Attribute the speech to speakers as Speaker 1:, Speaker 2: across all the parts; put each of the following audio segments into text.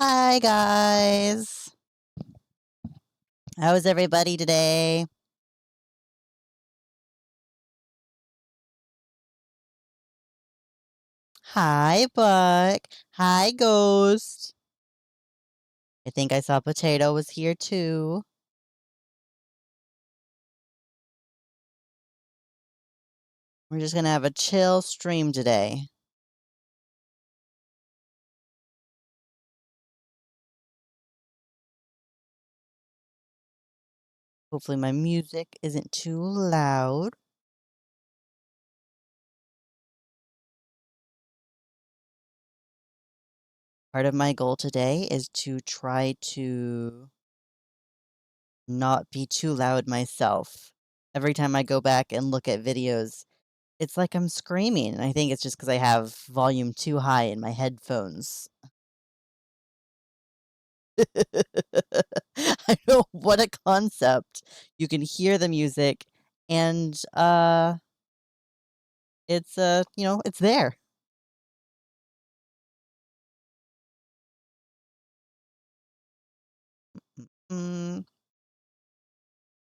Speaker 1: Hi, guys. How is everybody today? Hi, Buck. Hi, Ghost. I think I saw Potato was here too. We're just gonna have a chill stream today. Hopefully, my music isn't too loud. Part of my goal today is to try to not be too loud myself. Every time I go back and look at videos, it's like I'm screaming. And I think it's just because I have volume too high in my headphones. I know, what a concept. You can hear the music and, it's, it's there. Mm,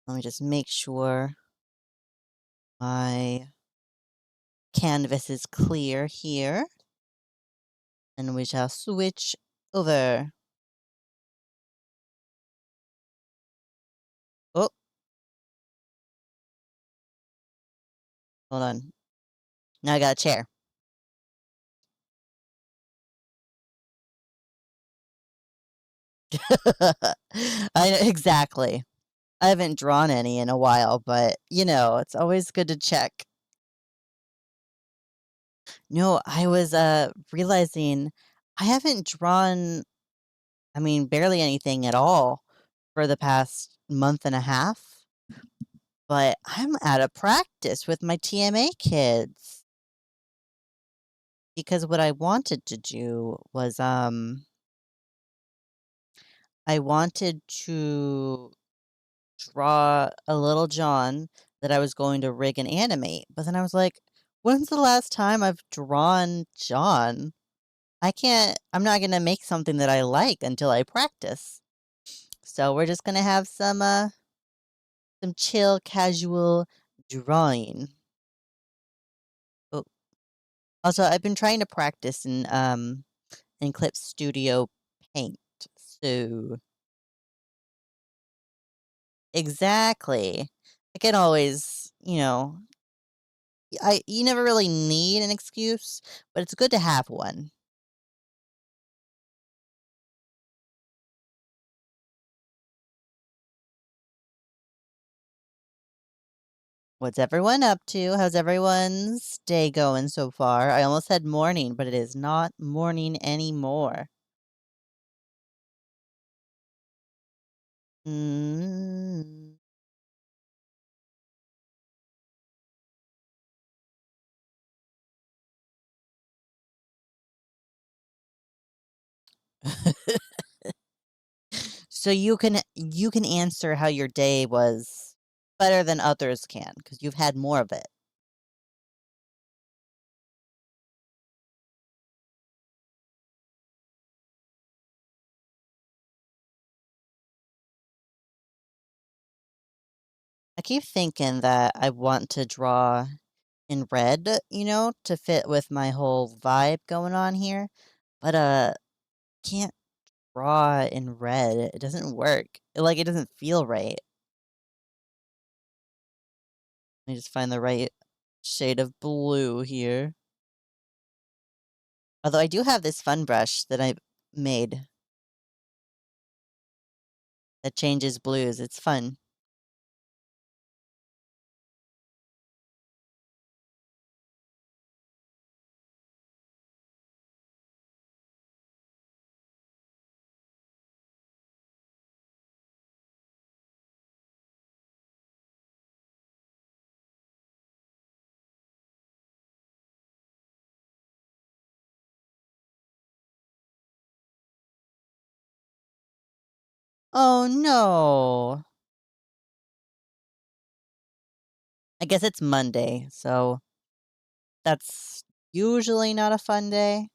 Speaker 1: let me just make sure my canvas is clear here, and we shall switch over. Oh, hold on. Now I got a chair. Exactly. I haven't drawn any in a while, but, it's always good to check. No, I was, realizing I haven't drawn, barely anything at all for the past month and a half, but I'm out of practice with my TMA kids because what I wanted to do was, I wanted to draw a little John that I was going to rig and animate, but then I was like, when's the last time I've drawn John? I'm not gonna make something that I like until I practice. So we're just gonna have some chill, casual drawing. Oh, also, I've been trying to practice in Clip Studio Paint. So exactly. I can always, you never really need an excuse, but it's good to have one. What's everyone up to? How's everyone's day going so far? I almost said morning, but it is not morning anymore. Mm. So you can answer how your day was better than others can because you've had more of it. I keep thinking that I want to draw in red, to fit with my whole vibe going on here, but can't draw in red. It doesn't work. It doesn't feel right. Let me just find the right shade of blue here. Although I do have this fun brush that I made that changes blues. It's fun. Oh no. I guess it's Monday, so that's usually not a fun day.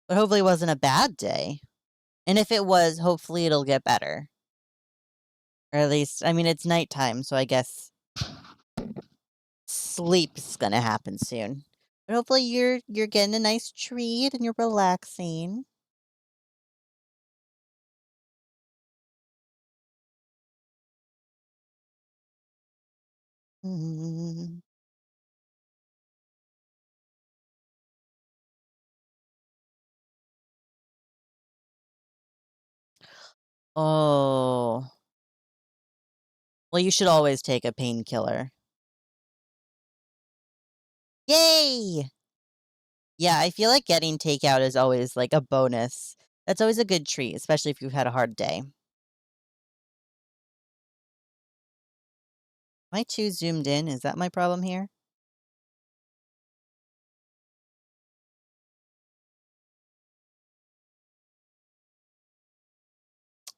Speaker 1: But hopefully it wasn't a bad day. And if it was, hopefully it'll get better. Or at least, I mean, it's nighttime, so I guess sleep's gonna happen soon. But hopefully you're getting a nice treat and you're relaxing. Mm. Oh. Well, you should always take a painkiller. Yay! Yeah, I feel like getting takeout is always like a bonus. That's always a good treat, especially if you've had a hard day. Am I too zoomed in? Is that my problem here?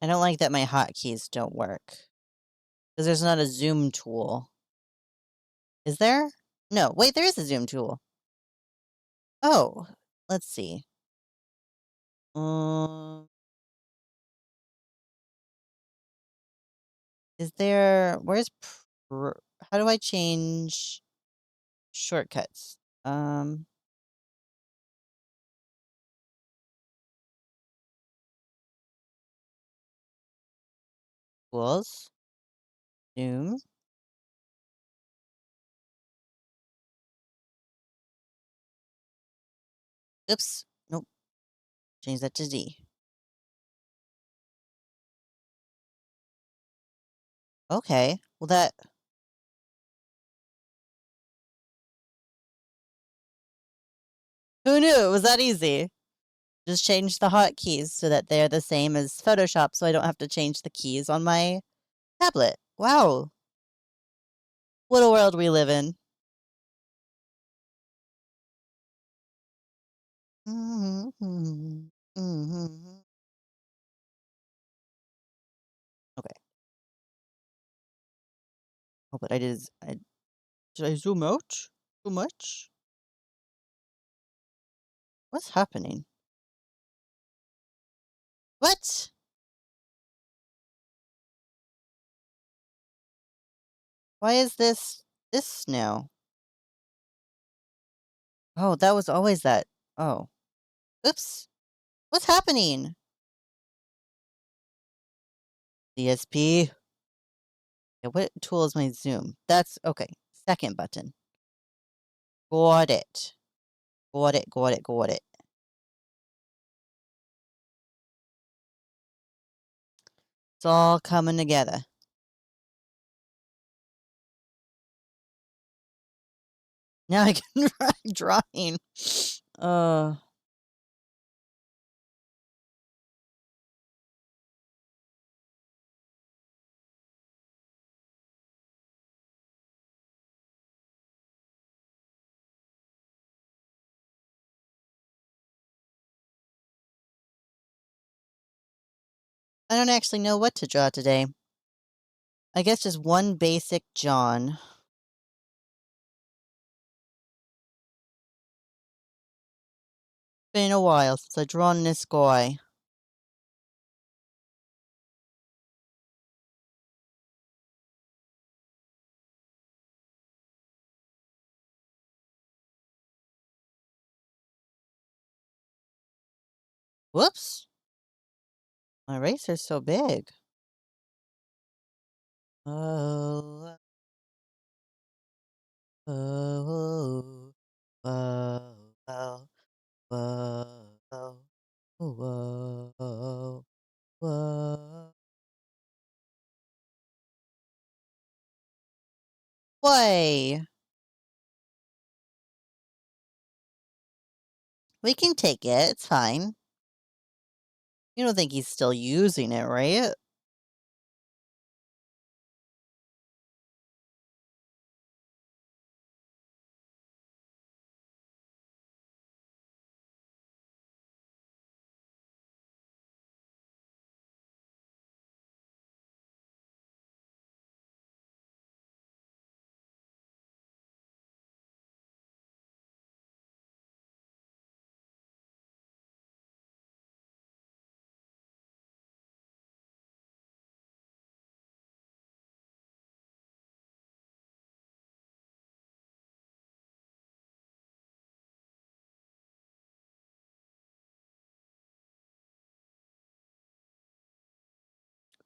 Speaker 1: I don't like that my hotkeys don't work. Because there's not a zoom tool. Is there? No, wait, there is a zoom tool. Oh, let's see. Um, is there, where's, how do I change shortcuts? Tools, zoom. Oops, nope, change that to Z. Okay, well who knew it was that easy? Just change the hotkeys so that they're the same as Photoshop so I don't have to change the keys on my tablet. Wow, what a world we live in. Mhm, mhm. Okay. Oh, but did I zoom out too much? What's happening? What? Why is this now? Oh, that was always that. Oh. Oops. What's happening? DSP. Yeah, what tool is my zoom? That's okay. Second button. Got it. Got it, got it, got it. It's all coming together. Now I can try drawing. Uh, I don't actually know what to draw today. I guess just one basic John. Been a while since I drawn this guy. Whoops. My eraser's so big. Oh, oh, whoa, whoa, whoa, whoa, whoa. Why? We can take it. It's fine. You don't think he's still using it, right?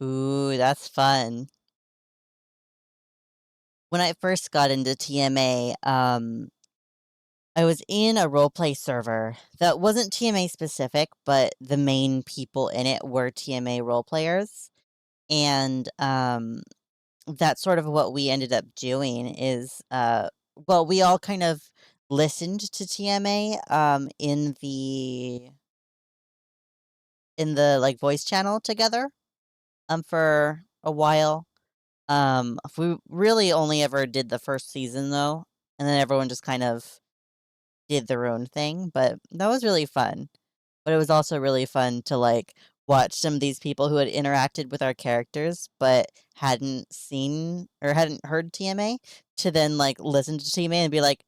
Speaker 1: Ooh, that's fun. When I first got into TMA, I was in a roleplay server that wasn't TMA specific, but the main people in it were TMA role players. And that's sort of what we ended up doing is well, we all kind of listened to TMA in the like voice channel together for a while. We really only ever did the first season though, and then everyone just kind of did their own thing, but that was really fun. But it was also really fun to, like, watch some of these people who had interacted with our characters, but hadn't seen or hadn't heard TMA to then, like, listen to TMA and be like,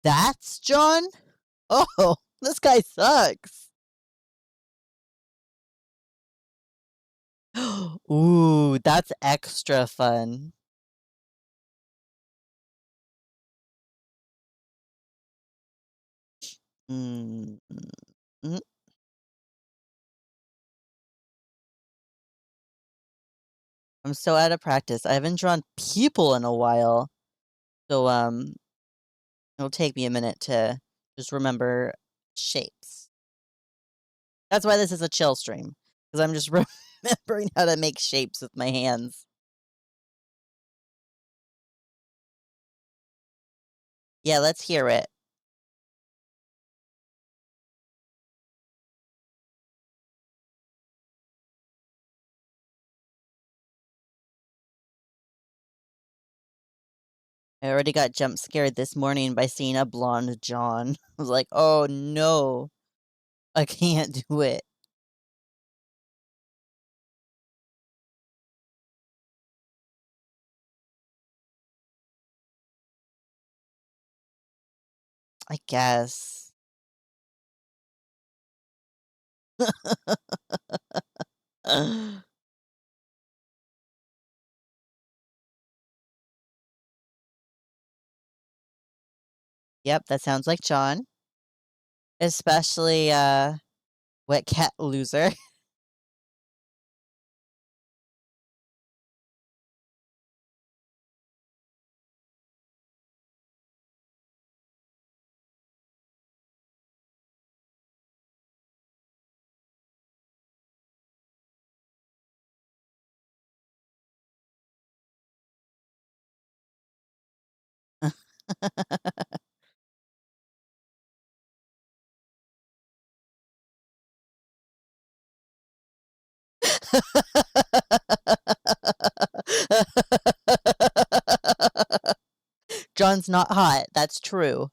Speaker 1: "That's John? Oh, this guy sucks." Ooh, that's extra fun. Mm, mm, I'm so out of practice. I haven't drawn people in a while, so, it'll take me a minute to just remember shapes. That's why this is a chill stream, because 'cause I'm just remembering how to make shapes with my hands. Yeah, let's hear it. I already got jump scared this morning by seeing a blonde John. I was like, "Oh, no. I can't do it." I guess. Yep, that sounds like John, especially, Wet Cat Loser. John's not hot, that's true.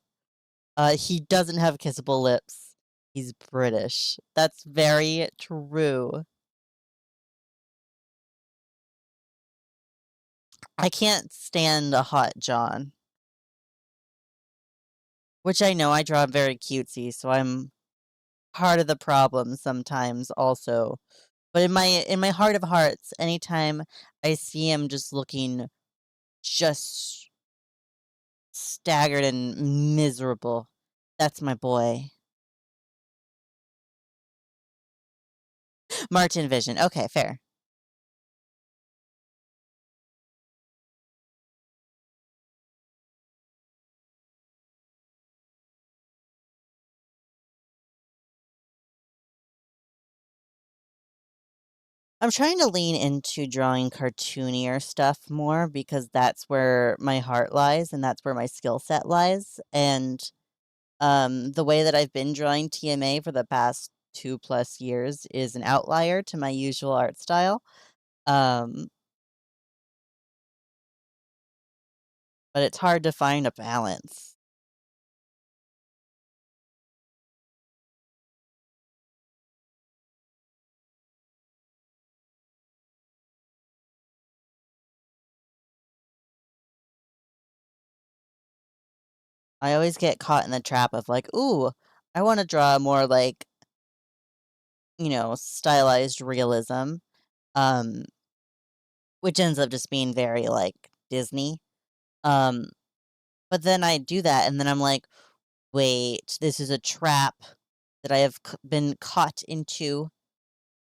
Speaker 1: He doesn't have kissable lips. He's British. That's very true. I can't stand a hot John, which I know I draw very cutesy, so I'm part of the problem sometimes also. But in my heart of hearts, anytime I see him just looking just staggered and miserable, that's my boy. Martin Vision. Okay, fair. I'm trying to lean into drawing cartoonier stuff more because that's where my heart lies and that's where my skill set lies. And the way that I've been drawing TMA for the past 2 plus years is an outlier to my usual art style. Um, but it's hard to find a balance. I always get caught in the trap of like, "Ooh, I wanna draw more like, stylized realism," um, which ends up just being very, like, Disney. Um, but then I do that, and then I'm like, "Wait, this is a trap that I have been caught into."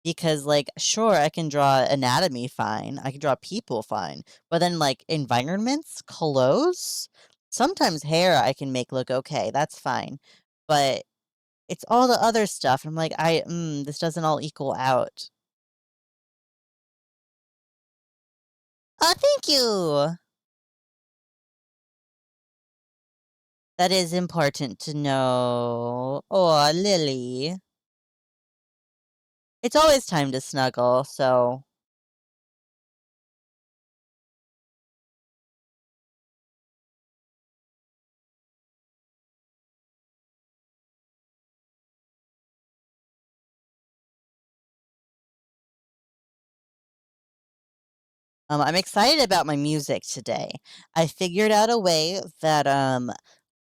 Speaker 1: because, like, sure, I can draw anatomy fine, I can draw people fine, but then, like, environments, clothes, sometimes hair I can make look okay, that's fine, but it's all the other stuff, I'm like, this doesn't all equal out. Oh, thank you! That is important to know. Oh, Lily. It's always time to snuggle, so I'm excited about my music today. I figured out a way that,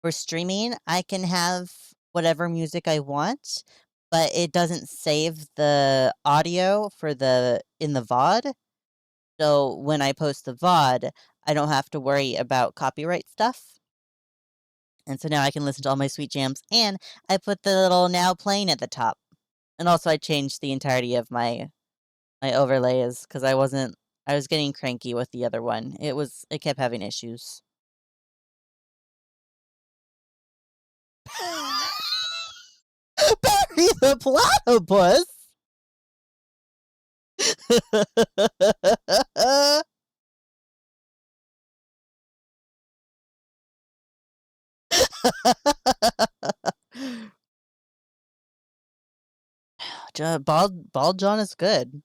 Speaker 1: for streaming, I can have whatever music I want, but it doesn't save the audio for the in the VOD. So when I post the VOD, I don't have to worry about copyright stuff. And so now I can listen to all my sweet jams, and I put the little now playing at the top. And also I changed the entirety of my overlays because I was getting cranky with the other one. It kept having issues. Barry the platypus. Bald John is good.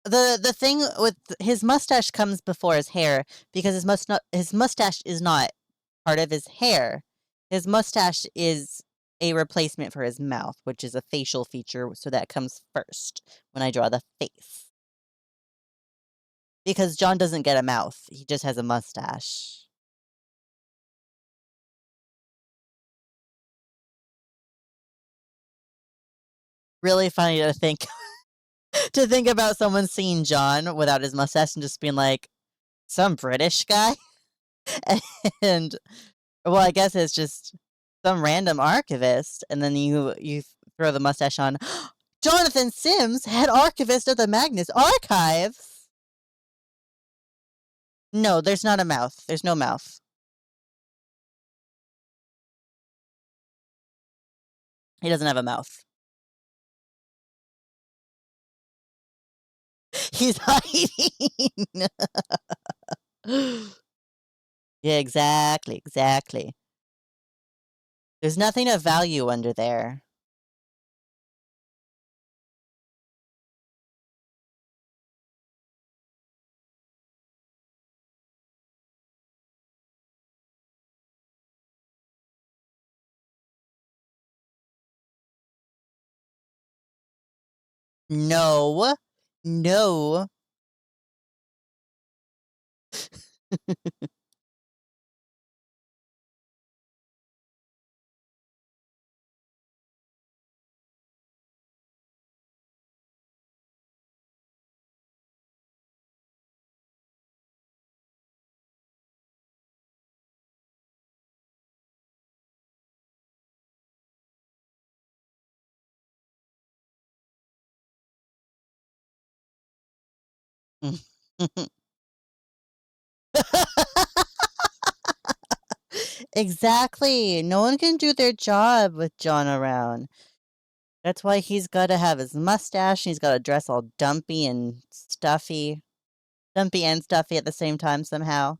Speaker 1: The thing with his mustache comes before his hair because his mustache is not part of his hair. His mustache is a replacement for his mouth, which is a facial feature, so that comes first when I draw the face. Because John doesn't get a mouth, he just has a mustache. Really funny to think to think about someone seeing John without his mustache and just being like, "Some British guy?" And well, I guess it's just some random archivist, and then you throw the mustache on. Jonathan Sims, head archivist of the Magnus Archives. No, there's not a mouth. There's no mouth. He doesn't have a mouth. He's hiding. Yeah, exactly, exactly. There's nothing of value under there. No. No. Exactly. No one can do their job with John around. That's why he's gotta have his mustache, and he's gotta dress all dumpy and stuffy. Dumpy and stuffy at the same time somehow.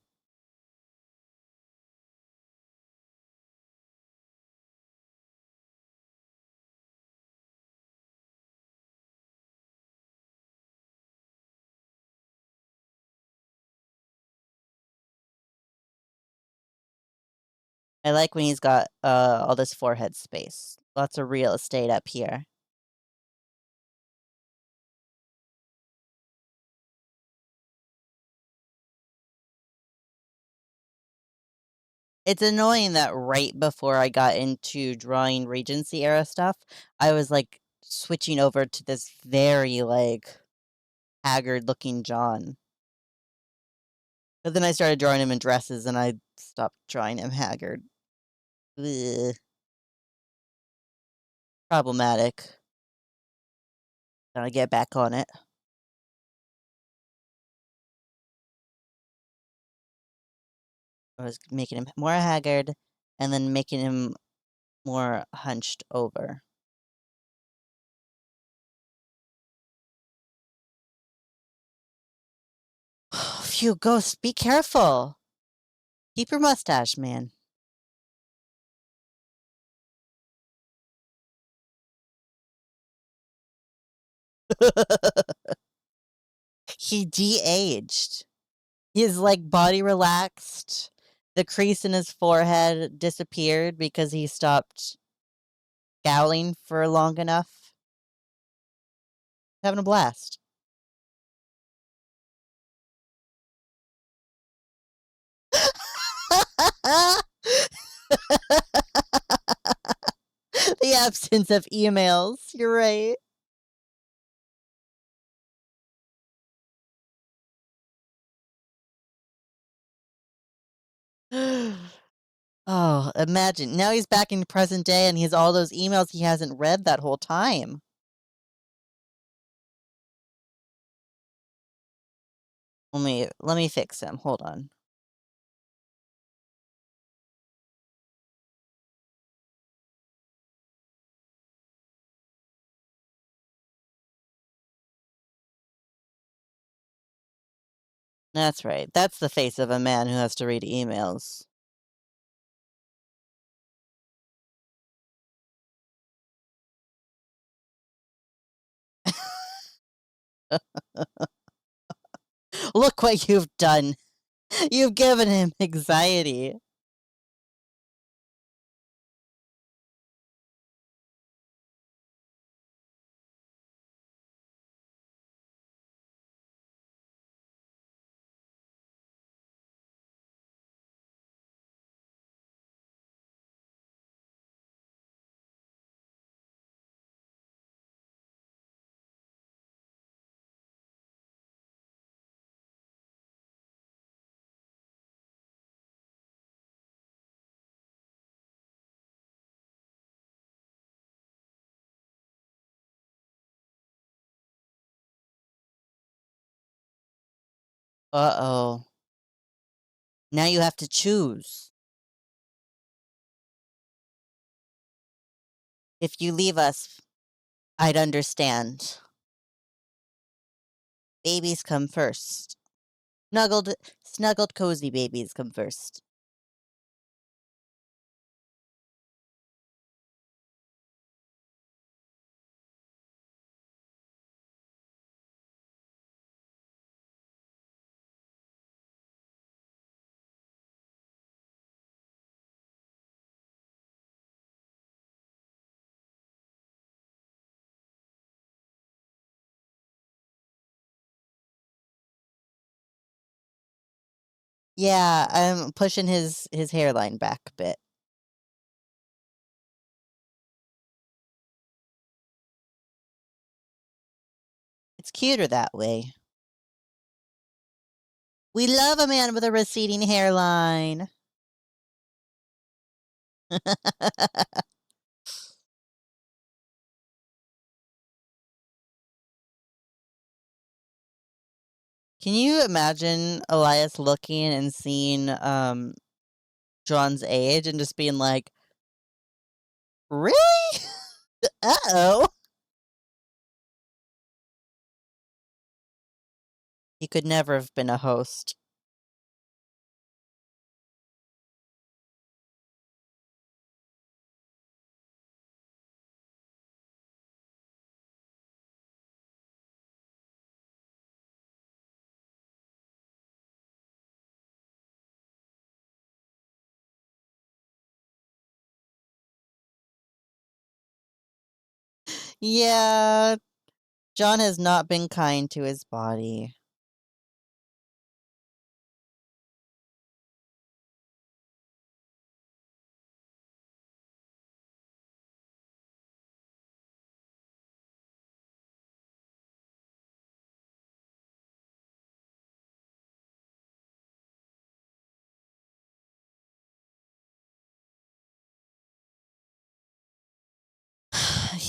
Speaker 1: I like when he's got, all this forehead space. Lots of real estate up here. It's annoying that right before I got into drawing Regency era stuff, I was, like, switching over to this very, like, haggard-looking John. But then I started drawing him in dresses, and I stopped drawing him haggard. Ugh, problematic. Gotta get back on it. I was making him more haggard and then making him more hunched over. Phew, Ghost, be careful. Keep your mustache, man. He de-aged. His, like, body relaxed. The crease in his forehead disappeared because he stopped scowling for long enough. Having a blast. The absence of emails. You're right. Oh, imagine. Now he's back in the present day and he has all those emails he hasn't read that whole time. Let me fix him. Hold on. That's right. That's the face of a man who has to read emails. Look what you've done. You've given him anxiety. Uh-oh. Now you have to choose. If you leave us, I'd understand. Babies come first. Snuggled, cozy babies come first. Yeah, I'm pushing his hairline back a bit. It's cuter that way. We love a man with a receding hairline. Can you imagine Elias looking and seeing John's age and just being like, "Really? Uh-oh." He could never have been a host. Yeah, John has not been kind to his body.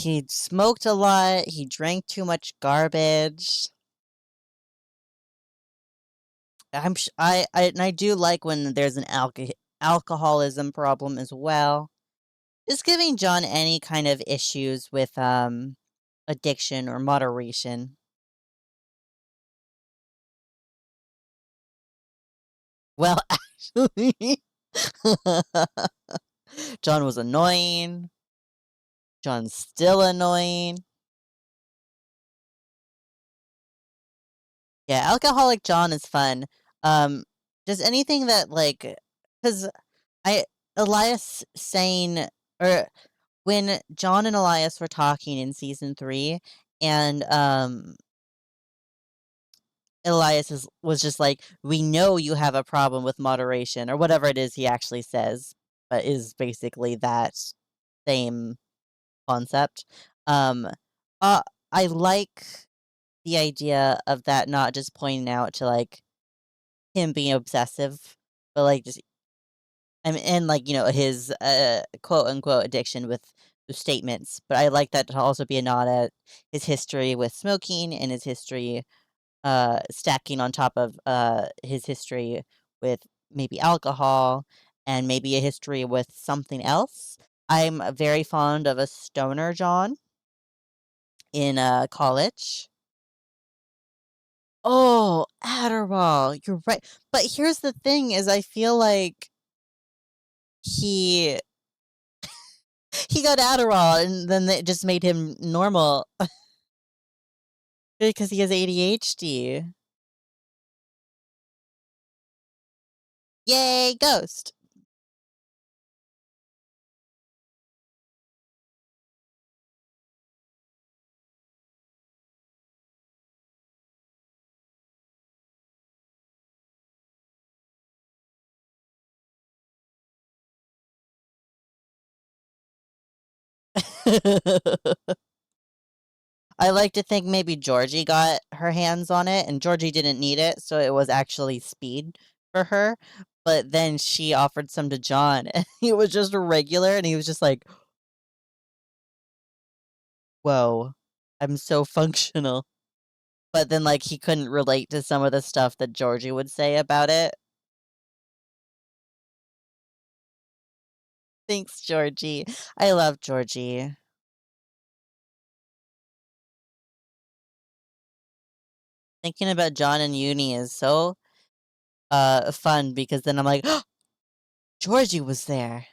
Speaker 1: he smoked a lot, he drank too much garbage. I do like when there's an alcoholism problem as well. Just giving John any kind of issues with, addiction or moderation. Well, actually, John was annoying. John's still annoying. Yeah, Alcoholic John is fun. Um, just anything that, like, because I Elias saying or when John and Elias were talking in season 3, and, Elias was just like, "We know you have a problem with moderation," or whatever it is he actually says, but is basically that same concept. Um, uh, I like the idea of that not just pointing out to, like, him being obsessive, but, like, just and, like, his, quote, unquote, "addiction" with the statements, but I like that to also be a nod at his history with smoking and his history stacking on top of, his history with maybe alcohol and maybe a history with something else. I'm very fond of a stoner John in, college. Oh, Adderall, you're right. But here's the thing is I feel like he he got Adderall and then it just made him normal because he has ADHD. Yay, ghost. I like to think maybe Georgie got her hands on it, and Georgie didn't need it, so it was actually speed for her. But then she offered some to John, and he was just a regular, and he was just like, "Whoa, I'm so functional." But then, like, he couldn't relate to some of the stuff that Georgie would say about it. Thanks, Georgie. I love Georgie. Thinking about John and uni is so fun because then I'm like, Georgie was there.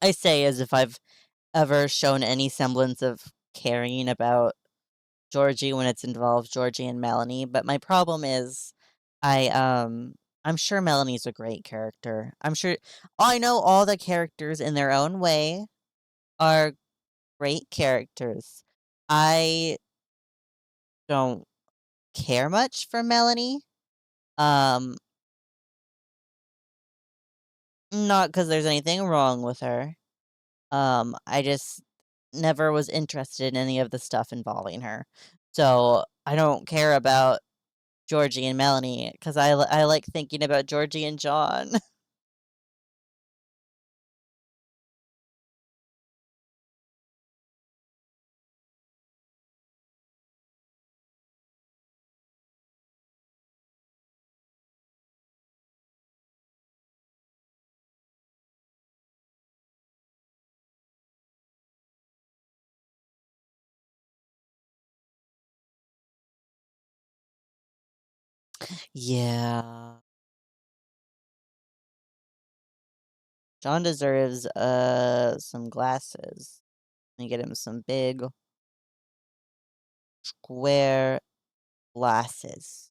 Speaker 1: I say as if I've ever shown any semblance of caring about Georgie when it's involved Georgie and Melanie, but my problem is I'm sure Melanie's a great character. I know all the characters in their own way are great characters. I don't care much for Melanie. Um Not because there's anything wrong with her. I just never was interested in any of the stuff involving her. So I don't care about Georgie and Melanie because I like thinking about Georgie and John. Yeah. John deserves, some glasses. Let me get him some big, square glasses.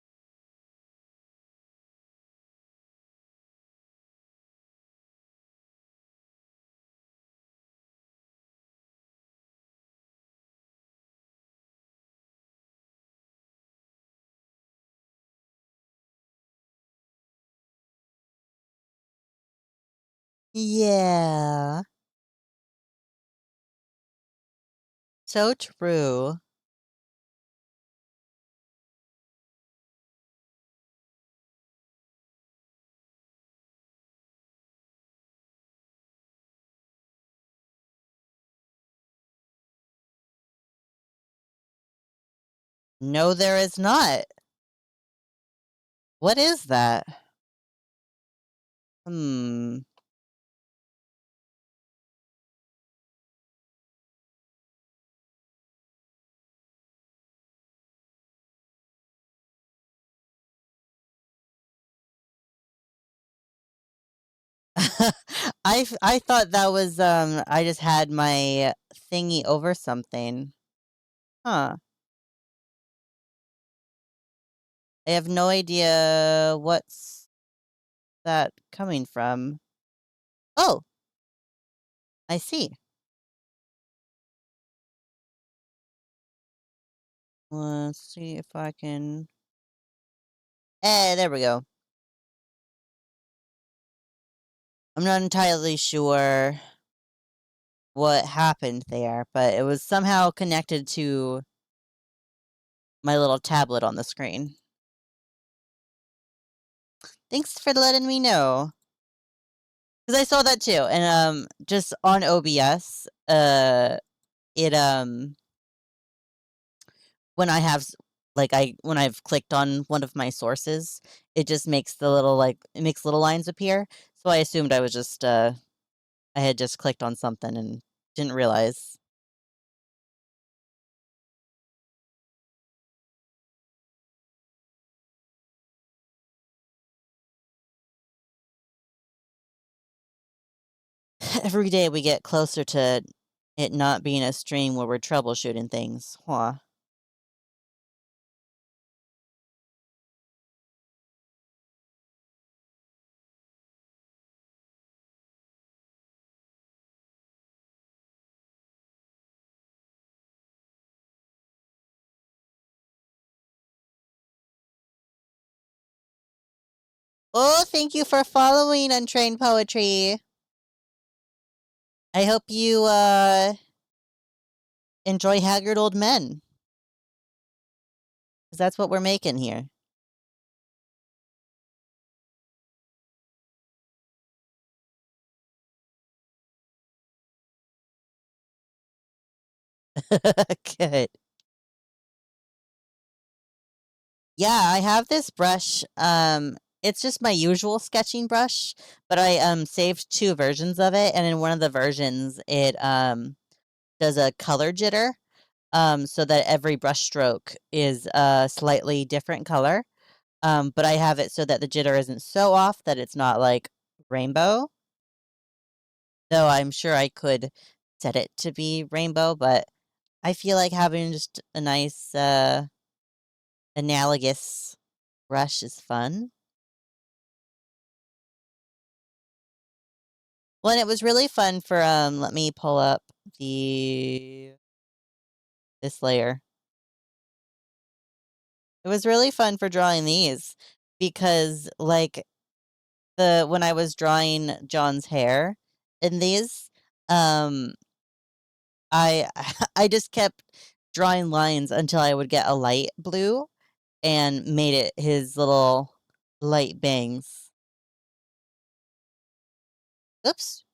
Speaker 1: Yeah. So true. No, there is not. What is that? Hmm. I thought that was, I just had my thingy over something. Huh. I have no idea what's that coming from. Oh, I see. Let's see if I can there we go. I'm not entirely sure what happened there, but it was somehow connected to my little tablet on the screen. Thanks for letting me know. Because I saw that too, and, just on OBS, it, when I have s like, when I've clicked on one of my sources, it just makes the little, like it makes little lines appear, so I assumed I was just, I had just clicked on something and didn't realize. Every day we get closer to it not being a stream where we're troubleshooting things. Huh. Oh, thank you for following Untrained Poetry. I hope you, enjoy Haggard Old Men, 'cause that's what we're making here. Good. Yeah, I have this brush, it's just my usual sketching brush, but I, saved 2 versions of it, and in one of the versions, it, does a color jitter, so that every brush stroke is a slightly different color, but I have it so that the jitter isn't so off that it's not, like, rainbow, though I'm sure I could set it to be rainbow, but I feel like having just a nice, analogous brush is fun. Well, and it was really fun for, let me pull up the this layer. It was really fun for drawing these because, like, when I was drawing John's hair in these, um, I I just kept drawing lines until I would get a light blue and made it his little light bangs. Oops.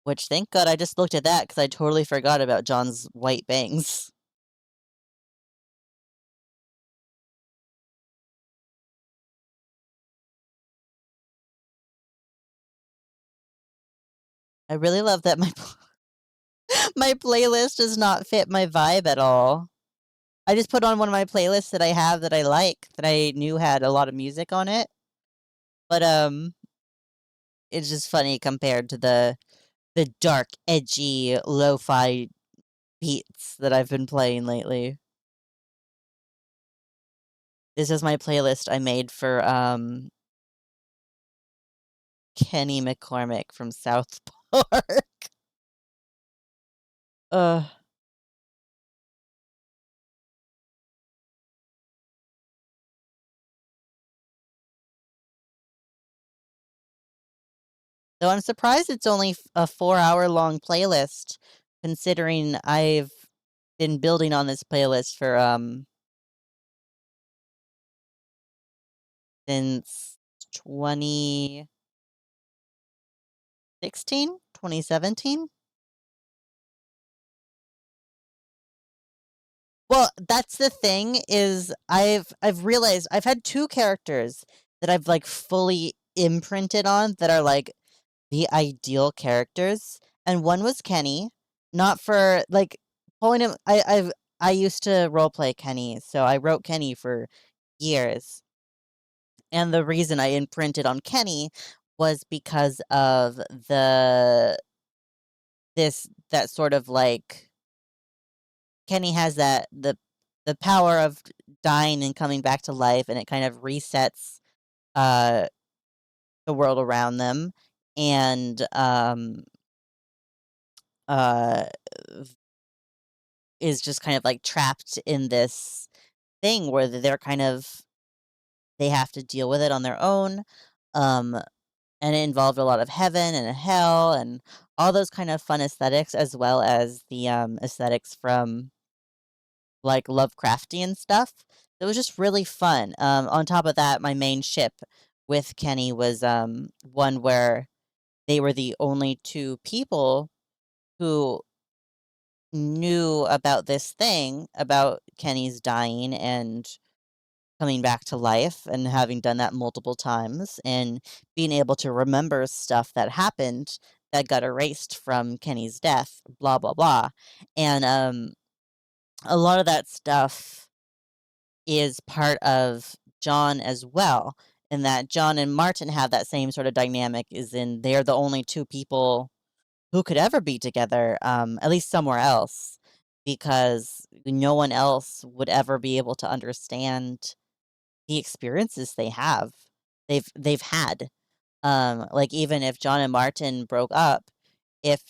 Speaker 1: Which, thank God I just looked at that because I totally forgot about John's white bangs. I really love that my my playlist does not fit my vibe at all. I just put on one of my playlists that I have that I like, that I knew had a lot of music on it, but, it's just funny compared to the dark, edgy, lo-fi beats that I've been playing lately. This is my playlist I made for, Kenny McCormick from South Park. Ugh. Though I'm surprised it's only a 4-hour-long playlist, considering I've been building on this playlist for, since 20 16? 2017? Well, that's the thing is I've realized I've had 2 characters that I've, like, fully imprinted on that are, like, the ideal characters, and one was Kenny, not for, like, pulling him I used to roleplay Kenny, so I wrote Kenny for years, and the reason I imprinted on Kenny was because of that sort of, like Kenny has the power of dying and coming back to life, and it kind of resets, uh, the world around them, and, uh, is just kind of, like, trapped in this thing where they're kind of they have to deal with it on their own, um, and it involved a lot of heaven and hell and all those kind of fun aesthetics as well as the, aesthetics from like, Lovecraftian stuff. It was just really fun. On top of that, my main ship with Kenny was, one where they were the only 2 people who knew about this thing, about Kenny's dying and coming back to life and having done that multiple times and being able to remember stuff that happened that got erased from Kenny's death, blah, blah, blah. And, a lot of that stuff is part of John as well, in that John and Martin have that same sort of dynamic, is in they're the only 2 people who could ever be together, at least somewhere else, because no one else would ever be able to understand the experiences they've had. Like, even if John and Martin broke up, if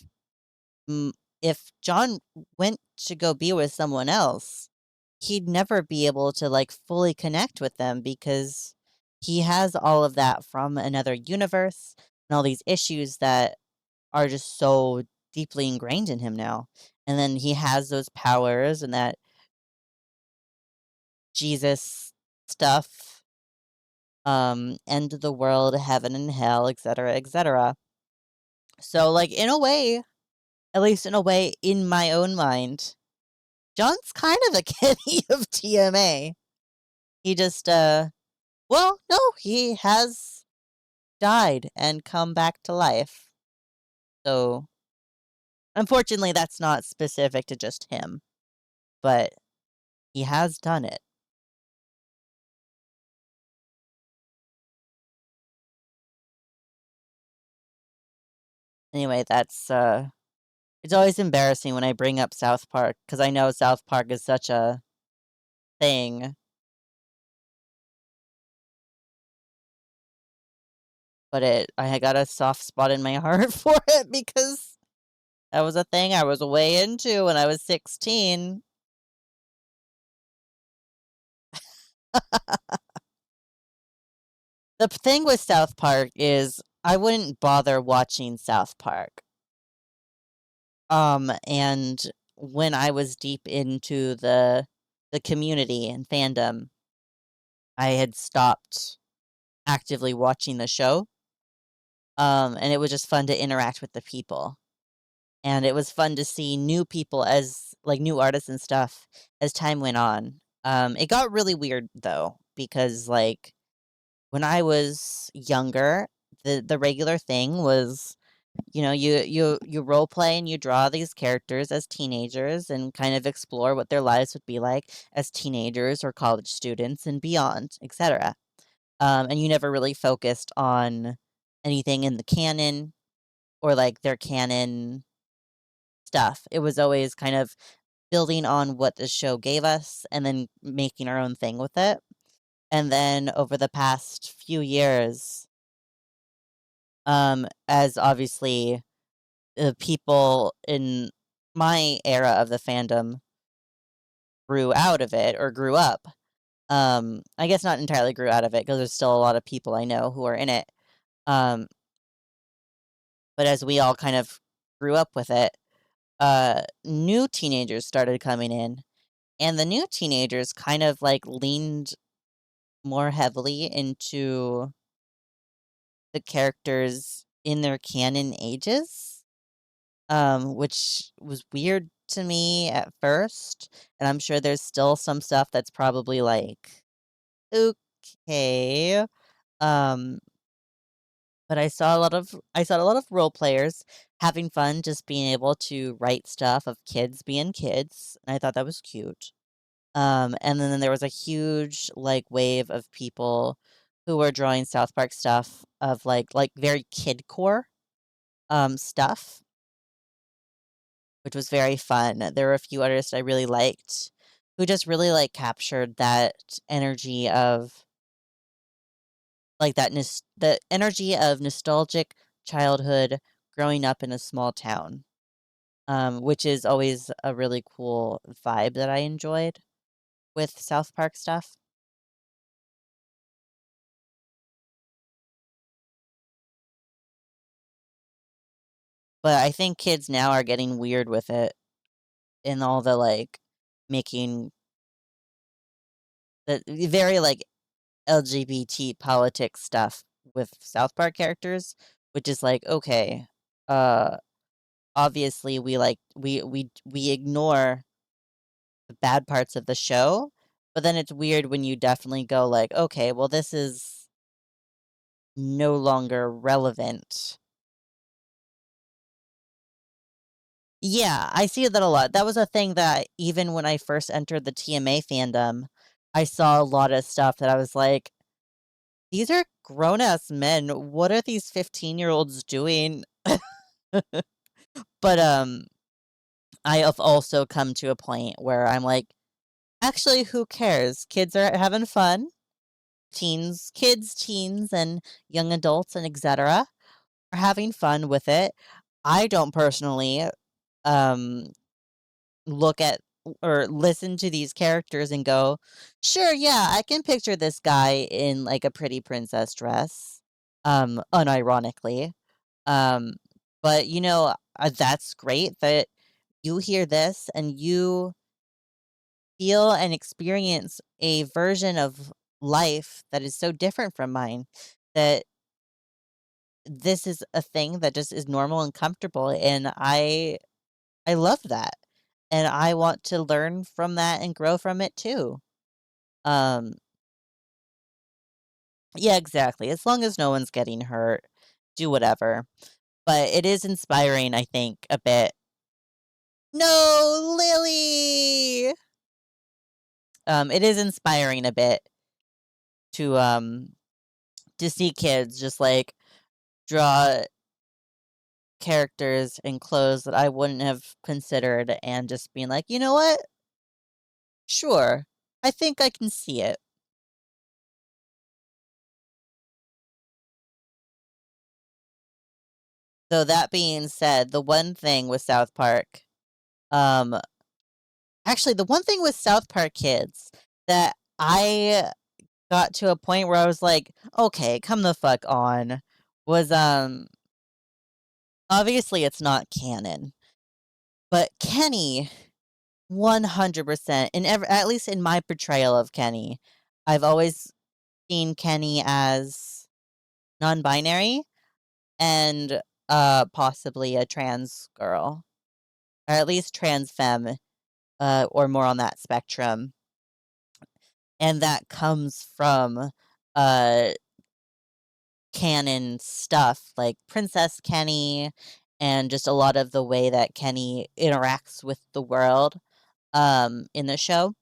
Speaker 1: mm, if John went to go be with someone else, he'd never be able to, like, fully connect with them because he has all of that from another universe and all these issues that are just so deeply ingrained in him now. And then he has those powers and that Jesus stuff, end of the world, heaven and hell, etcetera, etcetera. So, like, in a way, at least in a way, in my own mind, John's kind of a Kenny of TMA. He just, well, no, he has died and come back to life. So, unfortunately, that's not specific to just him, but he has done it. Anyway, it's always embarrassing when I bring up South Park because I know South Park is such a thing, but I had got a soft spot in my heart for it because that was a thing I was way into when I was 16. The thing with South Park is I wouldn't bother watching South Park. And when I was deep into the community and fandom, I had stopped actively watching the show. And it was just fun to interact with the people. And it was fun to see new people as like new artists and stuff as time went on. It got really weird though, because like when I was younger, the regular thing was, you role play and you draw these characters as teenagers and kind of explore what their lives would be like as teenagers or college students and beyond, etc. And you never really focused on anything in the canon or like their canon stuff. It was always kind of building on what the show gave us and then making our own thing with it. And then over the past few years, as obviously the people in my era of the fandom grew out of it or grew up. I guess not entirely grew out of it because there's still a lot of people I know who are in it. Um, but as we all kind of grew up with it, new teenagers started coming in, and the new teenagers kind of like leaned more heavily into the characters in their canon ages, which was weird to me at first, and I'm sure there's still some stuff that's probably like, "Okay," um, but I saw a lot of role players having fun just being able to write stuff of kids being kids, and I thought that was cute. And then there was a huge, like, wave of people who were drawing South Park stuff of, like, very kidcore, stuff, which was very fun. There were a few artists I really liked who just really, like, captured that energy of, like, the energy of nostalgic childhood growing up in a small town, which is always a really cool vibe that I enjoyed with South Park stuff. But I think kids now are getting weird with it in all the, like, making the very, like, LGBT politics stuff with South Park characters, which is like, okay, uh, obviously we ignore the bad parts of the show, but then it's weird when you definitely go like, "Okay, well, this is no longer relevant." Yeah, I see that a lot. That was a thing that even when I first entered the TMA fandom, I saw a lot of stuff that I was like, "These are grown ass men. What are these 15-year-olds doing?" But I have also come to a point where I'm like, actually, who cares? Kids are having fun. Teens, and young adults and etc. are having fun with it. I don't personally um look at or listen to these characters and go, "Sure, yeah, I can picture this guy in like a pretty princess dress." Unironically. Um but that's great that you hear this and you feel and experience a version of life that is so different from mine that this is a thing that just is normal and comfortable, and I love that, and I want to learn from that and grow from it too. Um, yeah, exactly, as long as no one's getting hurt, do whatever, but it is inspiring, I think, a bit. No, Lily! It is inspiring a bit to, to see kids just, like, draw characters and clothes that I wouldn't have considered and just being like, "You know what? Sure. I think I can see it." So that being said, the one thing with South Park, um actually, the one thing with South Park Kids that I got to a point where I was like, "Okay, come the fuck on," was, obviously it's not canon, but Kenny, 100%, at least in my portrayal of Kenny, I've always seen Kenny as non-binary and, possibly a trans girl, or at least trans femme, or more on that spectrum, and that comes from, uh, canon stuff like Princess Kenny and just a lot of the way that Kenny interacts with the world, in the show,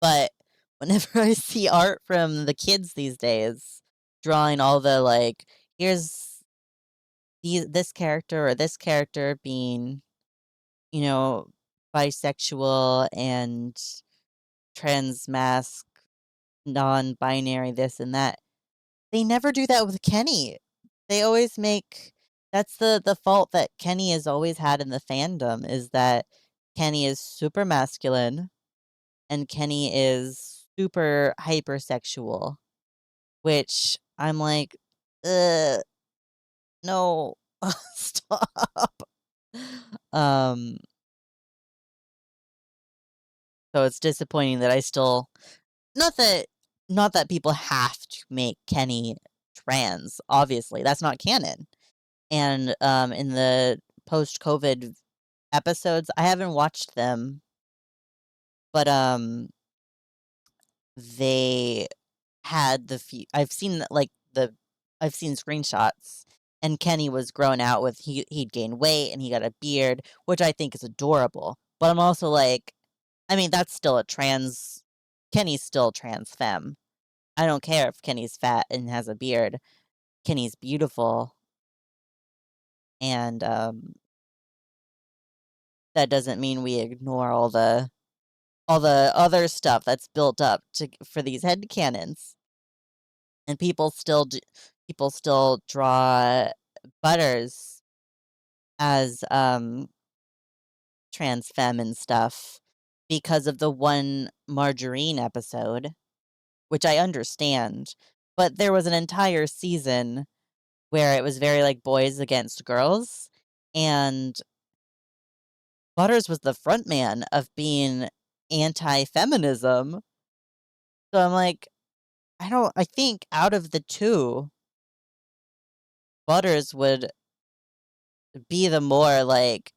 Speaker 1: but whenever I see art from the kids these days, drawing all the, like, here's this character or this character being, you know, bisexual and trans mask, non-binary, this and that. They never do that with Kenny. They always make that's the fault that Kenny has always had in the fandom is that Kenny is super masculine and Kenny is super hypersexual, which I'm like, no, stop." Um, so it's disappointing that I still not that not that people have to make Kenny trans, obviously, that's not canon. And, in the post-COVID episodes, I haven't watched them, but, they had the few I've seen, like, I've seen screenshots, and Kenny was grown out with he'd gained weight, and he got a beard, which I think is adorable, but I'm also like, I mean, that's still a trans Kenny's still trans femme. I don't care if Kenny's fat and has a beard. Kenny's beautiful, and, that doesn't mean we ignore all the other stuff that's built up to for these headcanons, and people still draw Butters as, trans femme and stuff because of the one Margarine episode, which I understand, but there was an entire season where it was very, like, boys against girls, and Butters was the front man of being anti-feminism, so I'm like, I think out of the 2, Butters would be the more, like,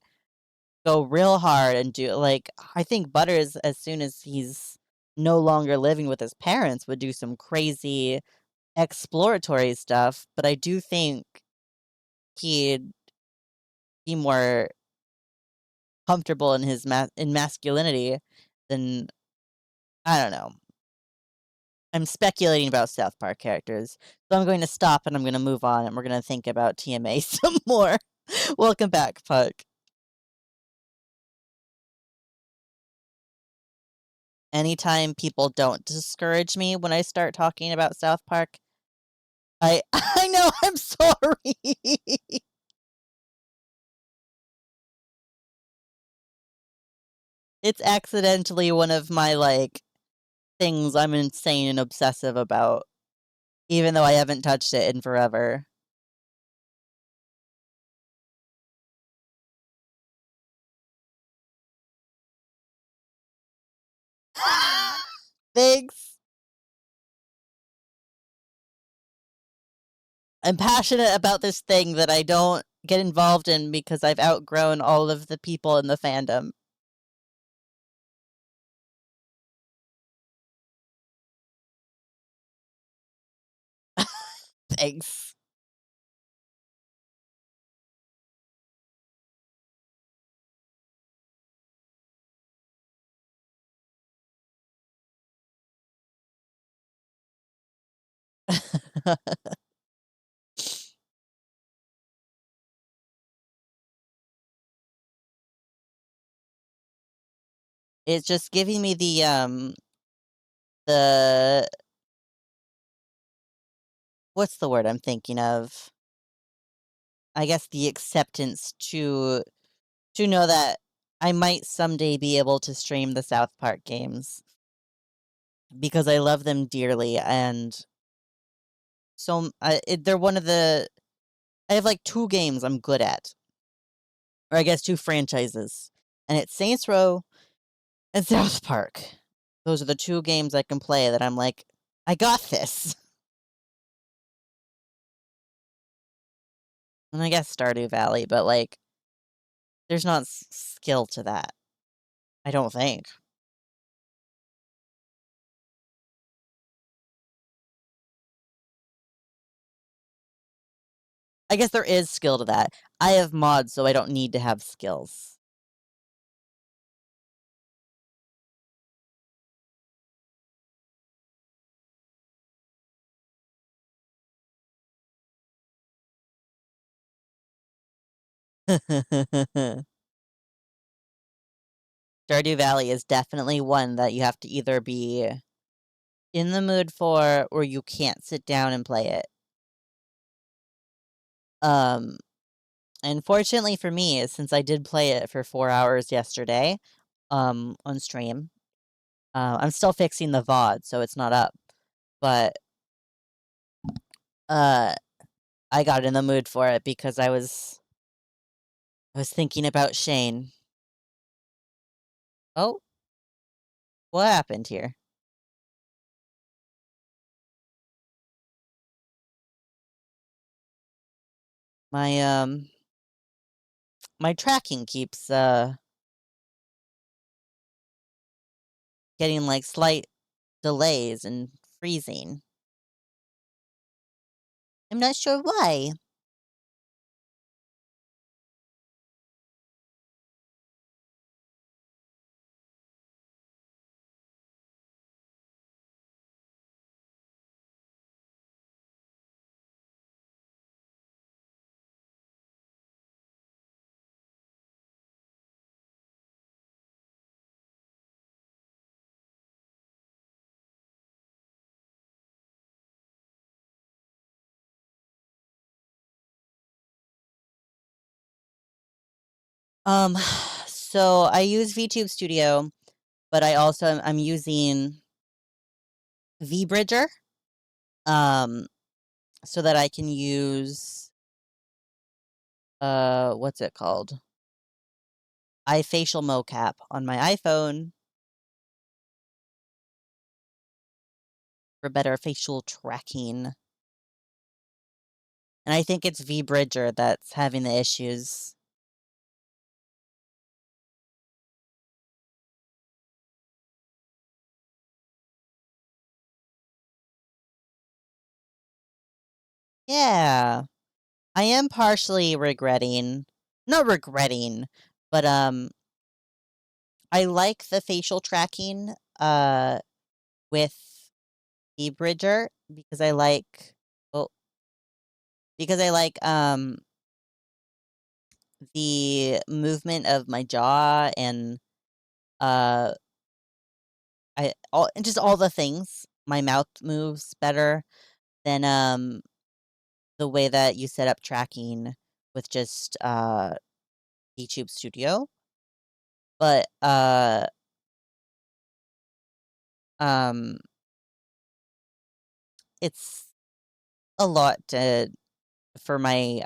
Speaker 1: go real hard and do like, I think Butters, as soon as he's no longer living with his parents, would do some crazy exploratory stuff, but I do think he'd be more comfortable in his masculinity than I don't know. I'm speculating about South Park characters, so I'm going to stop and I'm gonna move on, and we're gonna think about TMA some more. Welcome back, Puck. Anytime people don't discourage me when I start talking about South Park, I know, I'm sorry. It's accidentally one of my, like, things I'm insane and obsessive about, even though I haven't touched it in forever. Thanks. I'm passionate about this thing that I don't get involved in because I've outgrown all of the people in the fandom. Thanks. It's just giving me the what's the word I'm thinking of? I guess the acceptance to know that I might someday be able to stream the South Park games because I love them dearly, and they're one of the I have, like, 2 games I'm good at, or I guess 2 franchises, and it's Saints Row and South Park. Those are the 2 games I can play that I'm like, "I got this." And I guess Stardew Valley, but, like, there's not skill to that, I don't think. I guess there is skill to that. I have mods, so I don't need to have skills. Stardew Valley is definitely one that you have to either be in the mood for or you can't sit down and play it. Um, Unfortunately for me, since I did play it for 4 hours yesterday, on stream, I'm still fixing the VOD, so it's not up, but, uh, I got in the mood for it because I was thinking about Shane. Oh, what happened here? My, my tracking keeps, getting, like, slight delays and freezing. I'm not sure why. Um, so I use VTube Studio, but I'm using VBridger, um, so that I can use, what's it called? iFacial mocap on my iPhone for better facial tracking. And I think it's VBridger that's having the issues. Yeah. I am partially regretting, not regretting, but, I like the facial tracking, with eBridger because I like well, because I like, the movement of my jaw and, uh, I all and just all the things. My mouth moves better than, the way that you set up tracking with just, YouTube Studio. But, um, it's a lot to for my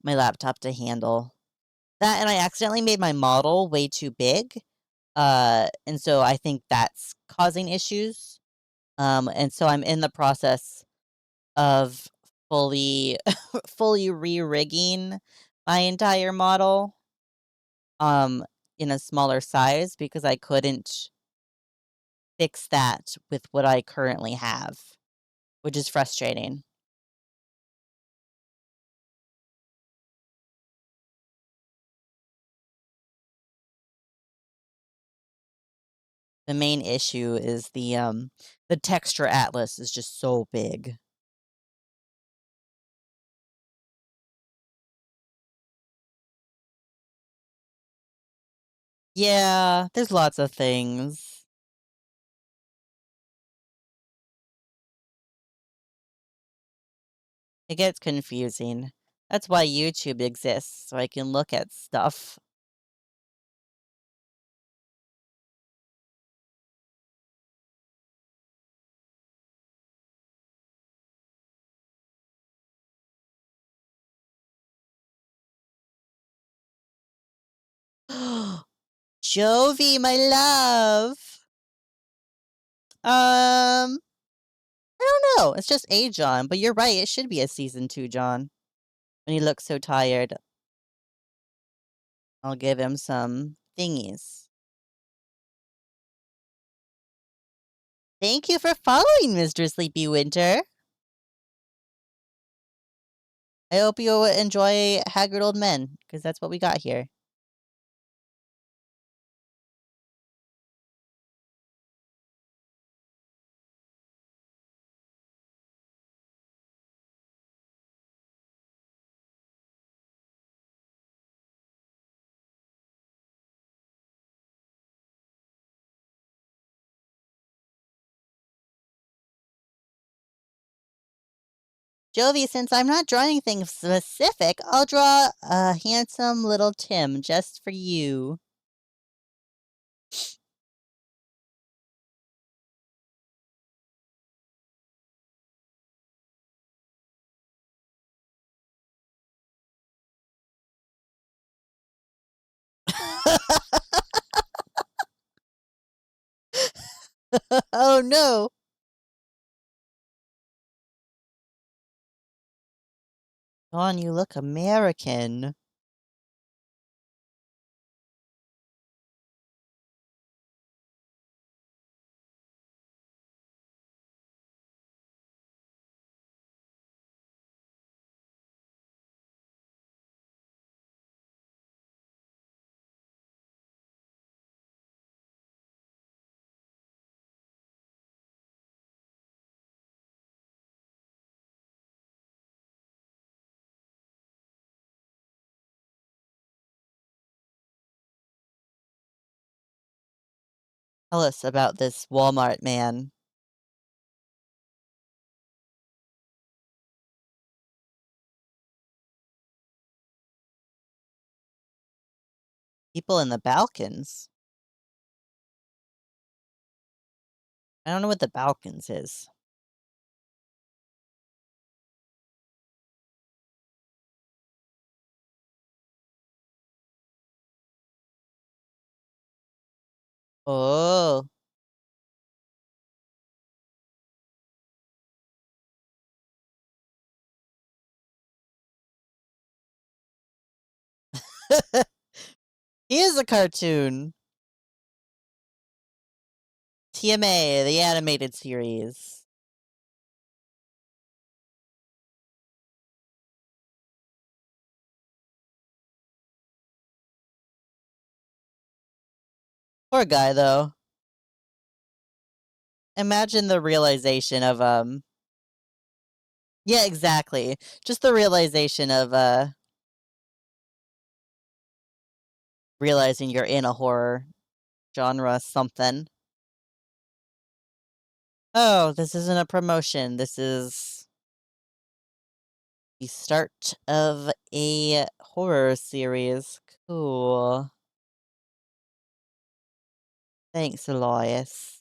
Speaker 1: laptop to handle. That and I accidentally made my model way too big, and so I think that's causing issues. And so I'm in the process of fully fully re-rigging my entire model, um, in a smaller size because I couldn't fix that with what I currently have, which is frustrating. The main issue is the texture atlas is just so big. Yeah, there's lots of things. It gets confusing. That's why YouTube exists, so I can look at stuff. Jovi, my love. I don't know. It's just a John, but you're right. It should be a season 2 John. When he looks so tired, I'll give him some thingies. Thank you for following, Mr. Sleepy Winter. I hope you enjoy Haggard Old Men, because that's what we got here. Jovi, since I'm not drawing anything specific, I'll draw a handsome little Tim just for you. Oh no. Dawn, you look American. Tell us about this Walmart man. People in the Balkans. I don't know what the Balkans is. Oh. He is a cartoon. TMA, the animated series. Poor guy, though. Imagine the realization of, yeah, exactly. Just the realization of, realizing you're in a horror genre something. Oh, this isn't a promotion. This is the start of a horror series. Cool. Thanks, Elias.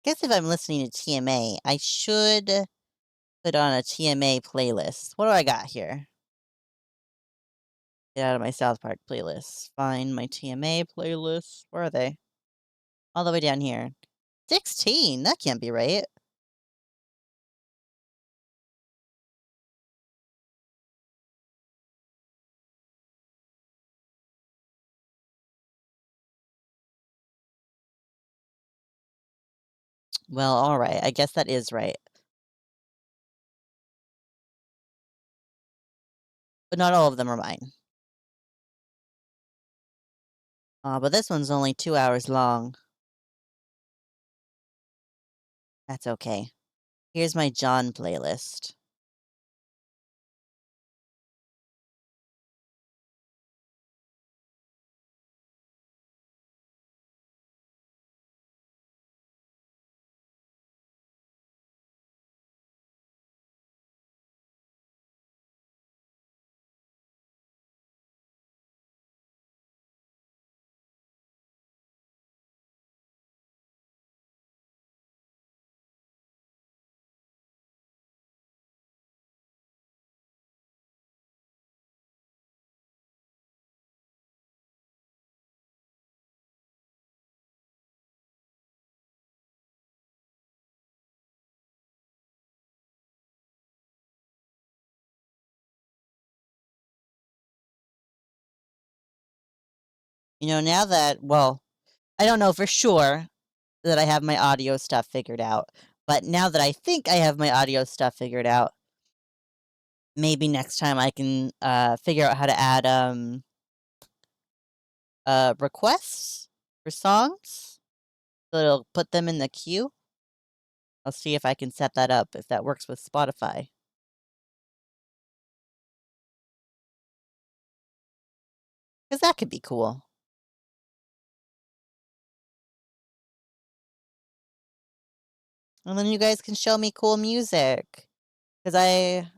Speaker 1: Guess if I'm listening to TMA, I should put on a TMA playlist. What do I got here? Get out of my South Park playlist. Find my TMA playlist. Where are they? All the way down here. 16? That can't be right. Well, alright. I guess that is right. But not all of them are mine. But this one's only 2 hours long. That's okay. Here's my John playlist. You know, now that, well, I don't know for sure that I have my audio stuff figured out, but now that I think I have my audio stuff figured out, maybe next time I can figure out how to add requests for songs, so it'll put them in the queue. I'll see if I can set that up if that works with Spotify. Because that could be cool. And then you guys can show me cool music. Because I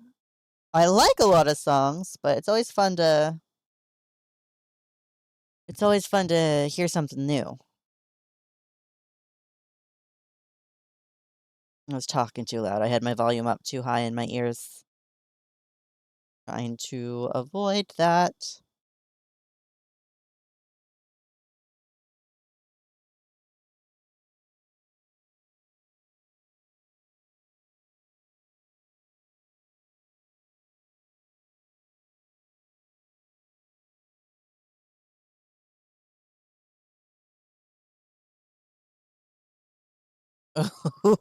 Speaker 1: like a lot of songs, but it's always fun to It's always fun to hear something new. I was talking too loud. I had my volume up too high in my ears, trying to avoid that.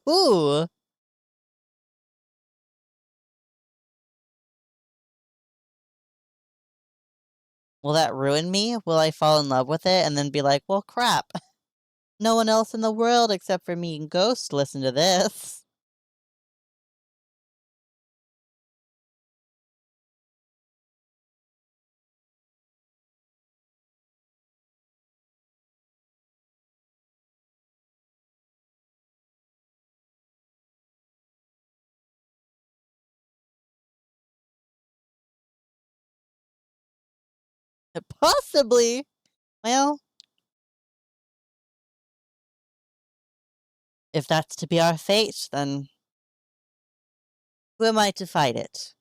Speaker 1: Ooh, will that ruin me? Will I fall in love with it and then be like, well, crap. No one else in the world except for me and Ghost listen to this. Possibly. Well, if that's to be our fate, then who am I to fight it?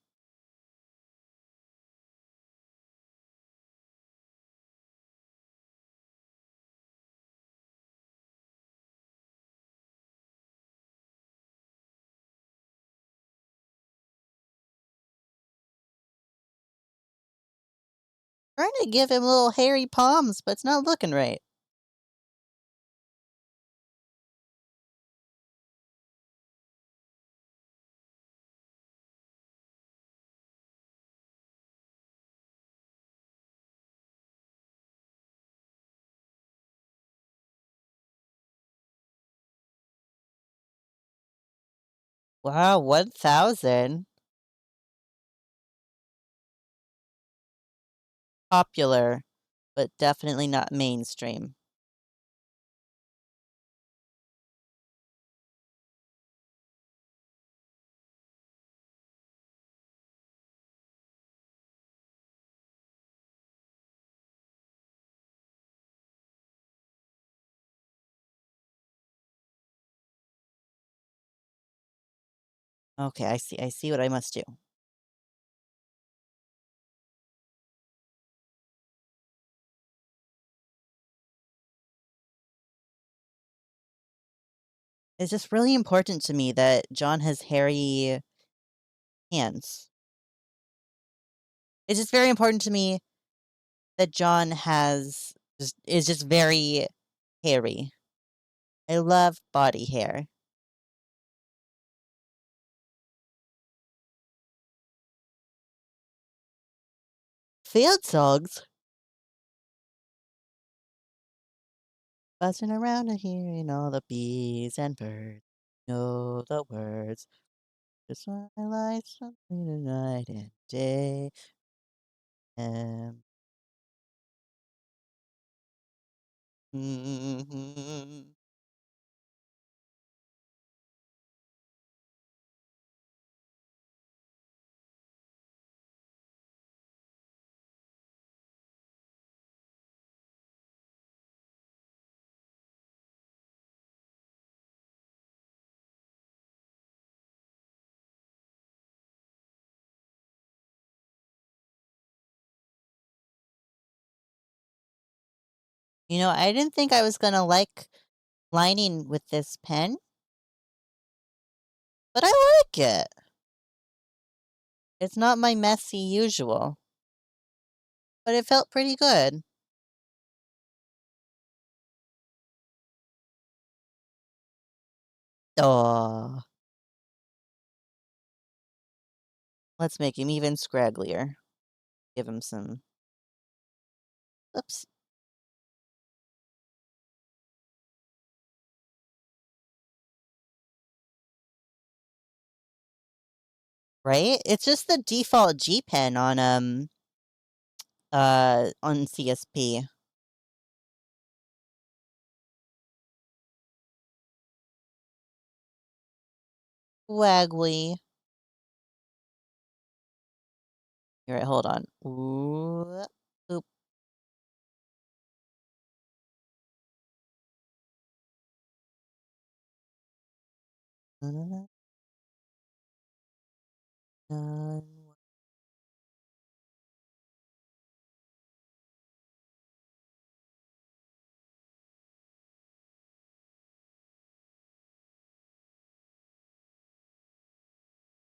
Speaker 1: Trying to give him little hairy palms, but it's not looking right. Wow, 1,000. Popular, but definitely not mainstream. Okay, I see what I must do. It's just really important to me that John has hairy hands. It's just very important to me that John has is just very hairy. I love body hair. Field songs buzzing around and hearing all the bees and birds. Know the words. Just my life, something to night and day. And mhm. I didn't think I was gonna like lining with this pen, but I like it. It's not my messy usual, but it felt pretty good. Oh, let's make him even scragglier. Give him some. Oops. Right? It's just the default G pen on CSP. Waggly. Here, hold on. Ooh, oop. Na-na-na, na.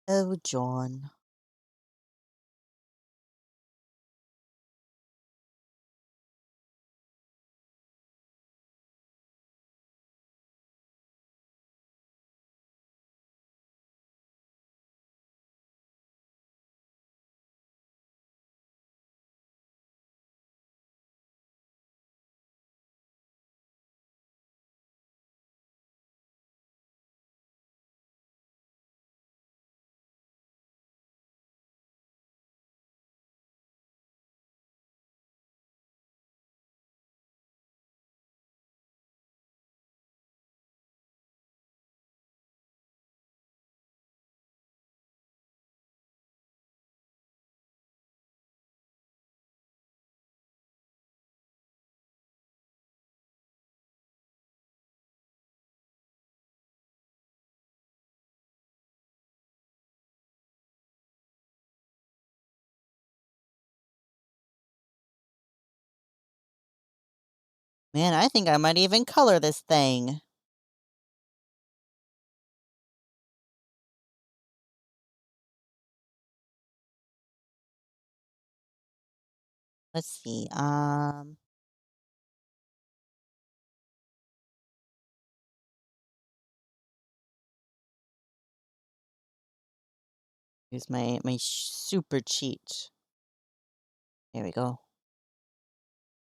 Speaker 1: Oh, John. Man, I think I might even color this thing. Let's see. Use my super cheat. There we go.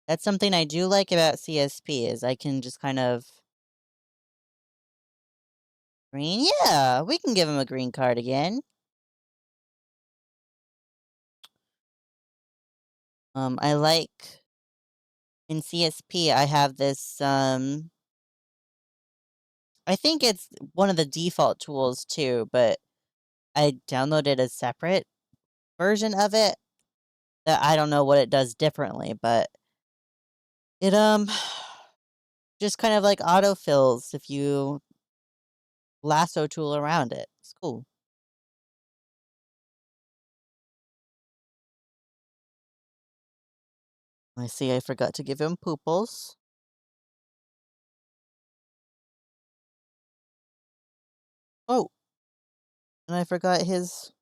Speaker 1: That's something I do like about CSP is I can just kind of green. Yeah, we can give him a green card again. I like in CSP I have this I think it's one of the default tools too, but I downloaded a separate version of it that I don't know what it does differently, but it just kind of like autofills if you lasso tool around it. It's cool. I see I forgot to give him pooples. Oh, and I forgot his.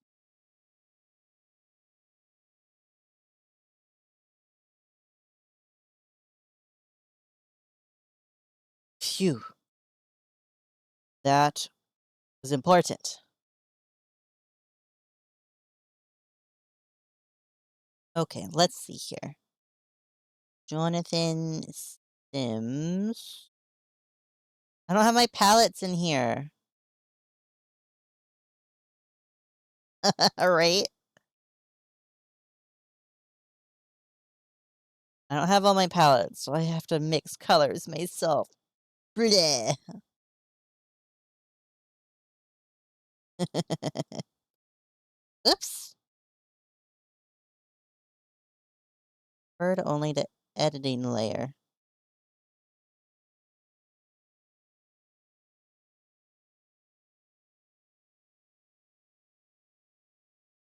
Speaker 1: Phew. That was important. Okay, let's see here. Jonathan Sims. I don't have my palettes in here. All right. I don't have all my palettes, so I have to mix colors myself. Bleh. Oops. Refer only to editing layer.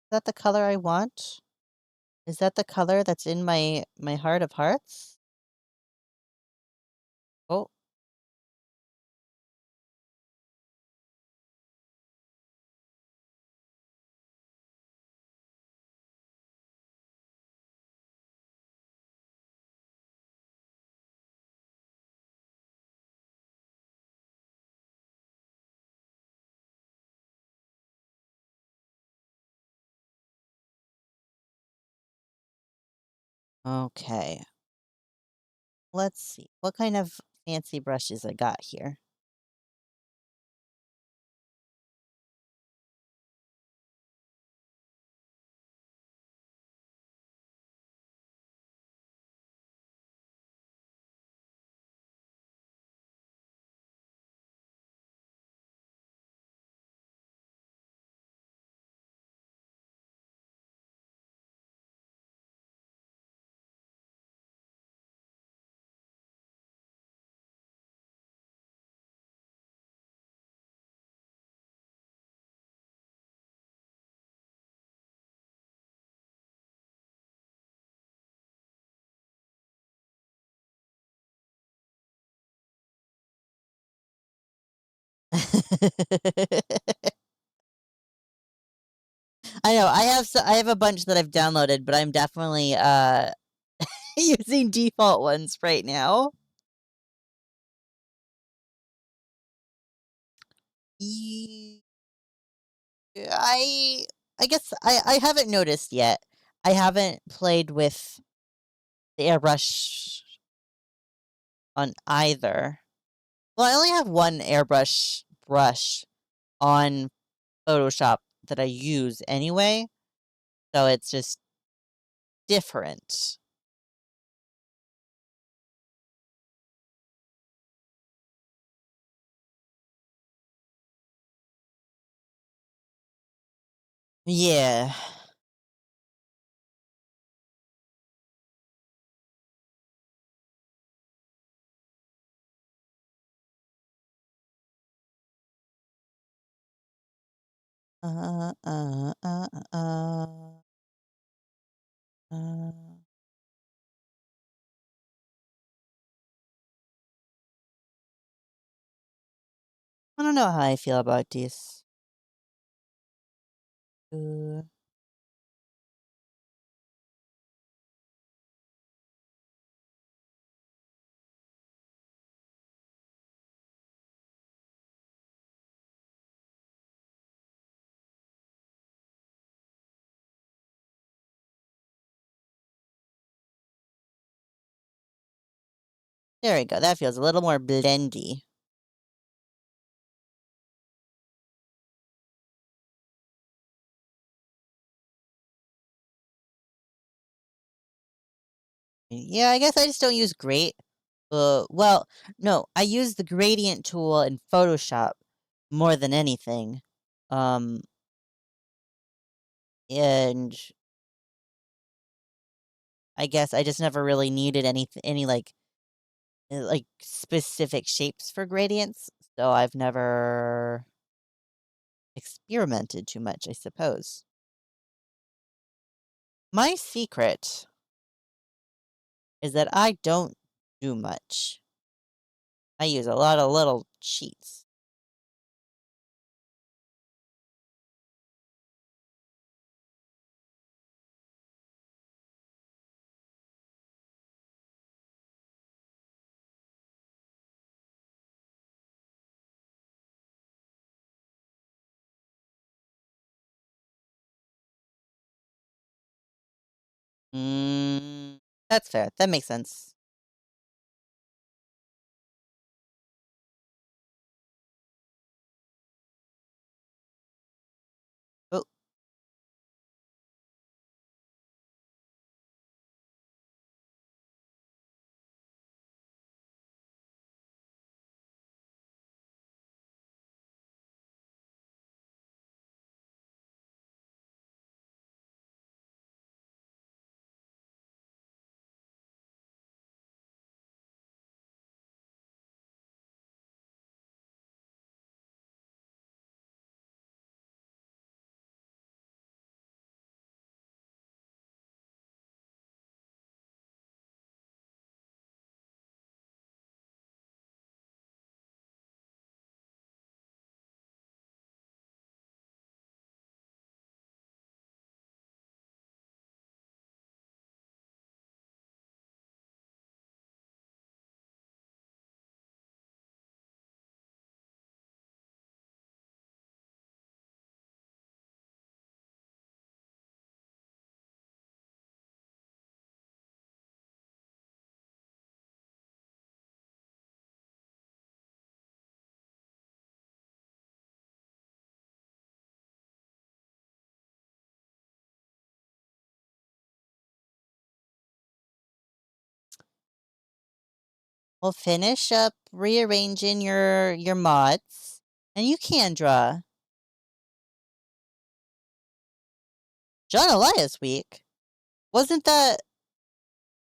Speaker 1: Is that the color I want? Is that the color that's in my heart of hearts? Oh, okay. Let's see. What kind of fancy brushes I got here? I know, I have a bunch that I've downloaded, but I'm definitely, using default ones right now. Ye I I guess I haven't noticed yet. I haven't played with the airbrush on either. Well, I only have one airbrush brush on Photoshop that I use anyway, so it's just different. Yeah. Uh, uh, uh, uh, uh. I don't know how I feel about this. Uh, there we go. That feels a little more blendy. Yeah, I guess I just don't use well, no, I use the gradient tool in Photoshop more than anything. Um, and I guess I just never really needed any like specific shapes for gradients, so I've never experimented too much, I suppose. My secret is that I don't do much. I use a lot of little cheats. Mm, that's fair. That makes sense. Oh, well, finish up rearranging your mods, and you can draw. John Elias week. Wasn't that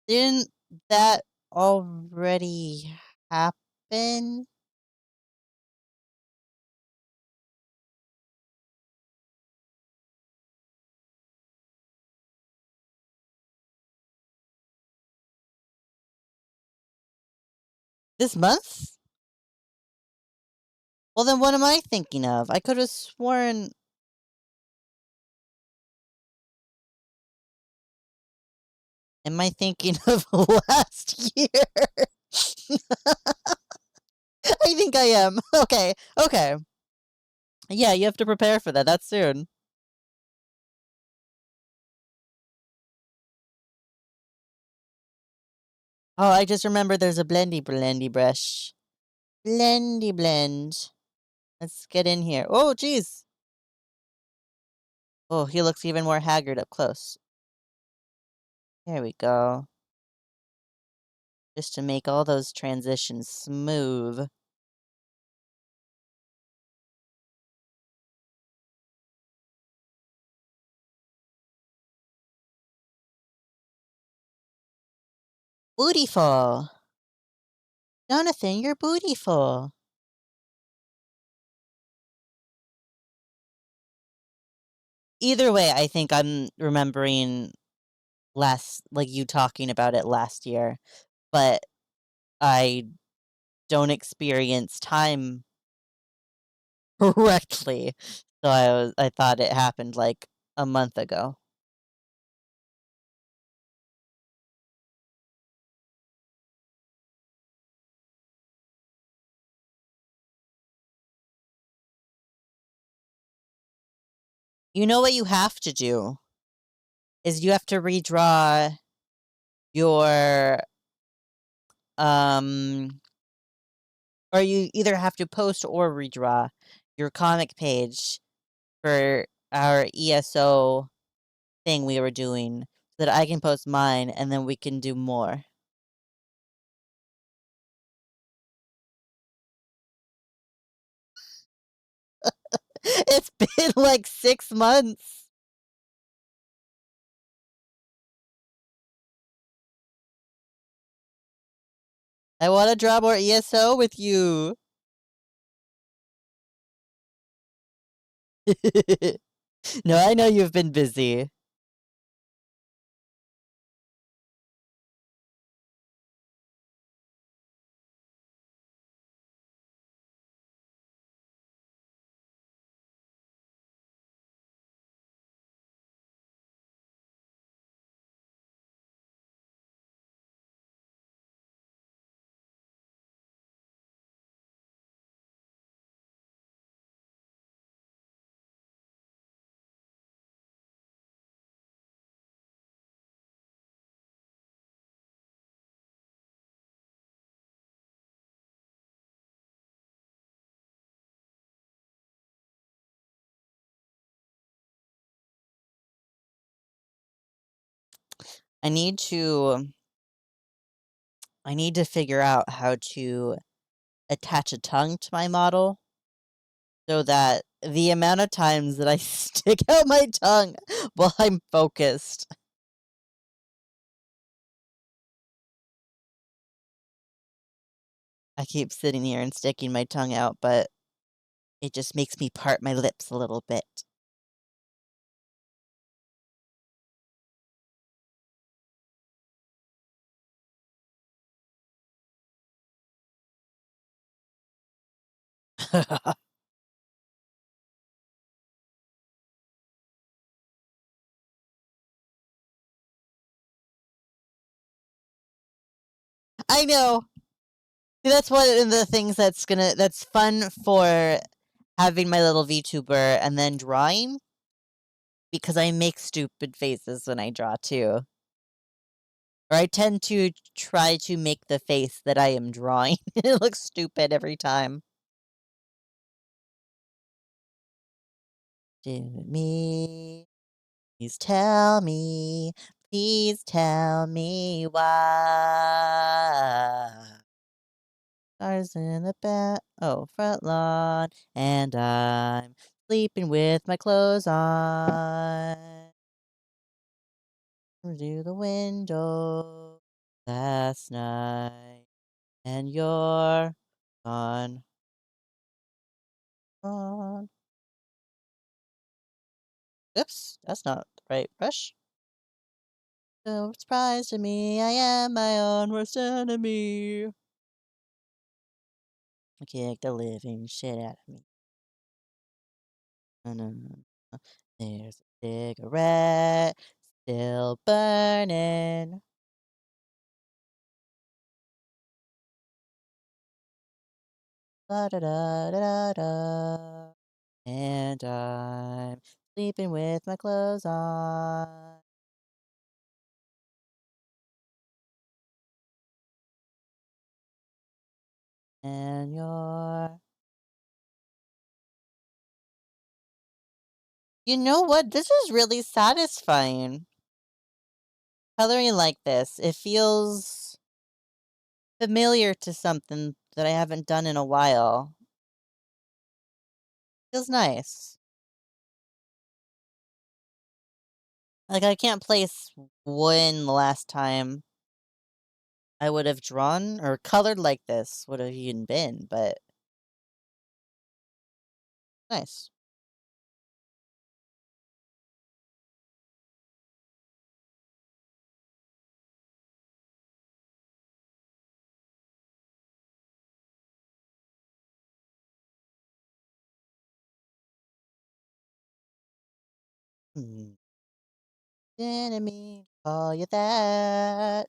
Speaker 1: didn't that already happen? This month? Well, then what am I thinking of? I could have sworn. Am I thinking of last year? I think I am. Okay, okay. Yeah, you have to prepare for that. That's soon. Oh, I just remembered there's a blendy brush. Blendy blend. Let's get in here. Oh, jeez. Oh, he looks even more haggard up close. There we go. Just to make all those transitions smooth. Bootyful. Jonathan, you're bootyful. Either way, I think I'm remembering like you talking about it last year, but I don't experience time correctly. So I thought it happened like a month ago. You know what you have to do is you have to redraw your um or you either have to post or redraw your comic page for our ESO thing we were doing so that I can post mine and then we can do more. It's been like 6 months. I wanna draw more ESO with you. No, I know you've been busy. I need to I need to figure out how to attach a tongue to my model so that the amount of times that I stick out my tongue while I'm focused. I keep sitting here and sticking my tongue out, but it just makes me part my lips a little bit. I know. That's one of the things that's fun for having my little VTuber and then drawing because I make stupid faces when I draw too. Or I tend to try to make the face that I am drawing. It looks stupid every time. Do me. Please tell me why. Stars in the front lawn, and I'm sleeping with my clothes on. To the window last night, and you're gone. Gone. Oops, that's not the right brush. So surprised to me, I am my own worst enemy. Kick the living shit out of me. Na-na-na. There's a cigarette still burning. Da-da-da-da-da-da. And I'm sleeping with my clothes on. And you're You know what? This is really satisfying. Coloring like this, it feels familiar to something that I haven't done in a while. Feels nice. Like, I can't place when the last time I would have drawn or colored like this would have even been, but nice. Hmm. Didn't mean to call you that.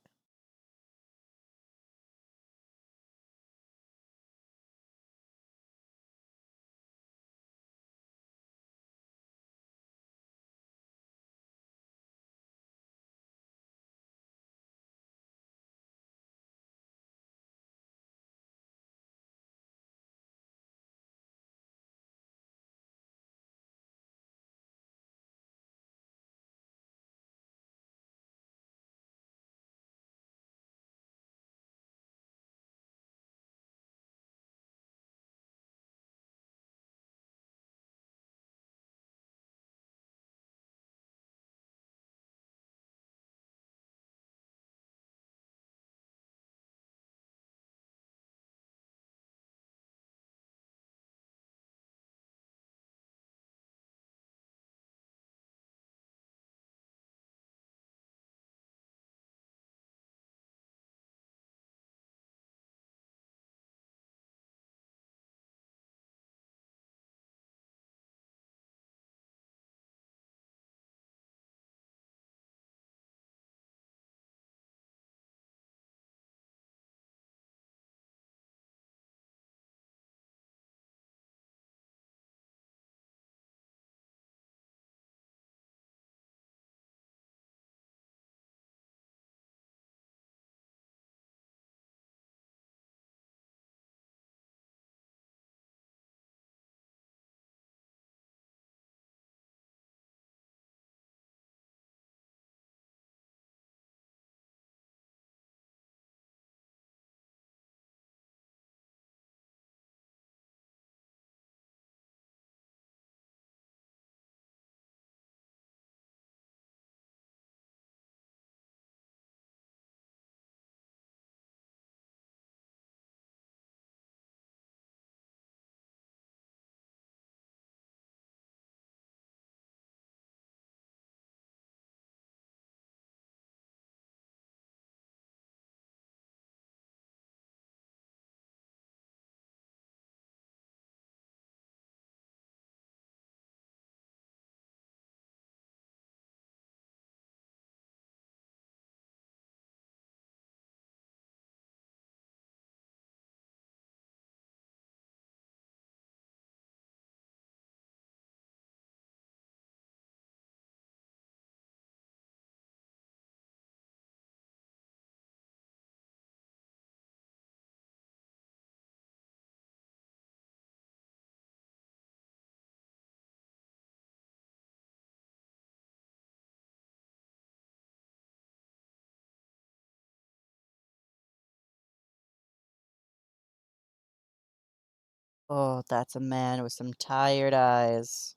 Speaker 1: Oh, that's a man with some tired eyes.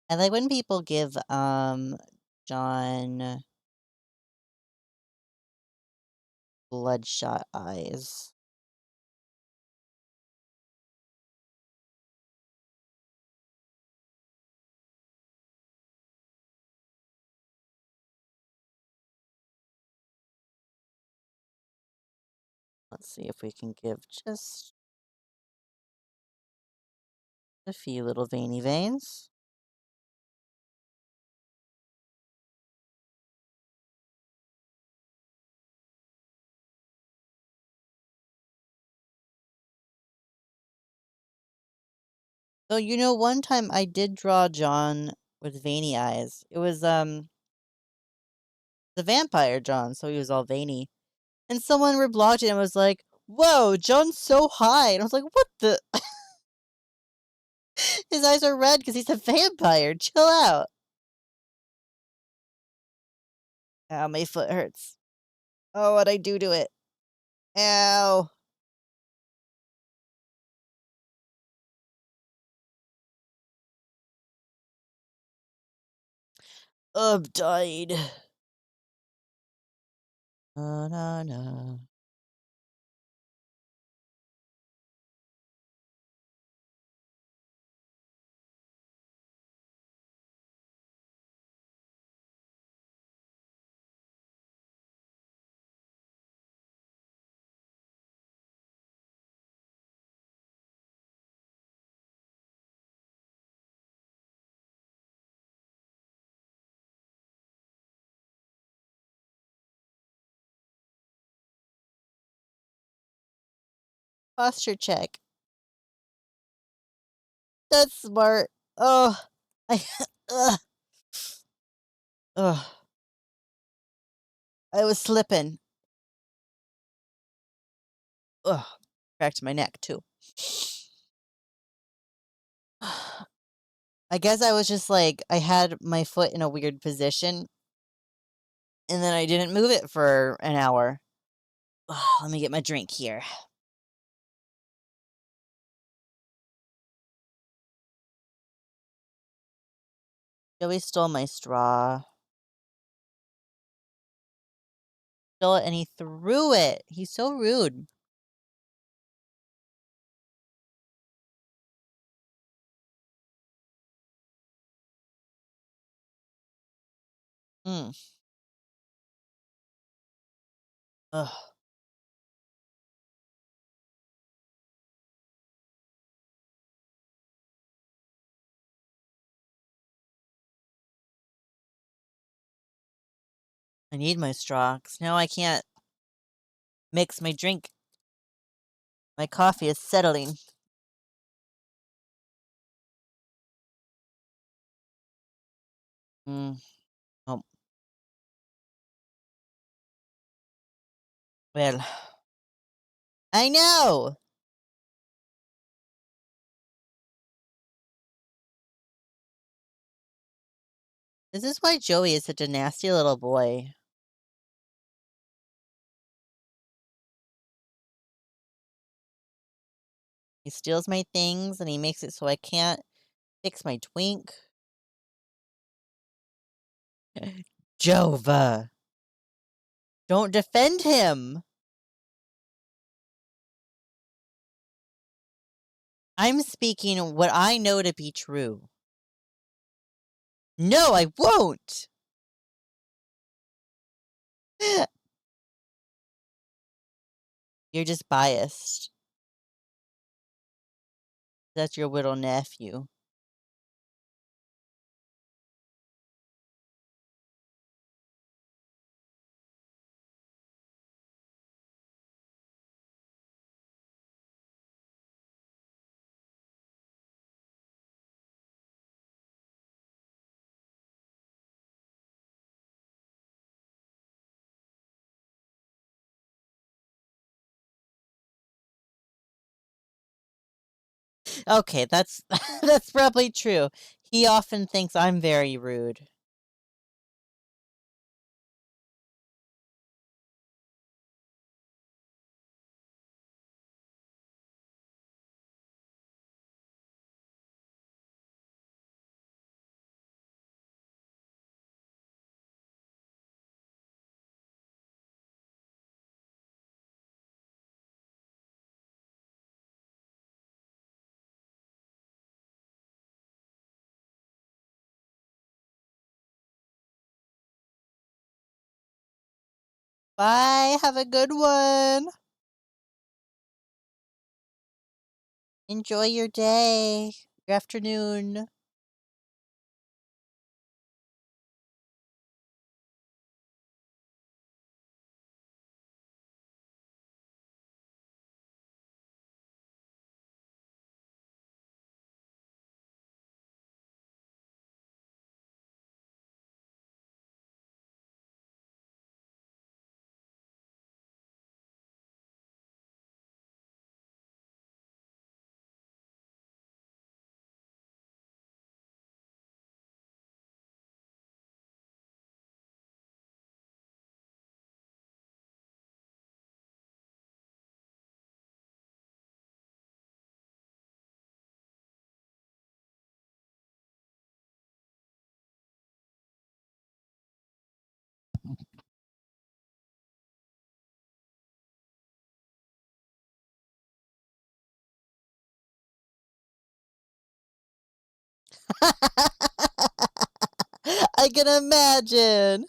Speaker 1: I like when people give, John bloodshot eyes. Let's see if we can give just a few little veiny veins. Oh, one time I did draw John with veiny eyes. It was, the vampire John, so he was all veiny. And someone reblogged it and was like, "Whoa, John's so high." And I was like, "What the?" His eyes are red because he's a vampire. Chill out. Ow, my foot hurts. Oh, what'd I do to it? Ow. I'm died. Na, na, na. Posture check. That's smart. Oh, I, ugh, ugh. I was slipping. Ugh. Cracked my neck, too. I guess I was just like, I had my foot in a weird position, and then I didn't move it for an hour. Ugh, let me get my drink here. Joey stole my straw. Stole it and he threw it. He's so rude. Mm. Ugh. I need my straw, 'cause now I can't mix my drink. My coffee is settling. Mm. Oh, well. I know! This is why Joey is such a nasty little boy. He steals my things and he makes it so I can't fix my twink. Jova! Don't defend him! I'm speaking what I know to be true. No, I won't! You're just biased. That's your little nephew. Okay, that's that's probably true. He often thinks I'm very rude. Bye. Have a good one. Enjoy your day, your afternoon. I can imagine.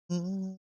Speaker 1: Mhm.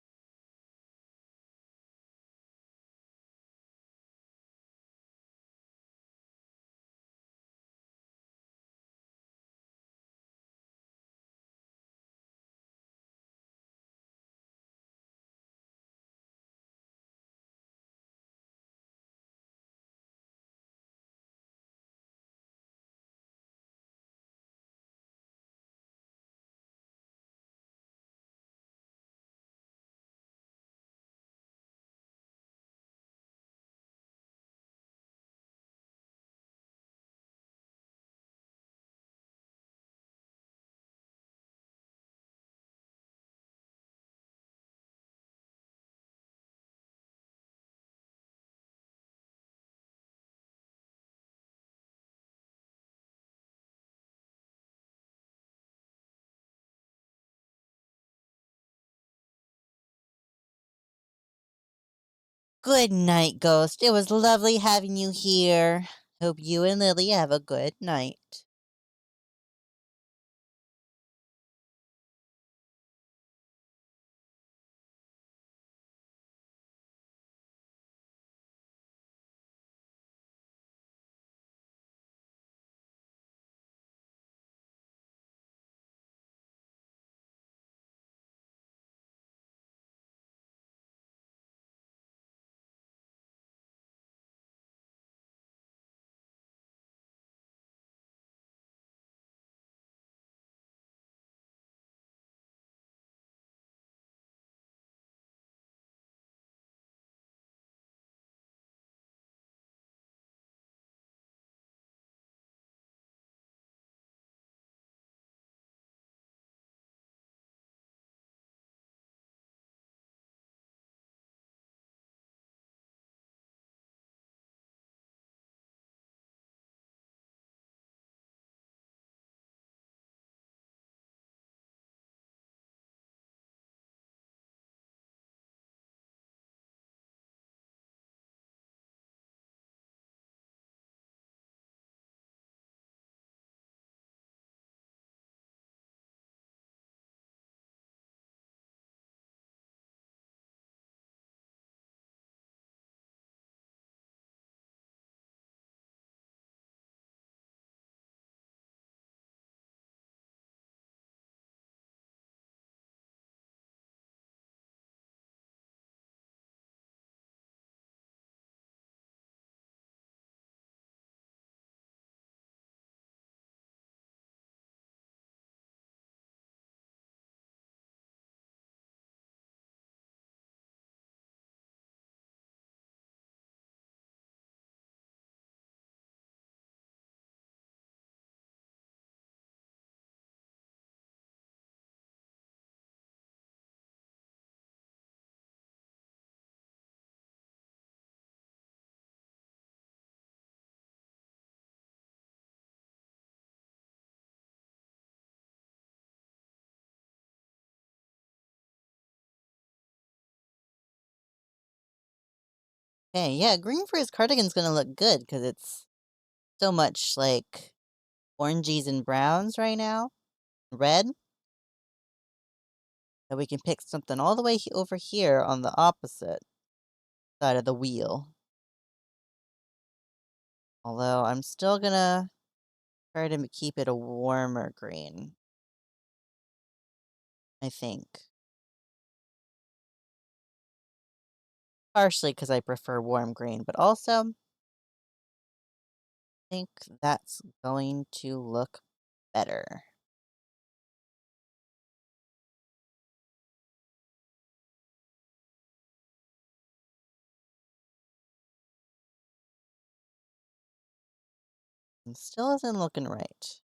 Speaker 1: Good night, Ghost. It was lovely having you here. Hope you and Lily have a good night. Okay, yeah, green for his cardigan's gonna look good because it's so much, like, oranges and browns right now. Red. That we can pick something all the way over here on the opposite side of the wheel. Although I'm still gonna try to keep it a warmer green, I think. Partially because I prefer warm green, but also think that's going to look better. It still isn't looking right.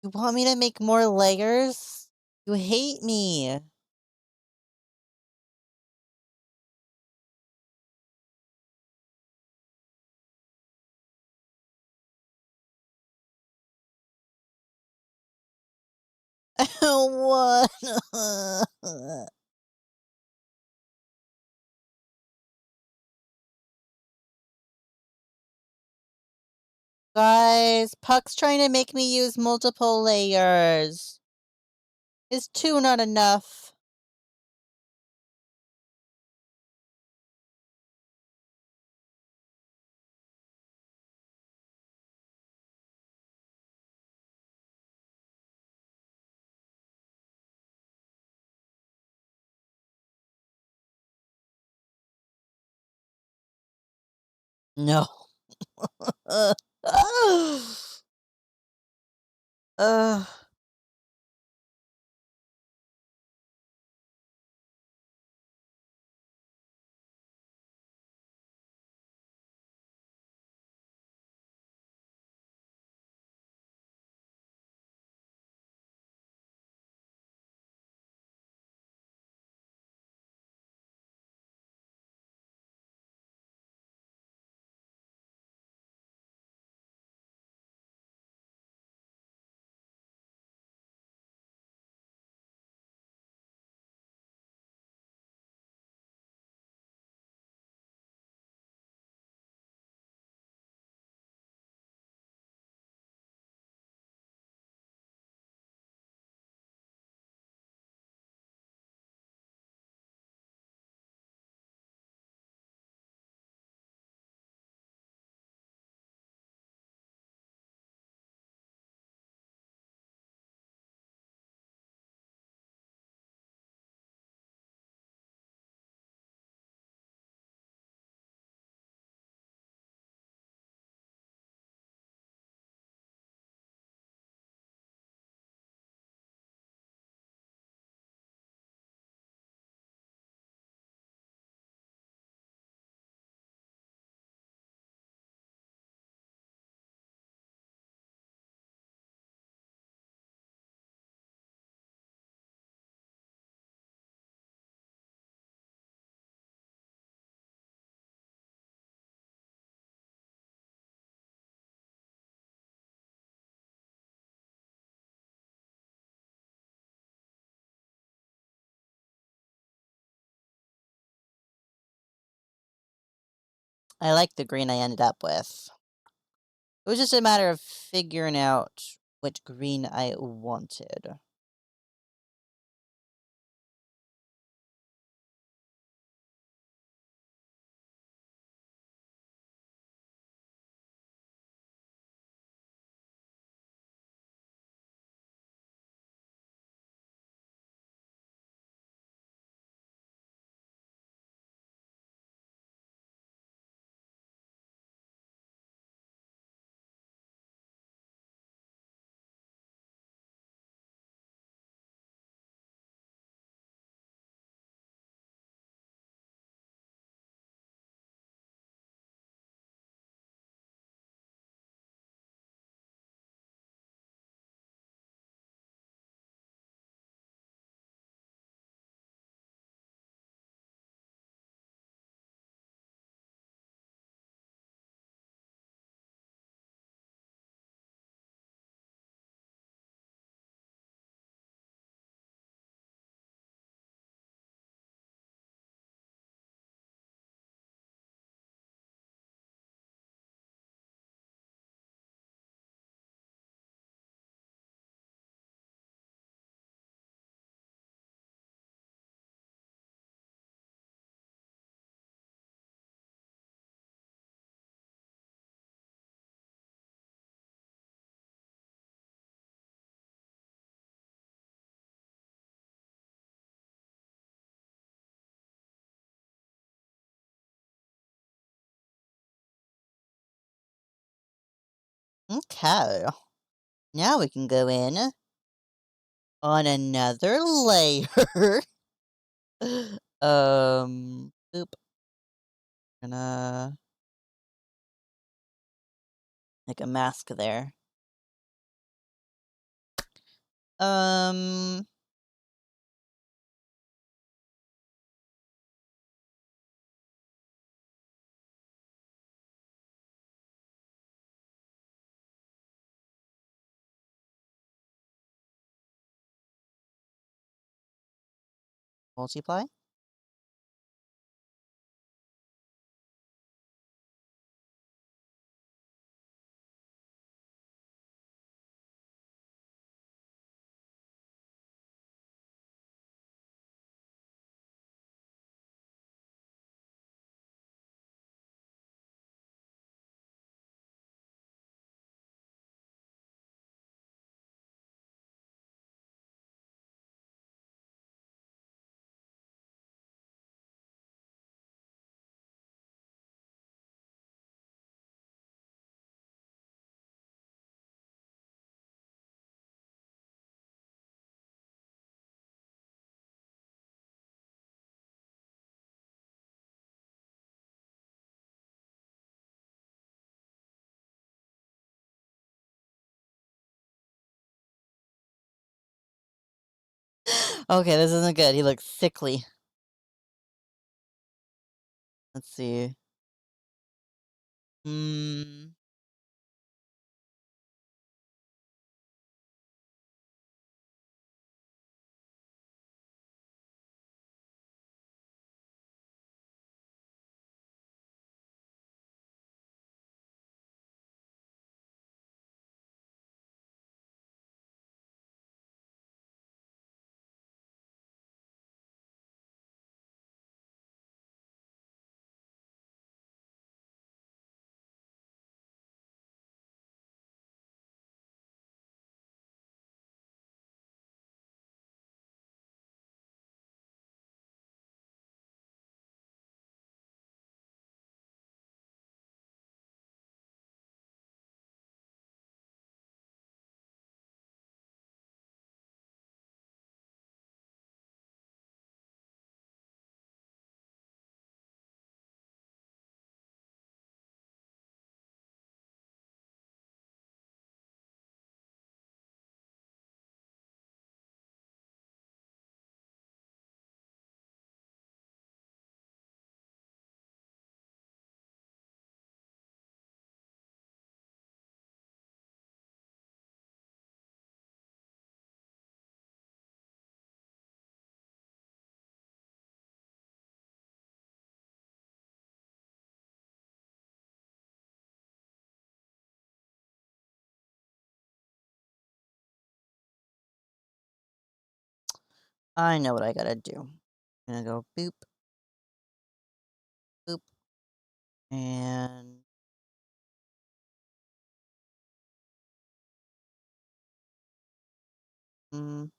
Speaker 1: You want me to make more layers? You hate me. What? Guys, Puck's trying to make me use multiple layers. Is two not enough? No. Ugh. I like the green I ended up with. It was just a matter of figuring out which green I wanted. Okay. Now we can go in on another layer. Boop. Gonna make a mask there. Um, multiply. Okay, this isn't good. He looks sickly. Let's see. Hmm. I know what I gotta do. I'm gonna go boop, boop, and mm,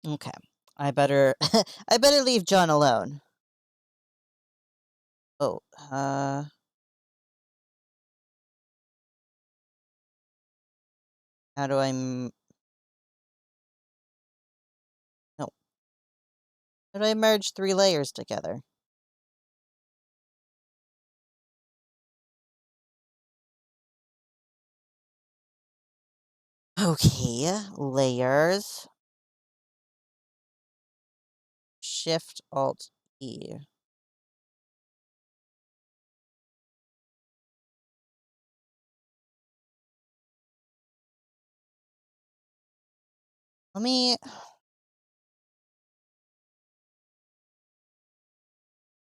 Speaker 1: Okay. I better I better leave John alone. Oh, how do no, how do I merge 3 layers together? Okay, layers, Shift Alt E. Let me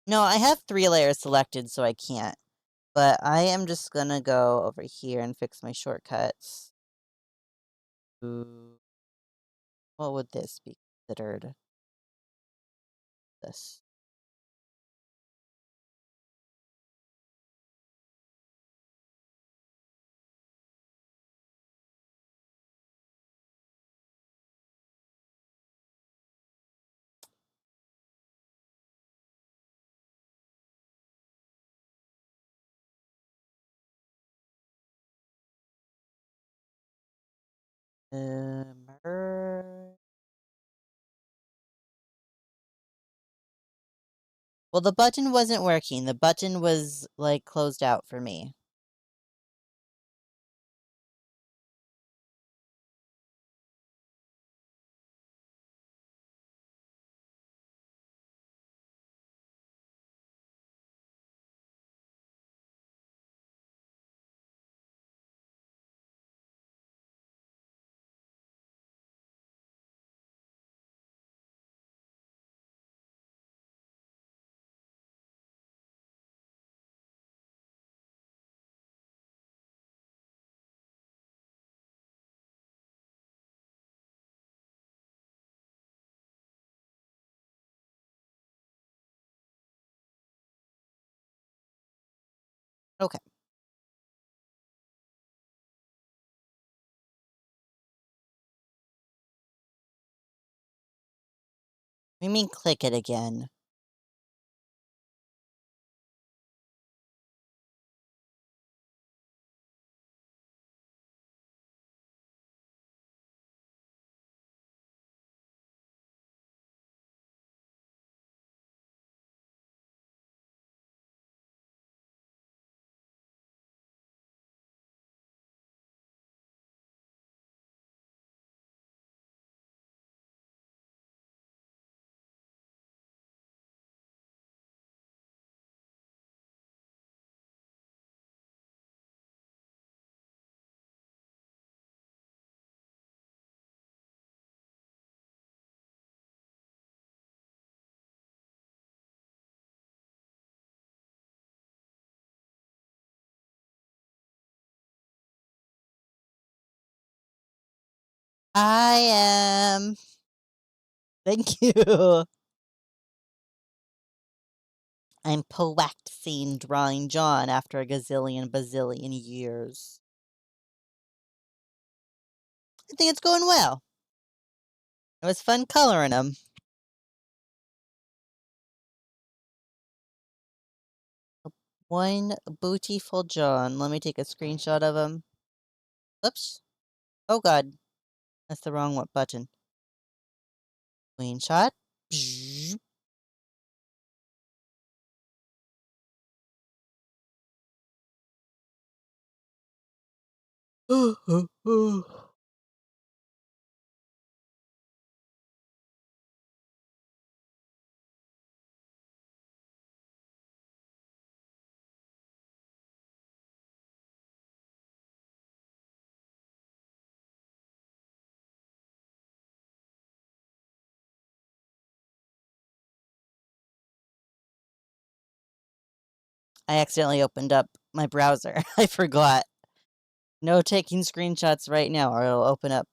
Speaker 1: No, I have 3 layers selected, so I can't. But I am just gonna go over here and fix my shortcuts. Ooh, what would this be considered? This. Mer Well, the button wasn't working. The button was, like, closed out for me. Okay. You mean click it again? I am. Thank you. I'm practicing drawing John after a gazillion bazillion years. I think it's going well. It was fun coloring him. One beautiful John. Let me take a screenshot of him. Oops. Oh god. That's the wrong button. Screenshot. Bzzz. I accidentally opened up my browser. I forgot. No taking screenshots right now or it'll open up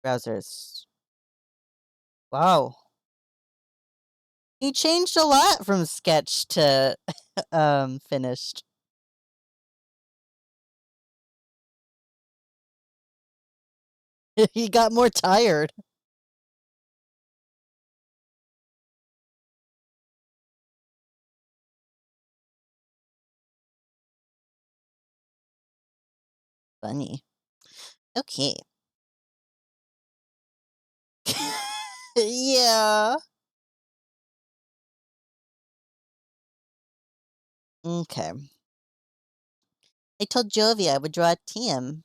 Speaker 1: browsers. Wow. He changed a lot from sketch to finished. He got more tired. Funny. Okay. Yeah. Okay. I told Jovi I would draw Tim.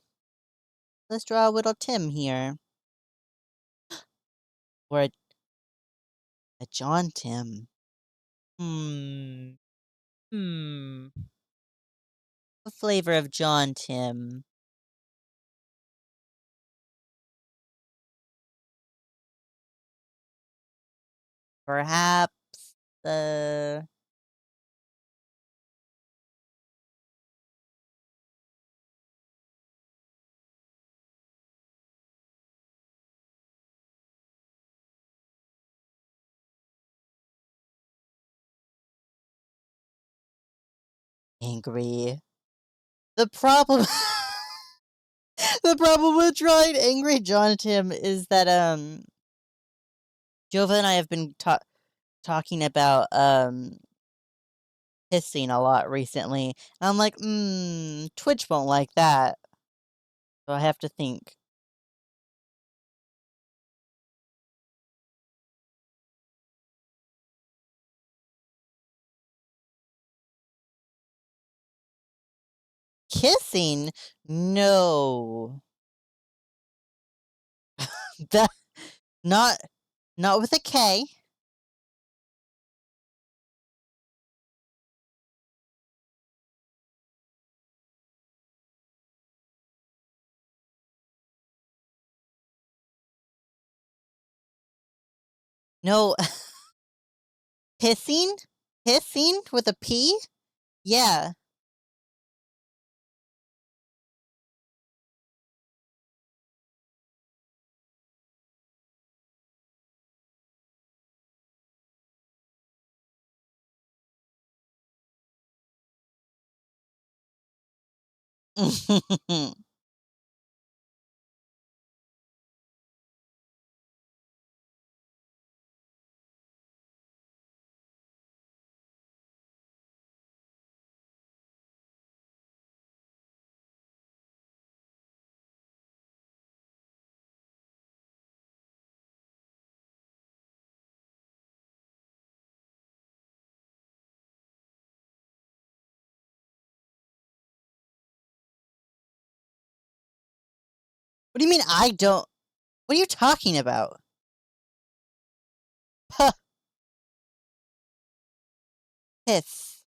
Speaker 1: Let's draw a little Tim here. Or a John Tim. Hmm. Hmm. What flavor of John Tim? Perhaps, uh, angry. The problem the problem with drawing angry John Tim is that, Jova and I have been talking about, hissing a lot recently, and I'm like, Twitch won't like that." So I have to think. Kissing? No. That not not with a K. No, pissing? Hissing with a P? Yeah. What do you mean I don't what are you talking about? Puh, hiss.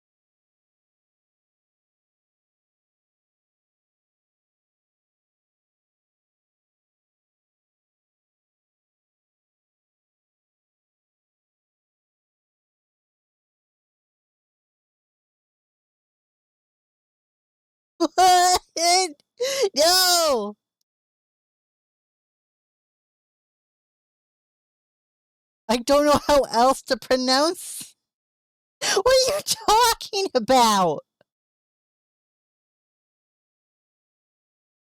Speaker 1: What? No! I don't know how else to pronounce. What are you talking about?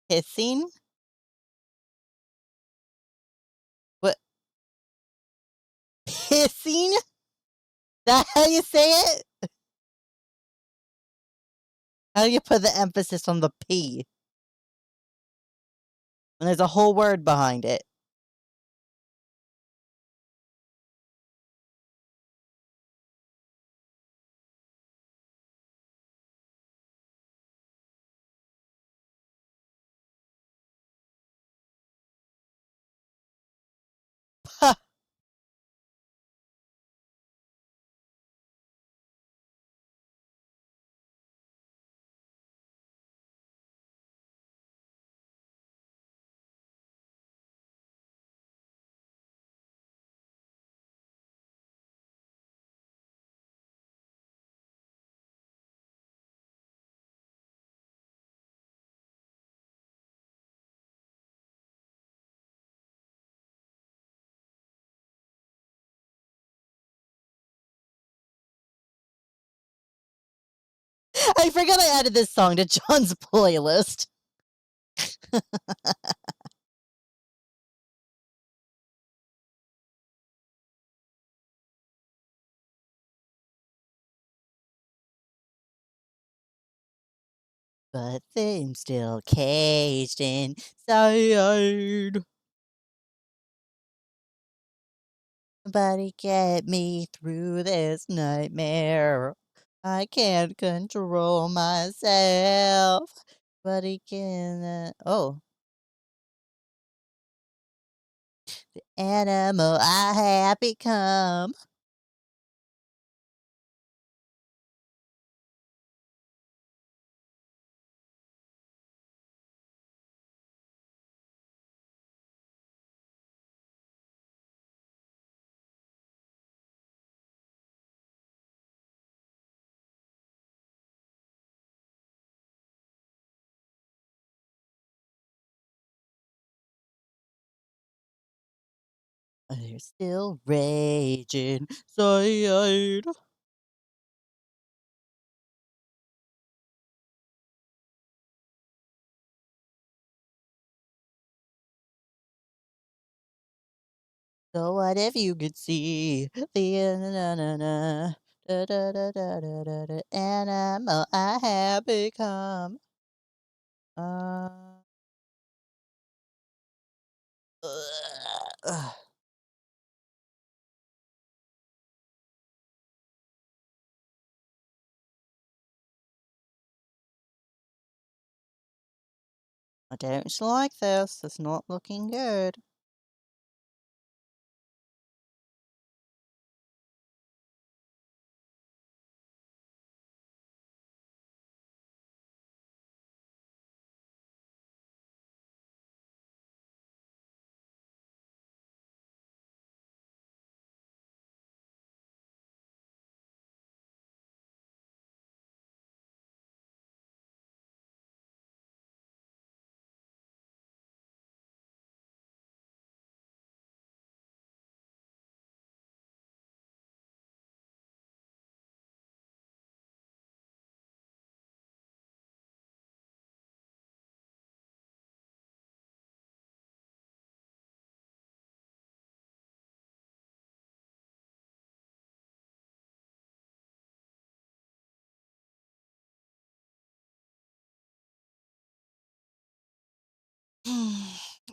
Speaker 1: Hissing? What? Hissing? That how you say it? How do you put the emphasis on the P when there's a whole word behind it? Puh. I forgot I added this song to John's playlist. but I'm still caged inside. Somebody get me through this nightmare. I can't control myself. Buddy can. Oh, the animal I have become. They're still raging inside. So what if you could see the na na na da da da da da da da animal I have become? Uh, ugh. I don't like this. It's not looking good.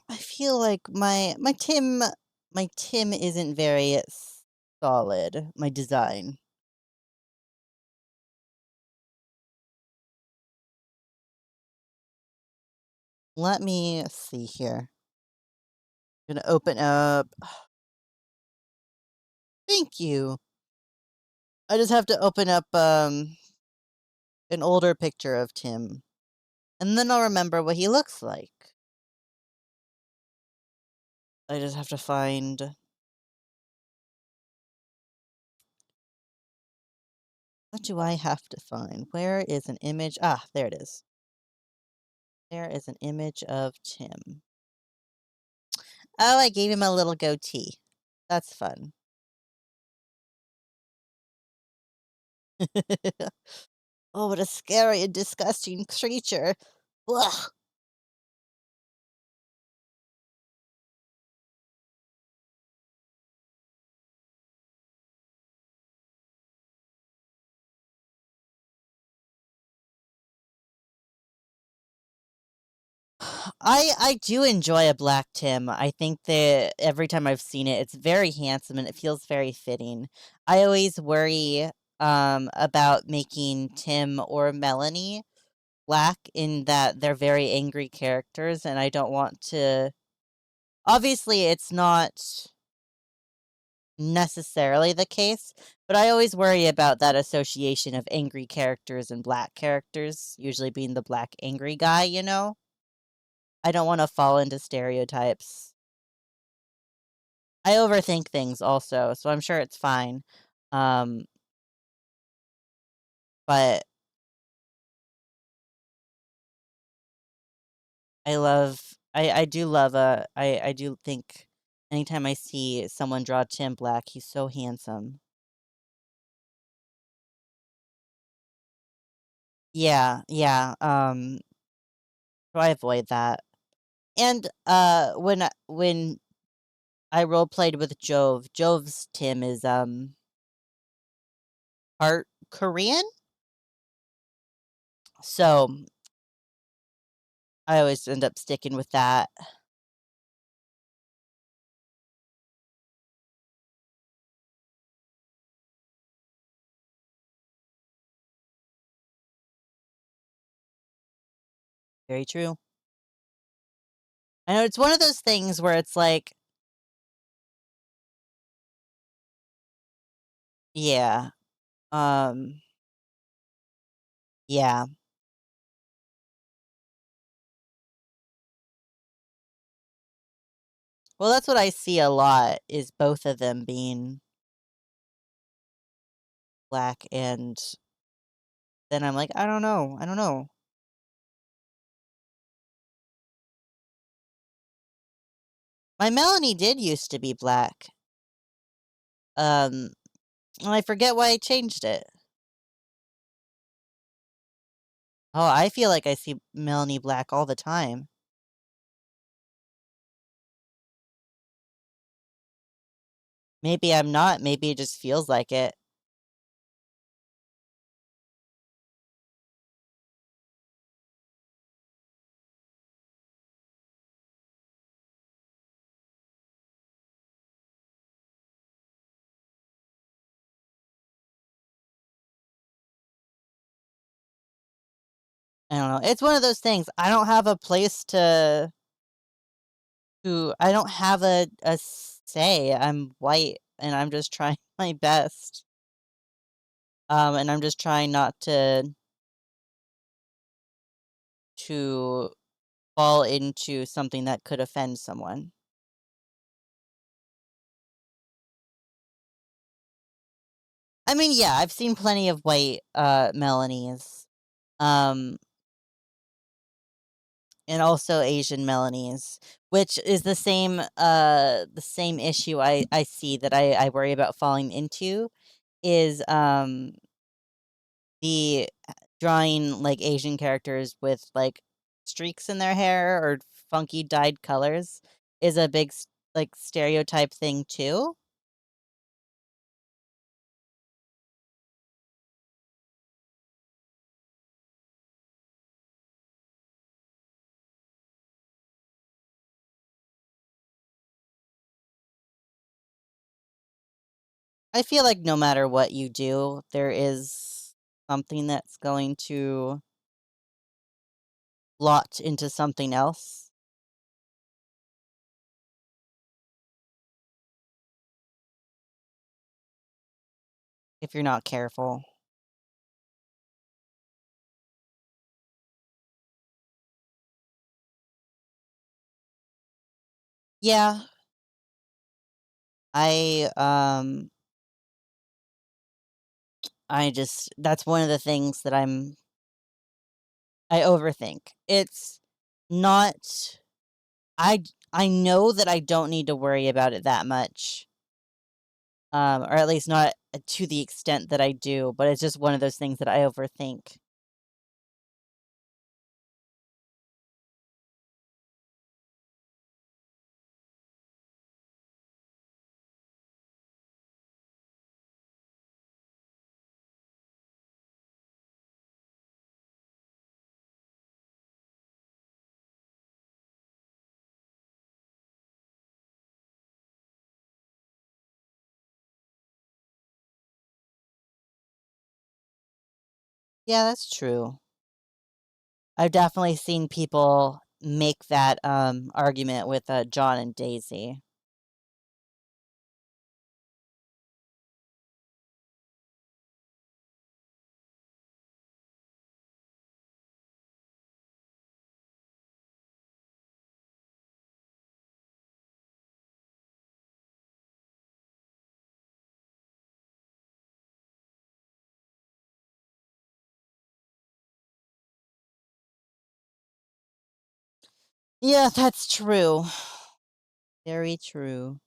Speaker 1: I feel like my Tim isn't very solid. My design. Let me see here. Gonna open up. Thank you. I just have to open up an older picture of Tim, and then I'll remember what he looks like. I just have to find. What do I have to find? Where is an image? Ah, there it is. There is an image of Tim. Oh, I gave him a little goatee. That's fun. Oh, what a scary and disgusting creature. Ugh. I do enjoy a black Tim. I think that every time I've seen it, it's very handsome and it feels very fitting. I always worry about making Tim or Melanie black in that they're very angry characters and I don't want to obviously it's not necessarily the case, but I always worry about that association of angry characters and black characters, usually being the black angry guy, you know? I don't want to fall into stereotypes. I overthink things also, so I'm sure it's fine. Um, but I do love I do think anytime I see someone draw Tim Black, he's so handsome. Yeah, yeah. So I avoid that. And when I role played with Jove, Jove's Tim is part Korean. So I always end up sticking with that. Very true. I know it's one of those things where it's like, yeah, um, yeah. Well, that's what I see a lot is both of them being black, and then I'm like, I don't know. My Melanie did used to be black, and I forget why I changed it. Oh, I feel like I see Melanie black all the time. Maybe I'm not, maybe it just feels like it. I don't know. It's one of those things. I don't have a place to I don't have a say. I'm white and I'm just trying my best. And I'm just trying not to fall into something that could offend someone. I mean, yeah, I've seen plenty of white Melanies. Um and also Asian Melanies, which is the same issue I see that I worry about falling into is the drawing like Asian characters with like streaks in their hair or funky dyed colors is a big like stereotype thing too. I feel like no matter what you do, there is something that's going to blot into something else if you're not careful. Yeah, I I just that's one of the things that I overthink. It's not I know that I don't need to worry about it that much. Or at least not to the extent that I do, but it's just one of those things that I overthink. Yeah, that's true. I've definitely seen people make that argument with John and Daisy. Yeah, that's true. Very true.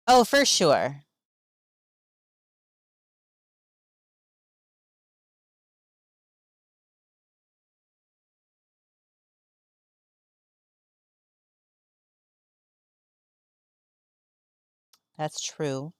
Speaker 1: Oh, for sure. That's true.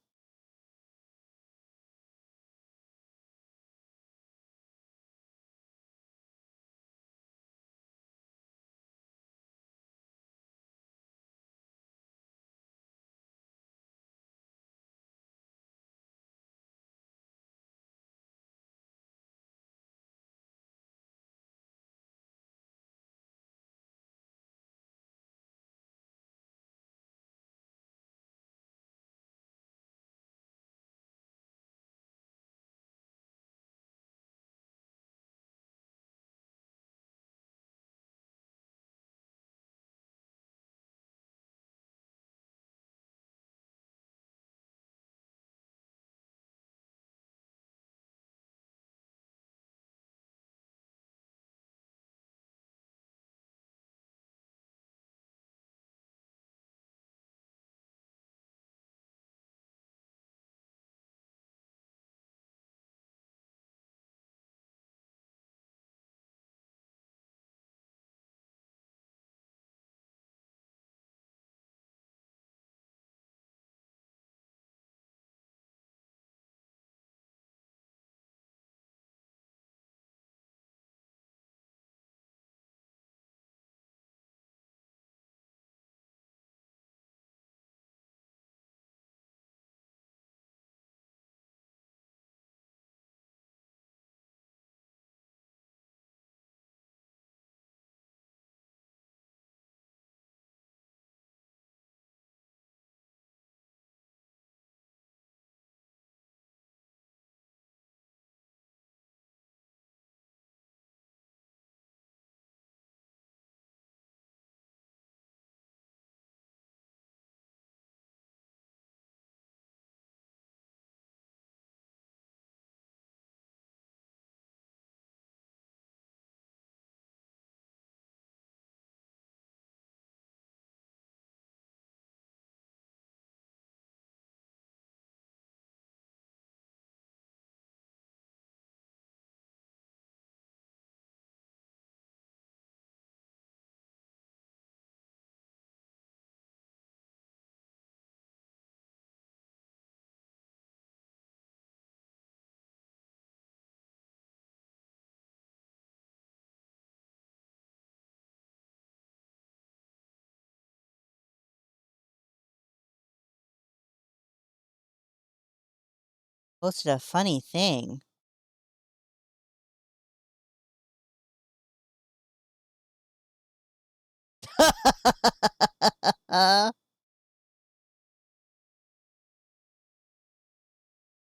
Speaker 1: Posted a funny thing.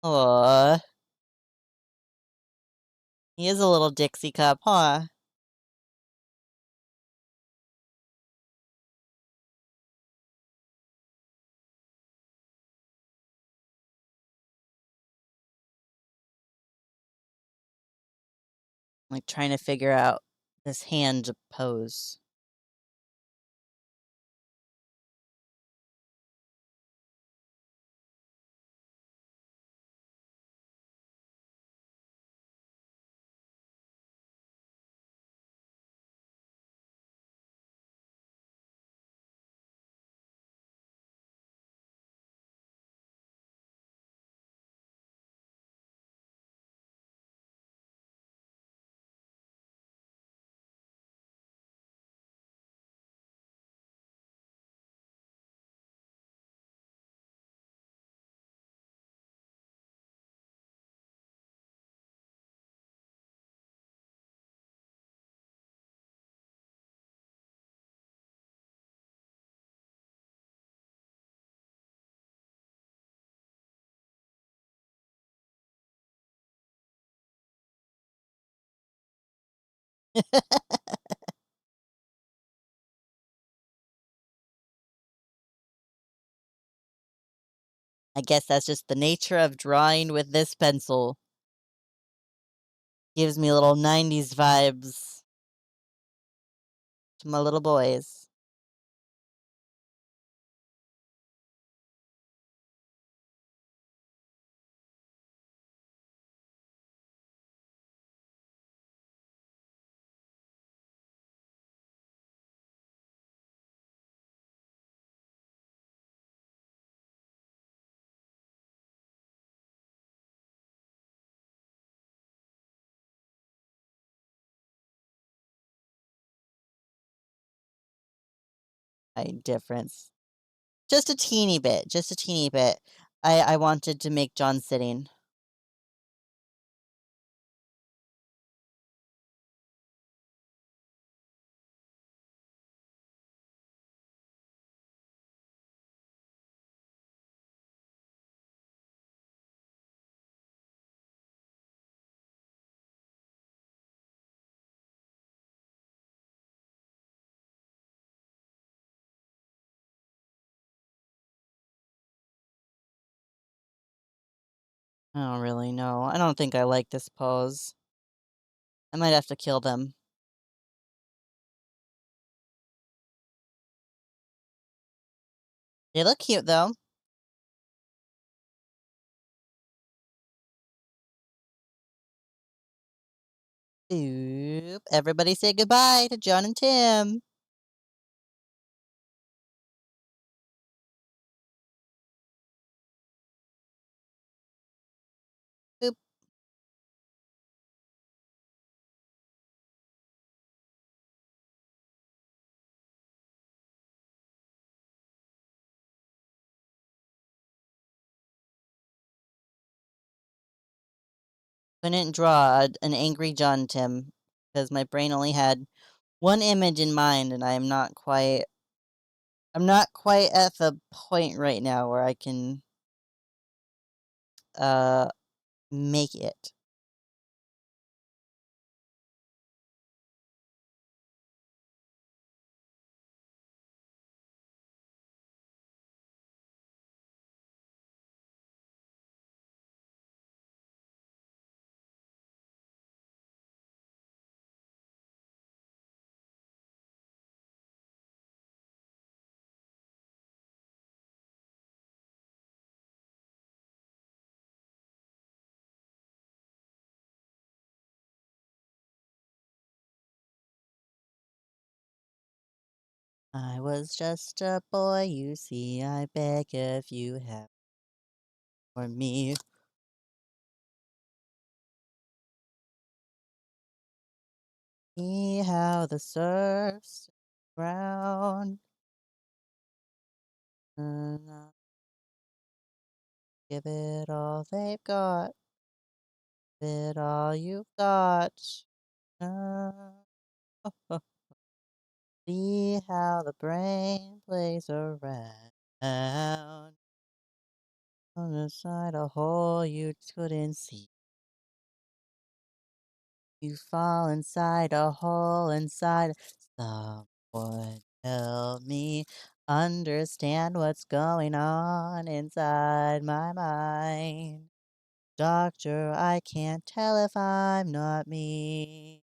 Speaker 1: Aw, he is a little Dixie cup, huh? Like trying to figure out this hand pose. I guess that's just the nature of drawing with this pencil. Gives me little 90s vibes to my little boys. difference. Just a teeny bit, just a teeny bit. I wanted to make John sitting. I don't really know. I don't think I like this pose. I might have to kill them. They look cute though. Oop. Everybody say goodbye to John and Tim. Boop. Couldn't draw an angry John Tim because my brain only had one image in mind, and I'm not quite at the point right now where I can uh make it. I was just a boy, you see, I beg if you have for me. See how the surf's round. And give it all they've got. Give it all you've got. Uh, see how the brain plays around. On the side a hole you couldn't see. You fall inside a hole inside. Someone help me understand what's going on inside my mind. Doctor, I can't tell if I'm not me.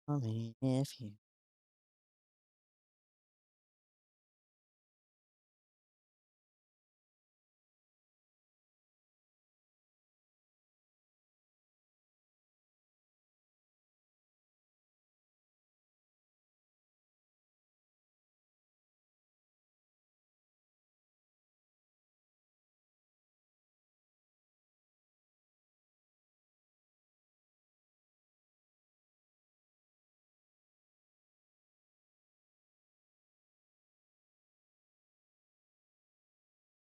Speaker 1: Tell me if you.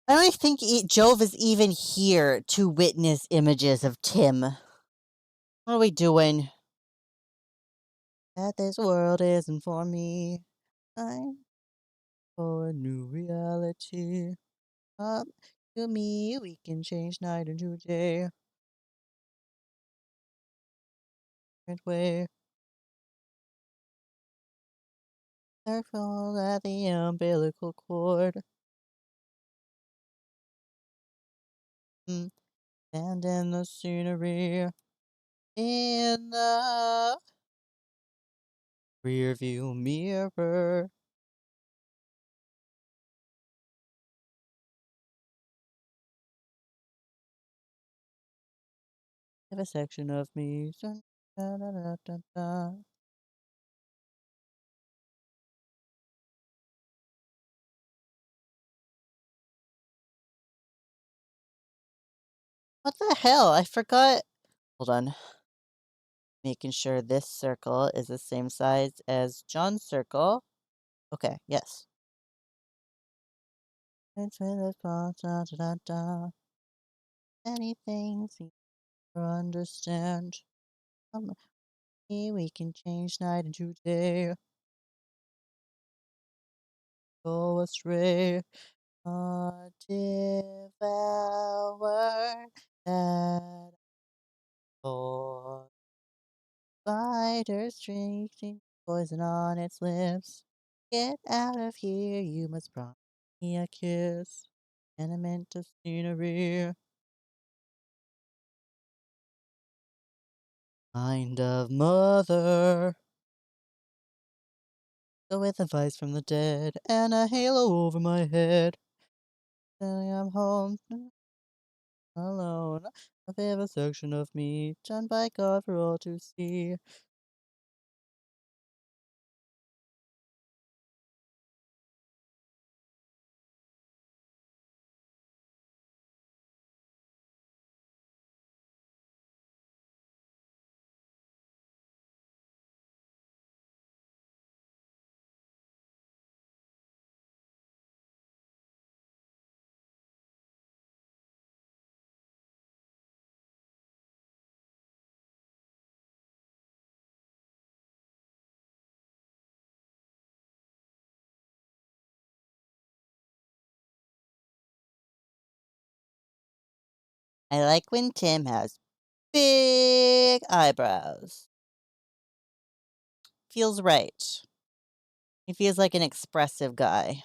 Speaker 1: I don't think Jove is even here to witness images of Tim. What are we doing? That this world isn't for me. I'm for a new reality. Up to me, we can change night into day. Different way. Circle at the umbilical cord. Mm, and in the scenery. In the rear view mirror. Have a section of me. Dun, dun, dun, dun, dun, dun. What the hell? I forgot. Hold on. Making sure this circle is the same size as John's circle. Okay, yes. It's with a da, da, da, da. Many things you never understand. Um, we can change night into day. Go astray. Devour that Lord. Spiders drinking poison on its lips. Get out of here, you must promise me a kiss. Tenement of scenery. Mind of mother. Go with advice from the dead and a halo over my head. Telling I'm home alone. A favorite section of me, done by God for all to see. I like when Tim has big eyebrows. Feels right. He feels like an expressive guy.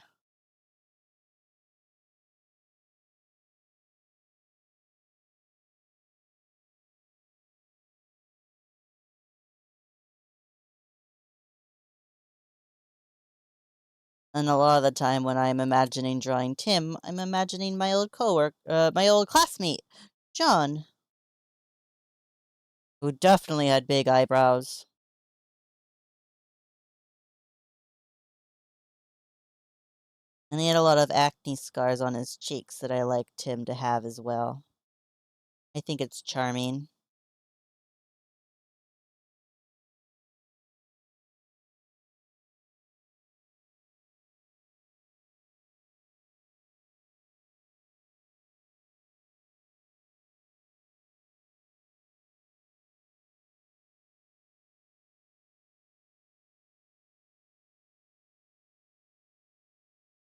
Speaker 1: And a lot of the time when I'm imagining drawing Tim, I'm imagining my old coworker, my old classmate, John, who definitely had big eyebrows. And he had a lot of acne scars on his cheeks that I liked him to have as well. I think it's charming.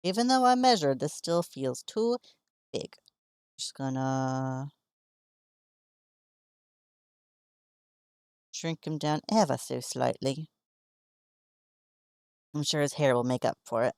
Speaker 1: Even though I measured, this still feels too big. Just gonna shrink him down ever so slightly. I'm sure his hair will make up for it.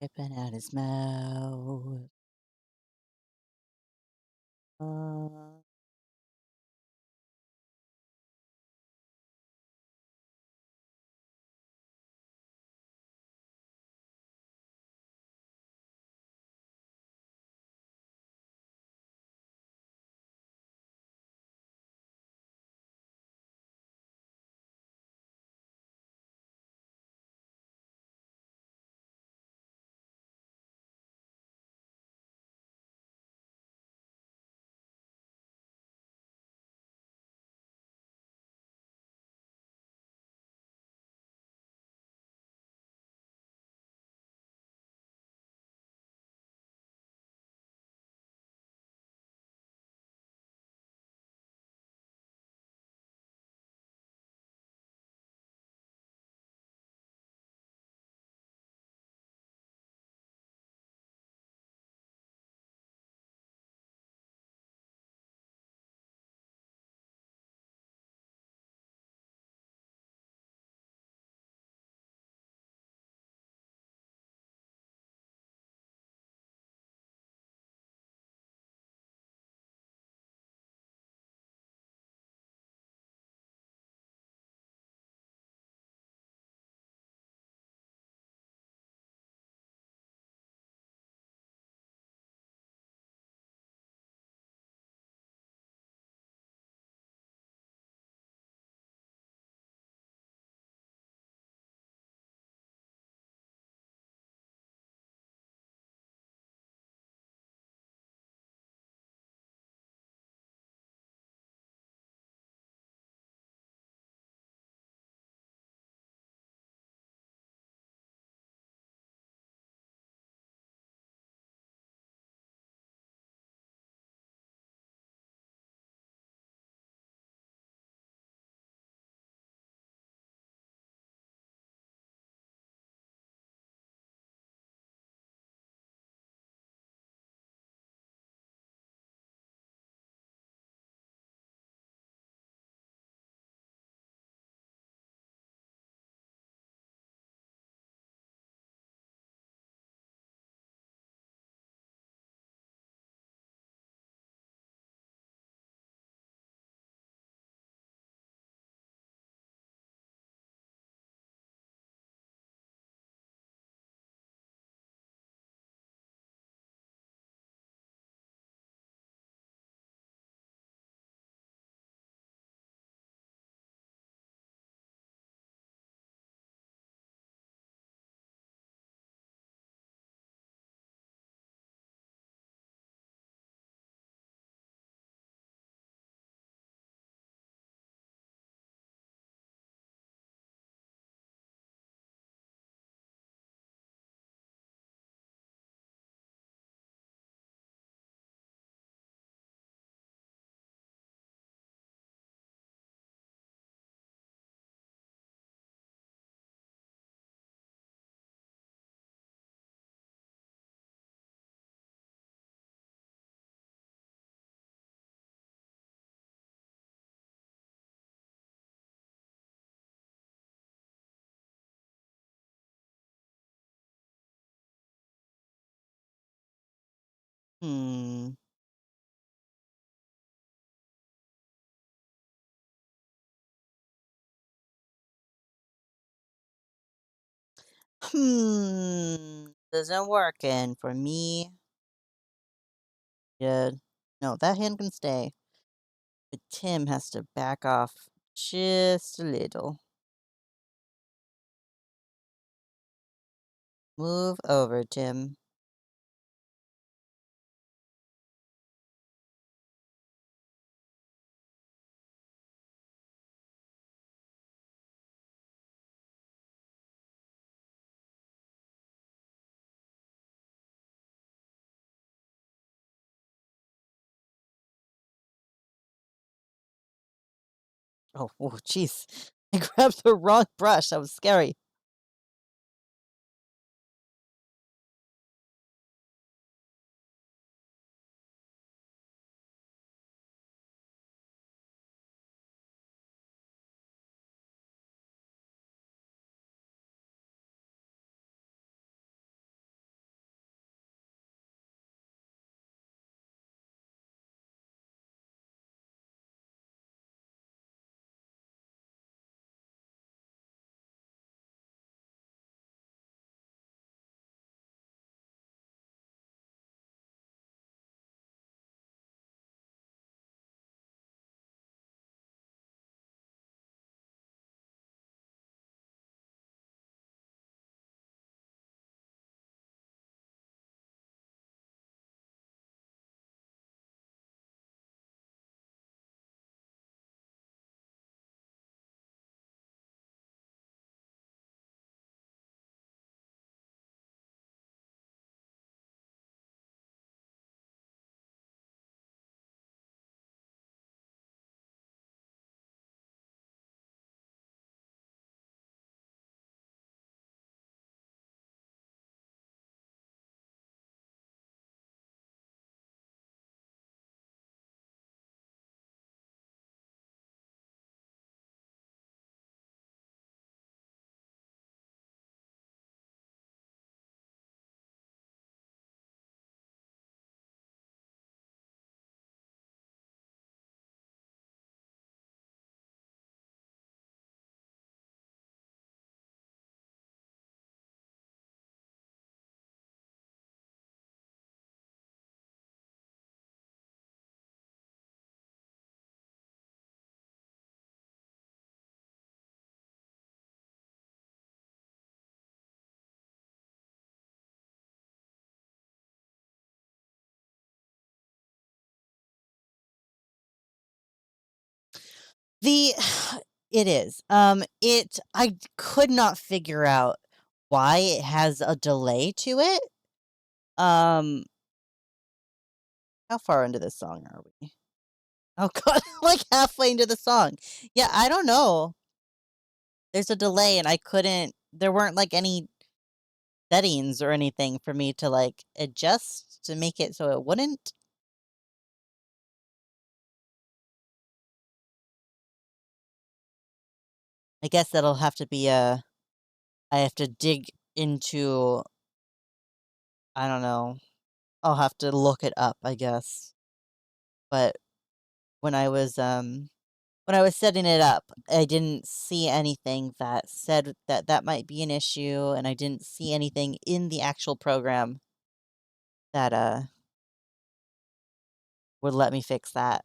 Speaker 1: Dripping out his mouth. Uh, Hmm. This isn't working for me. Yeah. No, that hand can stay. But Tim has to back off just a little. Move over, Tim. Oh, jeez. I grabbed the wrong brush. That was scary. The it is. I could not figure out why it has a delay to it. Um, how far into this song are we? Oh god, like halfway into the song. Yeah, I don't know. There's a delay and I couldn't there weren't like any settings or anything for me to like adjust to make it so it wouldn't. I guess that'll have to be a I have to dig into I don't know. I'll have to look it up, I guess. But when I was when I was setting it up, I didn't see anything that said that that might be an issue and I didn't see anything in the actual program that would let me fix that.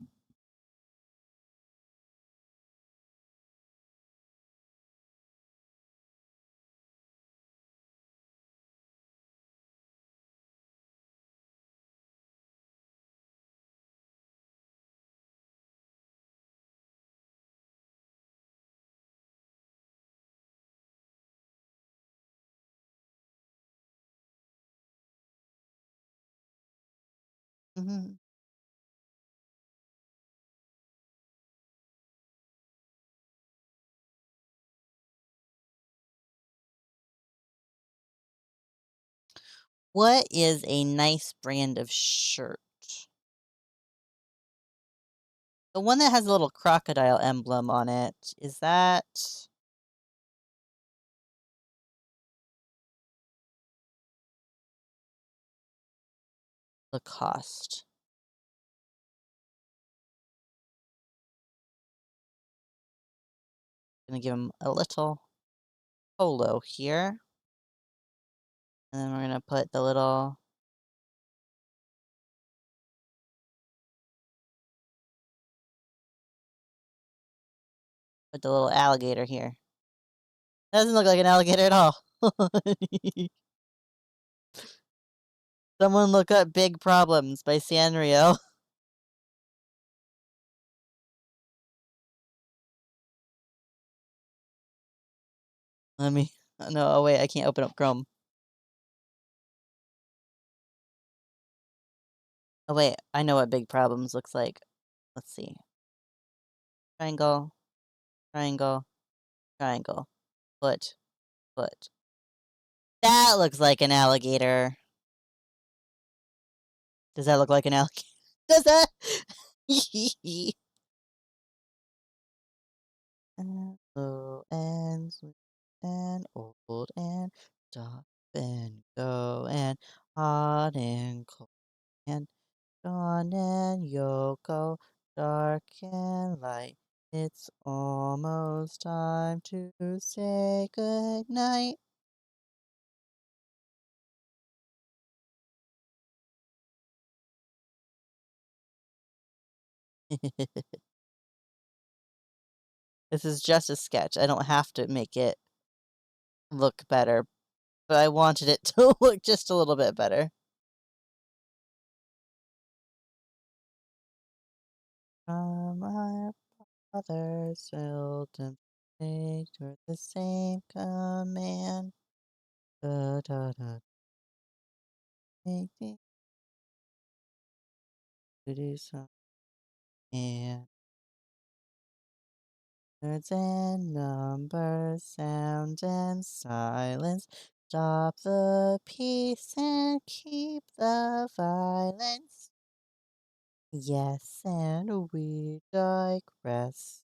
Speaker 1: Mhm. What is a nice brand of shirt? The one that has a little crocodile emblem on it, is that the cost. Gonna give him a little polo here. And then we're gonna put the little alligator here. Doesn't look like an alligator at all. Someone look up Big Problems by Sanrio. Let me no, oh wait, I can't open up Chrome. Oh wait, I know what Big Problems looks like. Let's see. Triangle, triangle, triangle. Foot, foot. That looks like an alligator. Does that look like an alligator? Does that? And low and sweet and old and stop and go and hot and cold and dawn and Yoko, dark and light. It's almost time to say good night. This is just a sketch. I don't have to make it look better, but I wanted it to look just a little bit better. From our fathers seldom they were the same command. Da, da, da, make me to do some and words and numbers, sound and silence. Stop the peace and keep the violence. Yes, and we digress.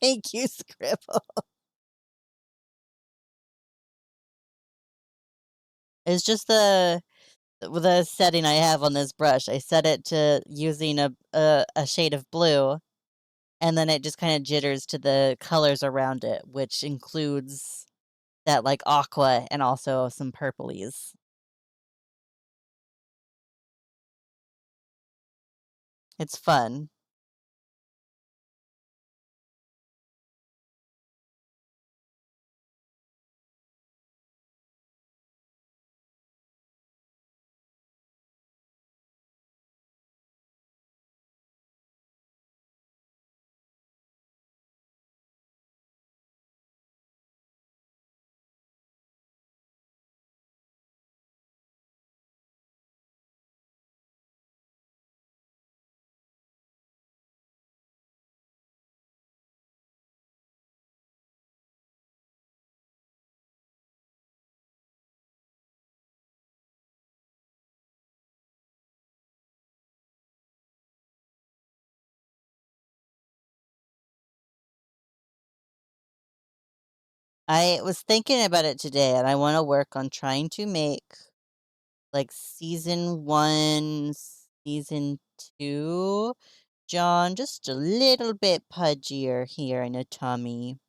Speaker 1: Thank you, Scribble. It's just the setting I have on this brush. I set it to using a shade of blue, and then it just kinda jitters to the colors around it, which includes that, like, aqua and also some purplies. It's fun. I was thinking about it today, and I wanna work on trying to make, like, season 1, season 2 John just a little bit pudgier here in the tummy.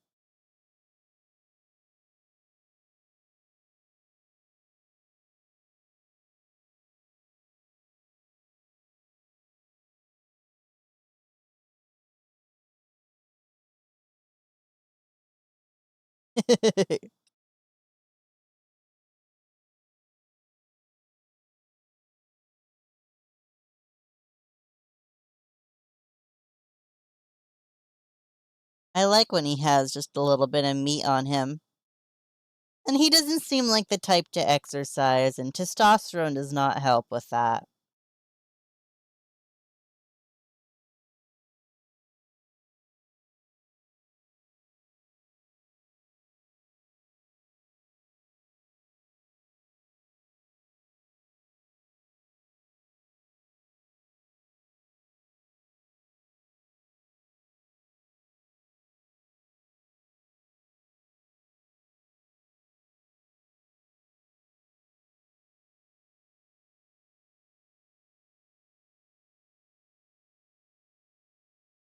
Speaker 1: I like when he has just a little bit of meat on him. And he doesn't seem like the type to exercise, and testosterone does not help with that.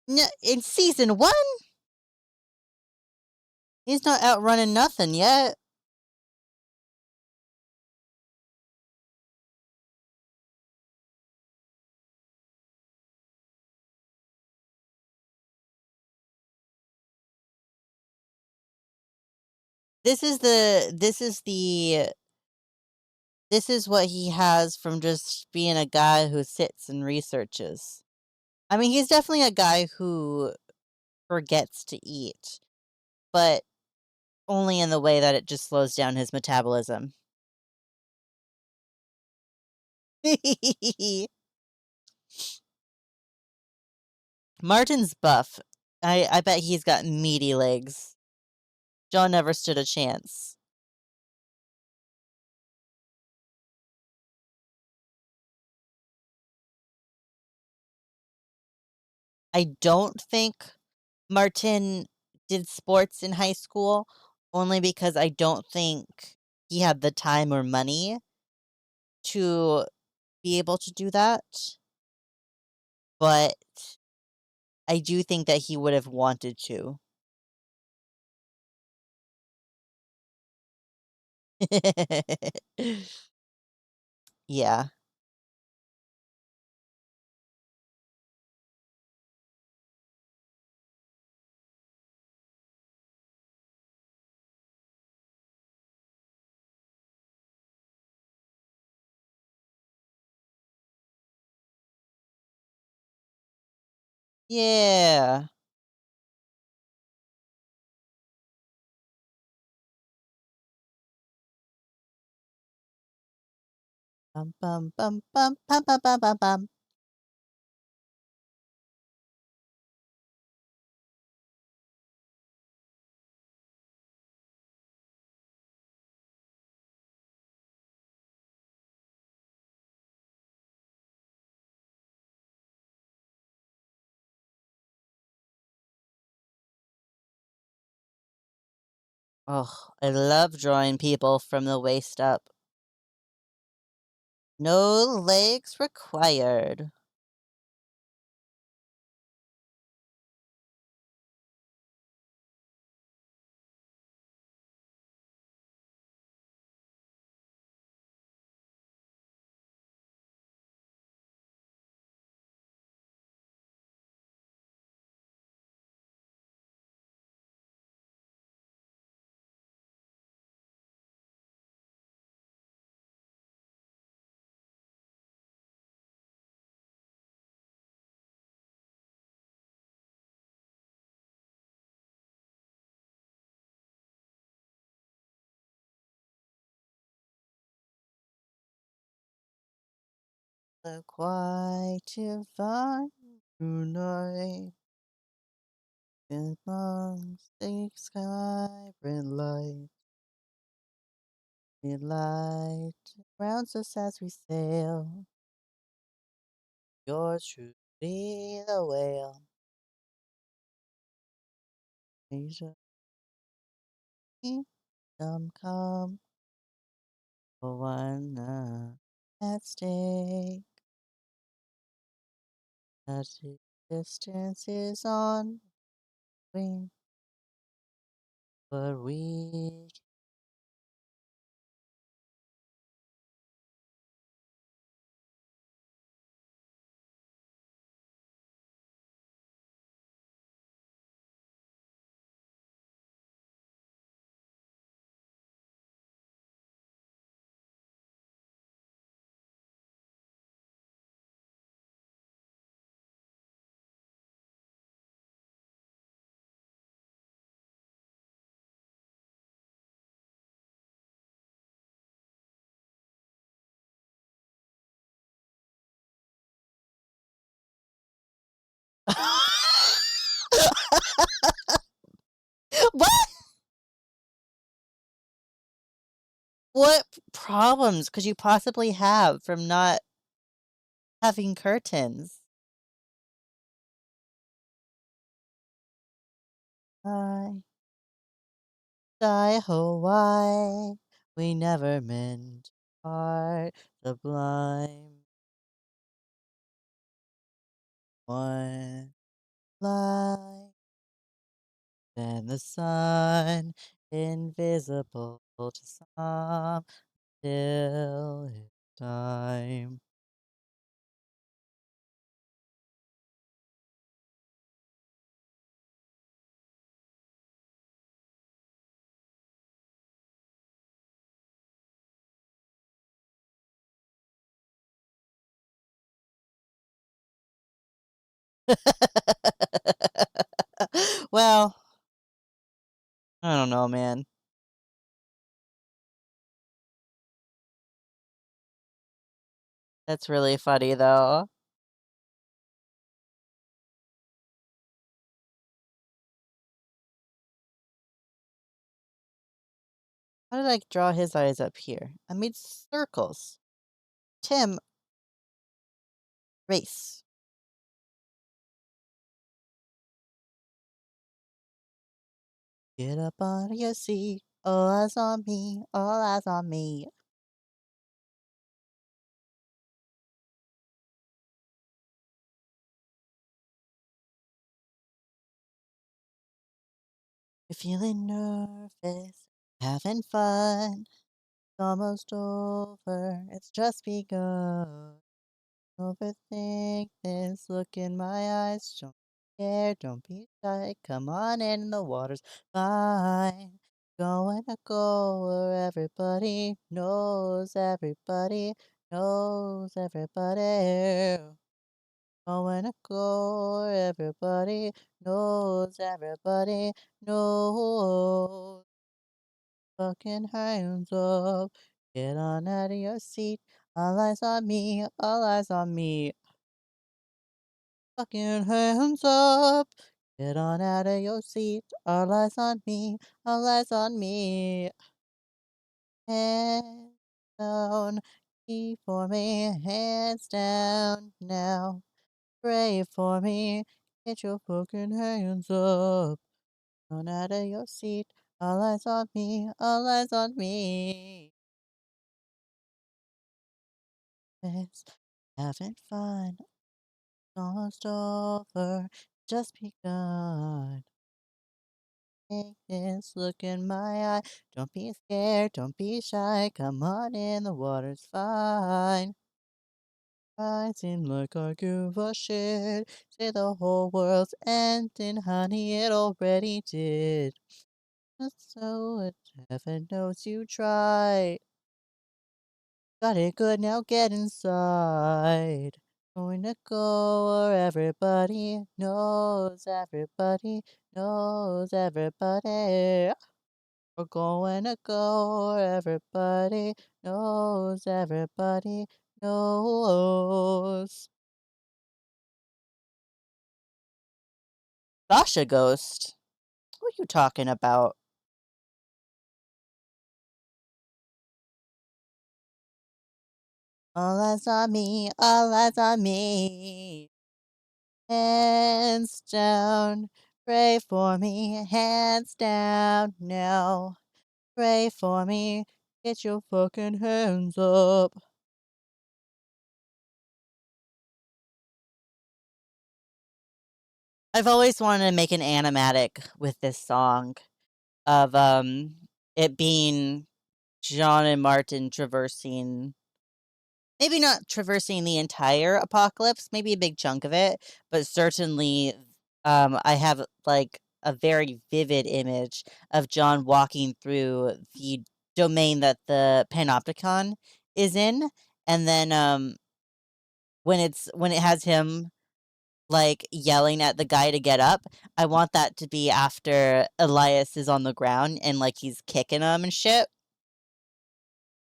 Speaker 1: No, in season 1, he's not outrunning nothing yet. This is what he has from just being a guy who sits and researches. I mean, he's definitely a guy who forgets to eat, but only in the way that it just slows down his metabolism. Martin's buff. I bet he's got meaty legs. John never stood a chance. I don't think Martin did sports in high school, only because I don't think he had the time or money to be able to do that, but I do think that he would have wanted to. Yeah. Yeah. Bum, bum, bum, bum, bum, bum, bum, bum, bum. Oh, I love drawing people from the waist up. No legs required. The quiet divine tonight amongst the sky bright light. The light surrounds us as we sail. Yours truly the whale. Asia, kingdom come for one night at stake. That the distance is on wing, but we What? What problems could you possibly have from not having curtains? I die Hawaii. We never meant to part the blind one light. Then the sun, invisible to some, till it's time. Well, I don't know, man. That's really funny, though. How did I draw his eyes up here? I made circles. Tim, race. Get up on your seat. All eyes on me. All eyes on me. You're feeling nervous, having fun. It's almost over. It's just begun. Overthink this. Look in my eyes. Don't be scared. Don't be shy. Come on in. The water's fine. Going to go where everybody knows everybody knows everybody. Going to go where everybody knows. Fucking hands up. Get on out of your seat. All eyes on me. All eyes on me. Fucking hands up. Get on out of your seat. All eyes on me. All eyes on me. Hands down. Keep for me. Hands down now. Pray for me. Get your fucking hands up. On out of your seat. All eyes on me, all eyes on me. It's having fun, almost over, just begun. Take this look in my eye. Don't be scared, don't be shy. Come on in, the water's fine. I seem like I give a shit. Say the whole world's ending, honey, it already did. So it heaven knows you tried. Got it good, now get inside. Going to go where everybody knows everybody. We're going to go where everybody knows. Sasha Ghost? What are you talking about? All eyes on me, all eyes on me. Hands down, pray for me, hands down now. Pray for me, get your fucking hands up. I've always wanted to make an animatic with this song of it being John and Martin traversing, maybe not traversing the entire apocalypse, maybe a big chunk of it, but certainly I have like a very vivid image of John walking through the domain that the panopticon is in, and then when it has him like yelling at the guy to get up, I want that to be after Elias is on the ground and like he's kicking him and shit.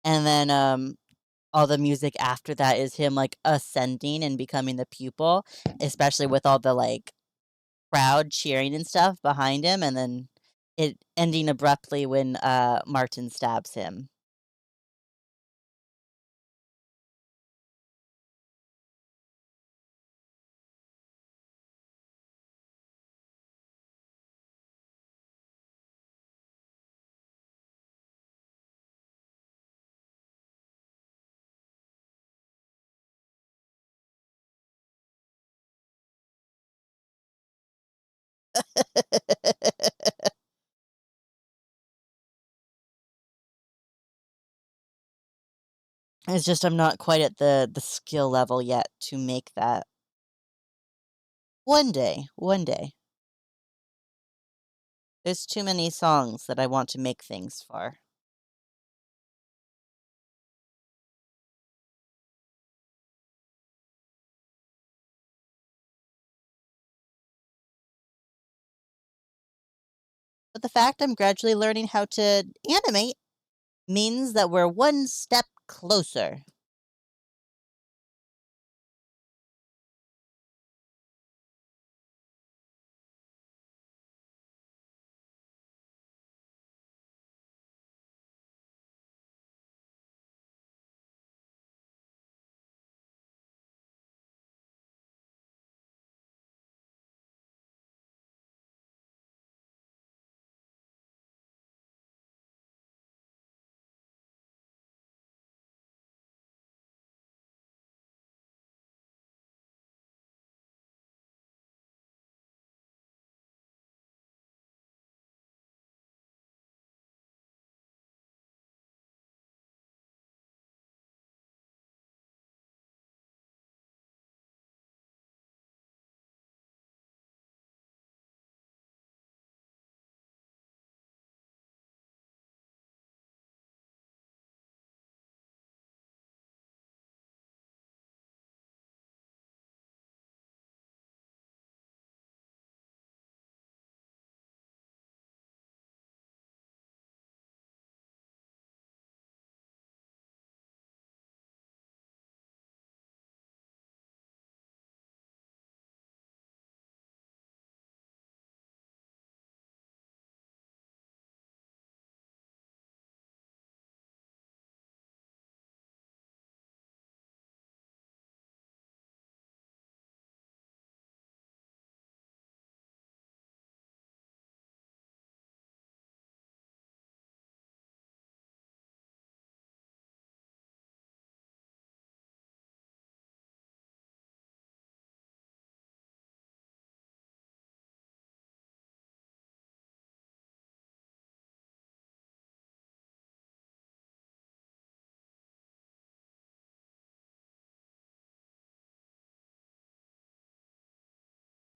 Speaker 1: And then all the music after that is him like ascending and becoming the pupil, especially with all the like crowd cheering and stuff behind him, and then it ending abruptly when Martin stabs him. It's just I'm not quite at the skill level yet to make that. One day, one day. There's too many songs that I want to make things for. But the fact I'm gradually learning how to animate means that we're one step closer.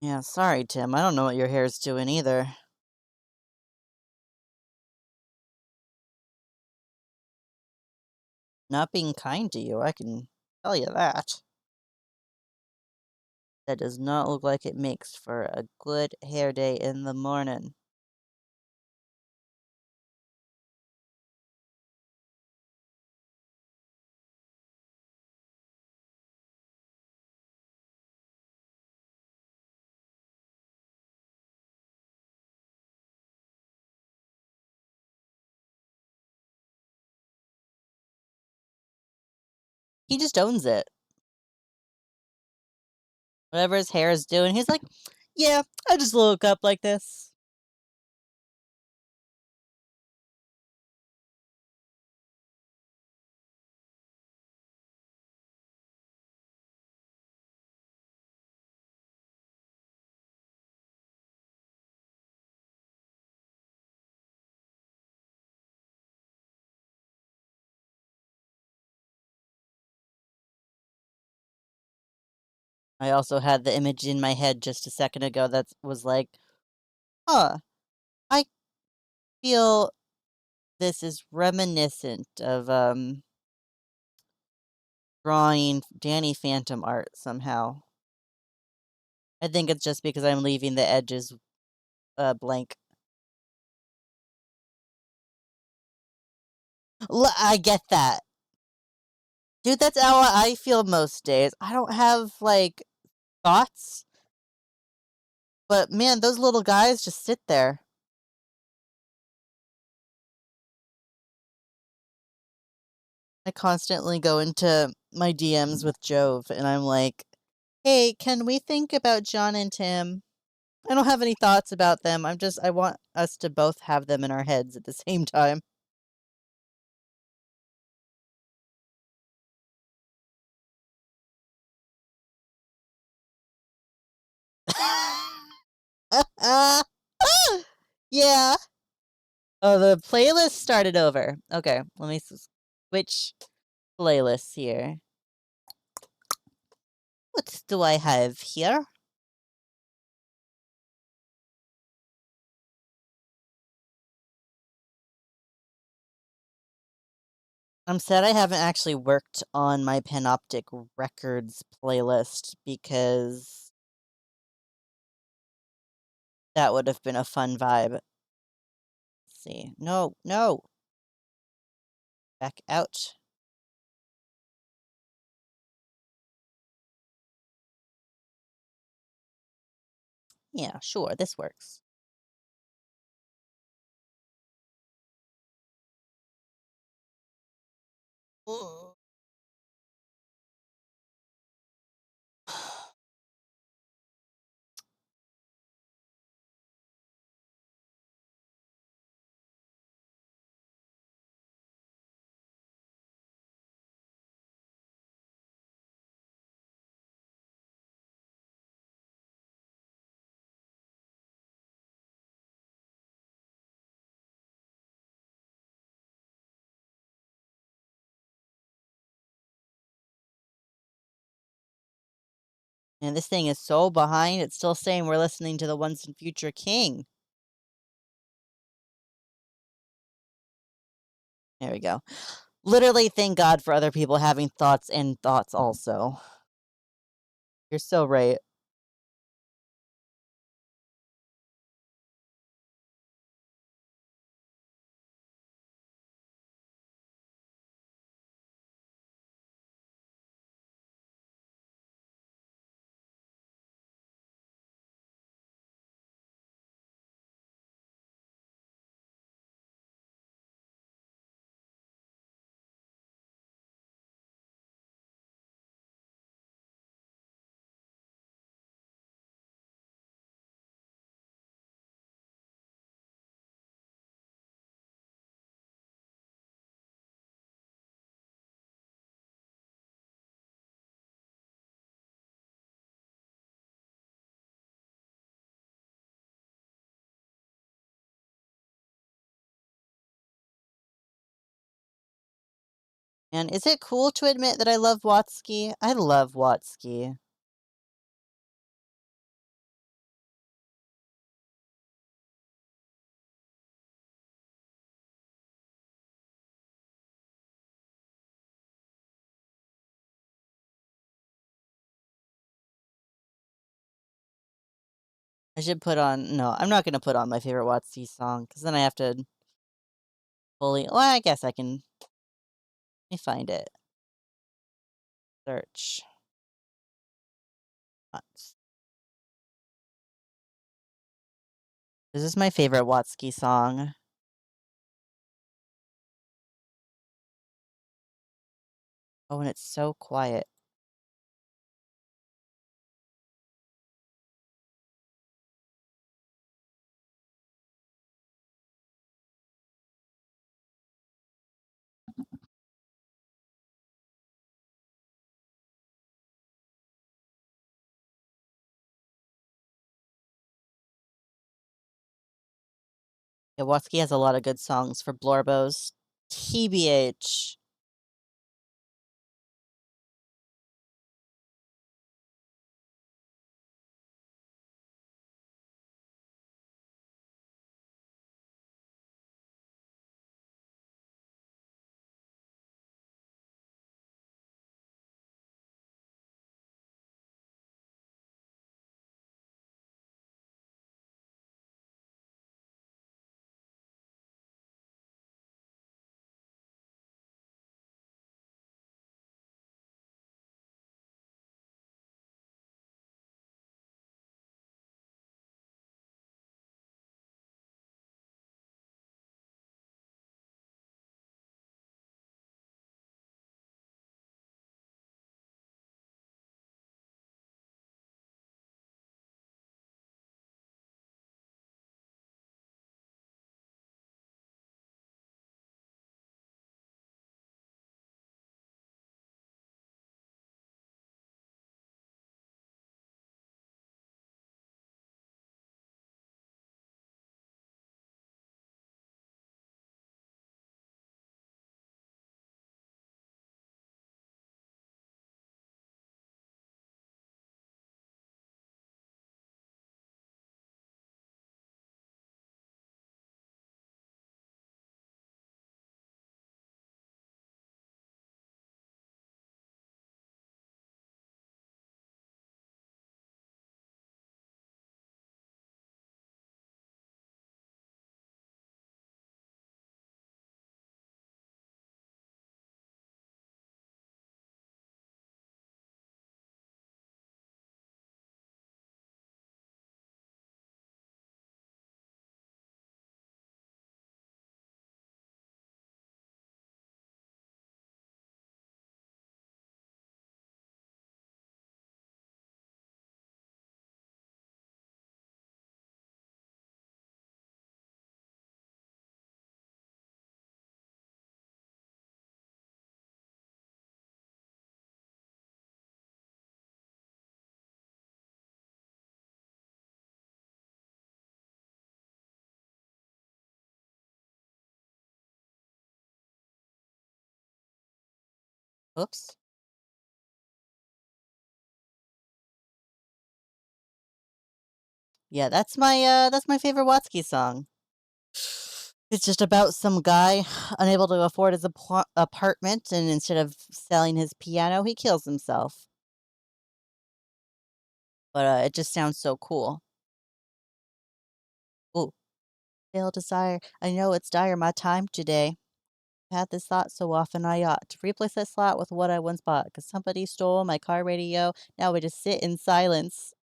Speaker 1: Yeah, sorry, Tim. I don't know what your hair's doing either. Not being kind to you, I can tell you that. That does not look like it makes for a good hair day in the morning. He just owns it. Whatever his hair is doing, he's like, yeah, I just woke up like this. I also had the image in my head just a second ago that was like, huh, I feel this is reminiscent of drawing Danny Phantom art somehow. I think it's just because I'm leaving the edges blank. I get that. Dude, that's how I feel most days. I don't have like thoughts, but man, those little guys just sit there. I constantly go into my DMs with Jove and I'm like, "Hey, can we think about John and Tim? I don't have any thoughts about them. I want us to both have them in our heads at the same time." Yeah. Oh, the playlist started over. Okay, let me switch playlists here. What do I have here? I'm sad I haven't actually worked on my Panoptic Records playlist because that would have been a fun vibe. Let's see. No, no. Back out. Yeah, sure, this works. Ugh. And this thing is so behind, it's still saying we're listening to the Once and Future King. There we go. Literally, thank God for other people having thoughts and thoughts also. You're so right. And is it cool to admit that I love Watsky? I love Watsky. I should put on no, I'm not gonna put on my favorite Watsy song because then I have to fully well, I guess I can let me find it. Search. Watts. This is my favorite Watsky song. Oh, and it's so quiet. Yeah, Watsky has a lot of good songs for Blorbos. TBH. Oops. Yeah, that's my favorite Watsky song. It's just about some guy unable to afford his apartment, and instead of selling his piano, he kills himself. But it just sounds so cool. Ooh, failed desire. I know it's dire my time today. I've had this thought so often I ought to replace that slot with what I once bought, 'cause somebody stole my car radio. Now we just sit in silence.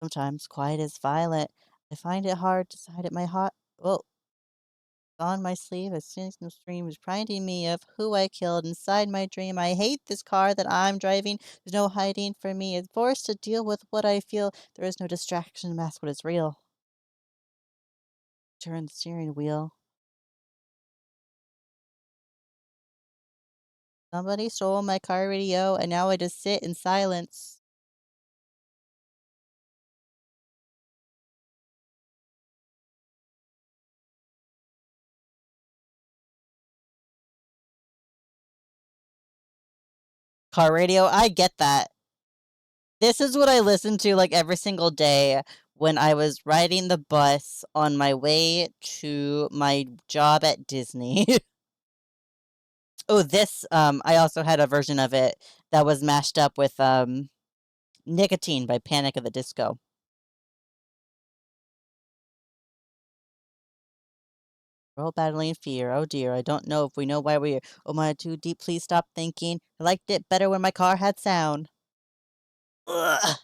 Speaker 1: Sometimes quiet is violent. I find it hard to hide at my heart. Oh, on my sleeve, a cynical stream is reminding me of who I killed inside my dream. I hate this car that I'm driving. There's no hiding from me. I'm forced to deal with what I feel. There is no distraction to mask what is real. Turn the steering wheel. Somebody stole my car radio, and now I just sit in silence. Car radio, I get that. This is what I listened to, like, every single day when I was riding the bus on my way to my job at Disney. Oh, this, I also had a version of it that was mashed up with, "Nicotine" by Panic at the Disco. We're all battling fear. Oh dear, I don't know if we know why we're here. Oh my, too deep, please stop thinking. I liked it better when my car had sound. Ugh.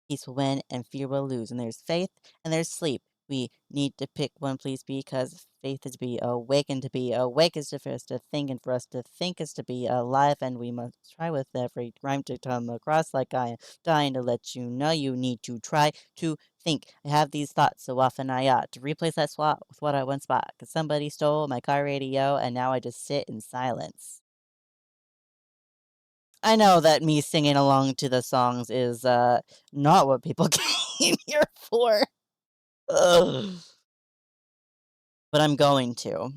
Speaker 1: Peace will win and fear will lose. And there's faith and there's sleep. We need to pick one, please, because faith is to be awake, and to be awake is to, for us to think, and for us to think is to be alive. And we must try with every rhyme to come across like I am dying to let you know you need to try to think. I have these thoughts so often I ought to replace that swap with what I once bought. 'Cause somebody stole my car radio, and now I just sit in silence. I know that me singing along to the songs is not what people came here for. Ugh. But I'm going to.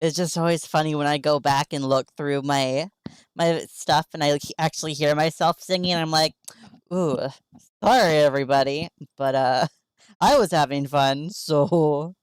Speaker 1: It's just always funny when I go back and look through my stuff and I actually hear myself singing. I'm like, "Ooh, sorry everybody, but I was having fun." So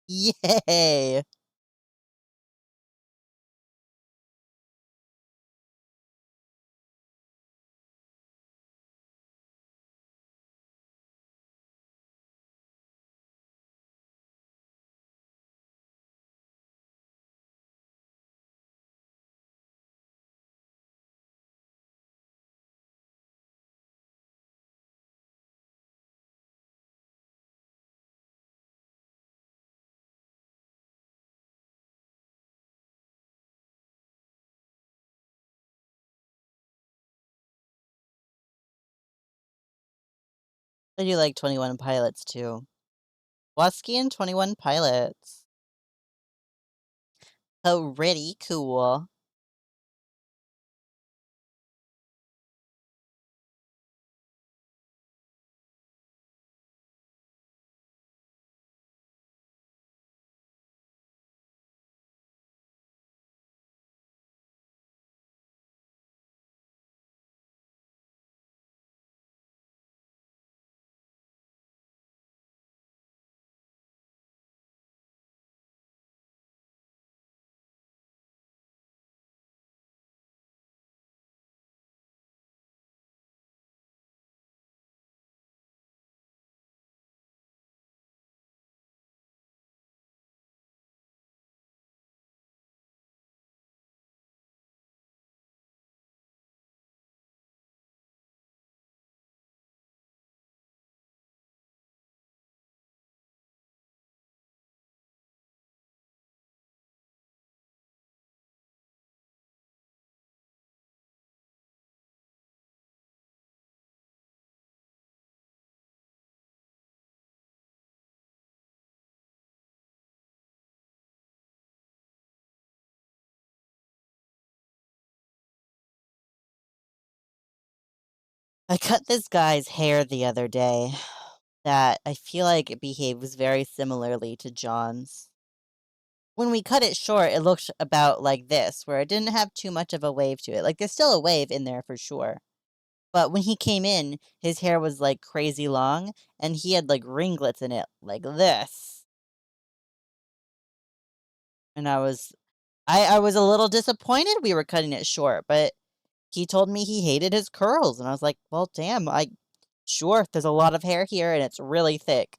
Speaker 1: yay. I do like 21 Pilots too. Wusky and 21 Pilots. Pretty cool. I cut this guy's hair the other day that I feel like it behaves very similarly to John's. When we cut it short, it looked about like this, where it didn't have too much of a wave to it. Like, there's still a wave in there for sure. But when he came in, his hair was, like, crazy long, and he had, like, ringlets in it like this. And I was a little disappointed we were cutting it short, but he told me he hated his curls, and I was like, "Well, damn, I sure, there's a lot of hair here, and it's really thick."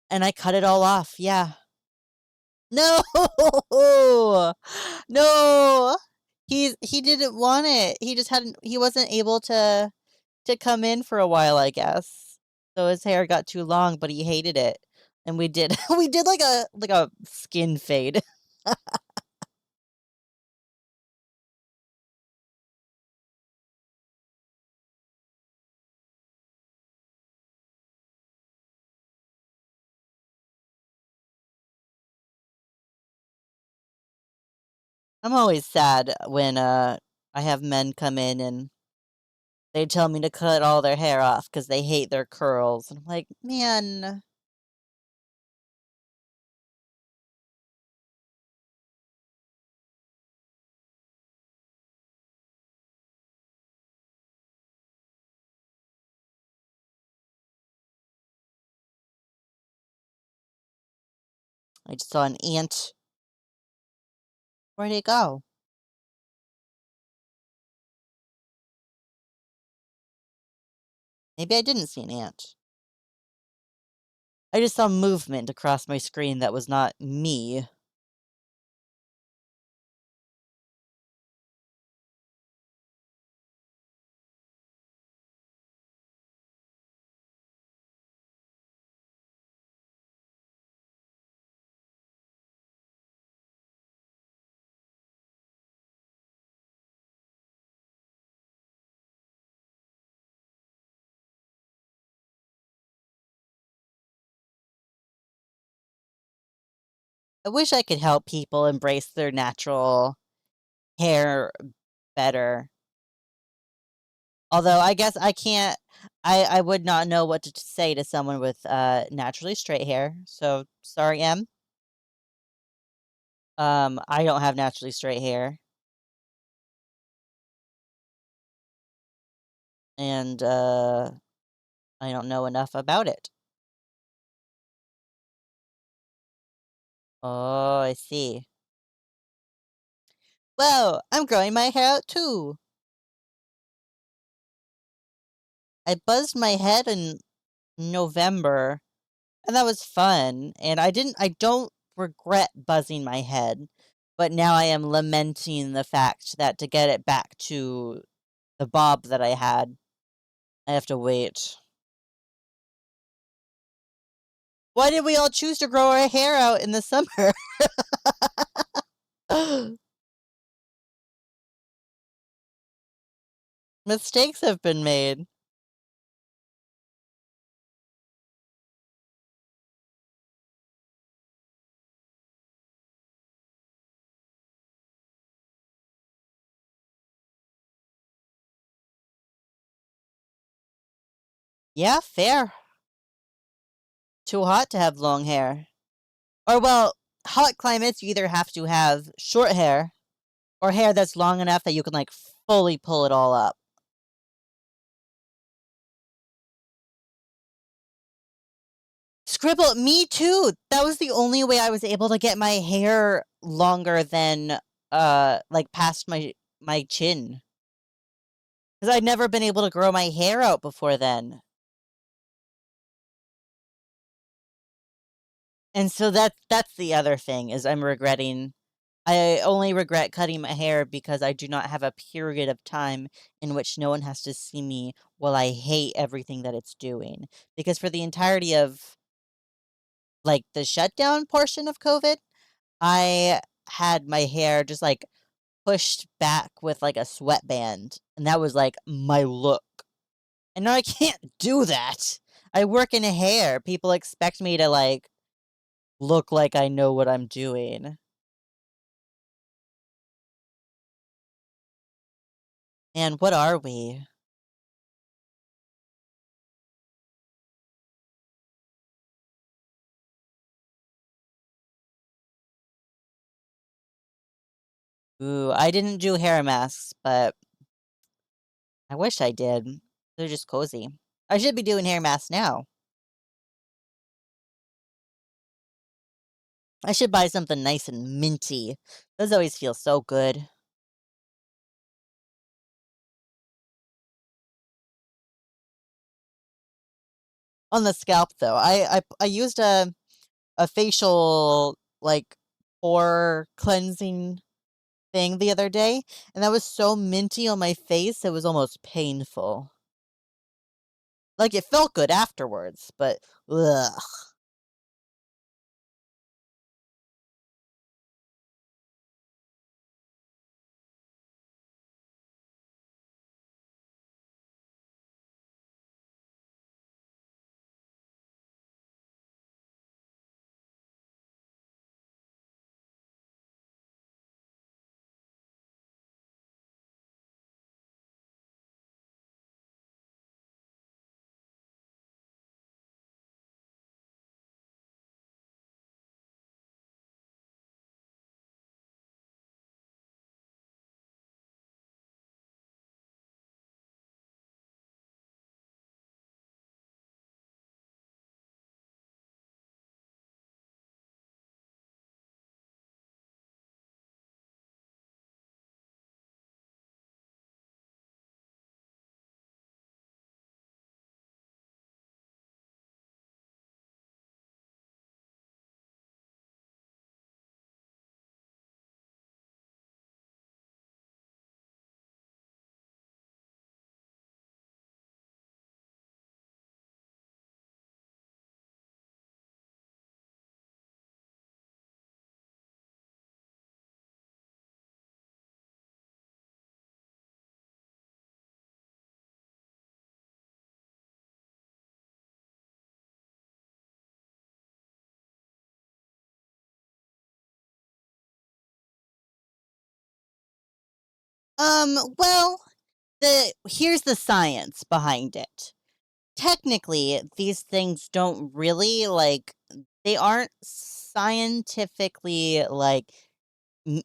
Speaker 1: And I cut it all off, yeah. No! No! He didn't want it. He just hadn't he wasn't able to come in for a while, I guess. So his hair got too long, but he hated it. And we did we did like a skin fade. I'm always sad when I have men come in and they tell me to cut all their hair off because they hate their curls. And I'm like, man, I just saw an ant. Where'd it go? Maybe I didn't see an ant. I just saw movement across my screen that was not me. I wish I could help people embrace their natural hair better. Although I guess I can't I would not know what to say to someone with naturally straight hair. So sorry, M. I don't have naturally straight hair. And I don't know enough about it. Oh, I see. Well, I'm growing my hair out too. I buzzed my head in November, and that was fun. And I don't regret buzzing my head, but now I am lamenting the fact that to get it back to the bob that I had, I have to wait. Why did we all choose to grow our hair out in the summer? Mistakes have been made. Yeah, fair. Too hot to have long hair. Or, well, hot climates, you either have to have short hair or hair that's long enough that you can, like, fully pull it all up. Scribble, me too. That was the only way I was able to get my hair longer than, like, past my chin. Because I'd never been able to grow my hair out before then. And so that's the other thing is I only regret cutting my hair because I do not have a period of time in which no one has to see me while I hate everything that it's doing. Because for the entirety of, like, the shutdown portion of COVID, I had my hair just, like, pushed back with, like, a sweatband, and that was, like, my look. And now I can't do that. I work in hair. People expect me to, like, look like I know what I'm doing. And what are we? Ooh, I didn't do hair masks, but I wish I did. They're just cozy. I should be doing hair masks now. I should buy something nice and minty. Those always feel so good. On the scalp, though, I used a facial, like, pore cleansing thing the other day, and that was so minty on my face, it was almost painful. Like, it felt good afterwards, but ugh. Well, here's the science behind it. Technically, these things don't really, like they aren't scientifically, like, m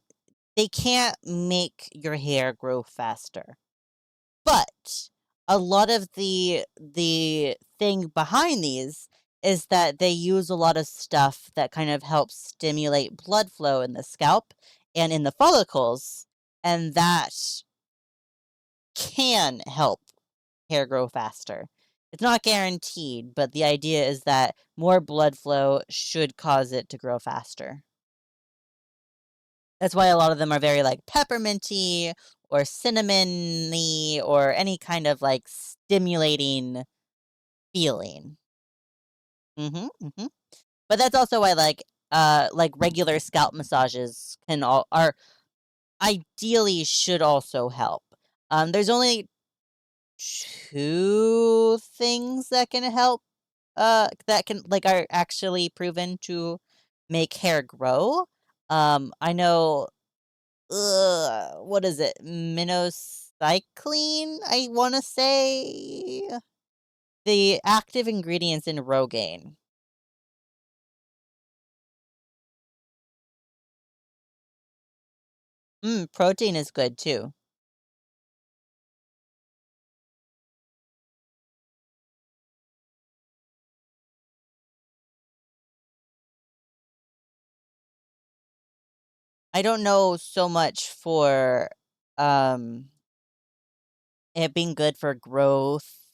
Speaker 1: they can't make your hair grow faster. But a lot of the thing behind these is that they use a lot of stuff that kind of helps stimulate blood flow in the scalp and in the follicles, and that can help hair grow faster. It's not guaranteed, but the idea is that more blood flow should cause it to grow faster. That's why a lot of them are very, like, pepperminty or cinnamony or any kind of, like, stimulating feeling. Mhm, mhm. But that's also why, like, regular scalp massages can all are ideally should also help. There's only 2 things that can help, that can like, are actually proven to make hair grow. I know what is it? Minocycline, I wanna say? The active ingredients in Rogaine. Protein is good too. I don't know so much for, um, it being good for growth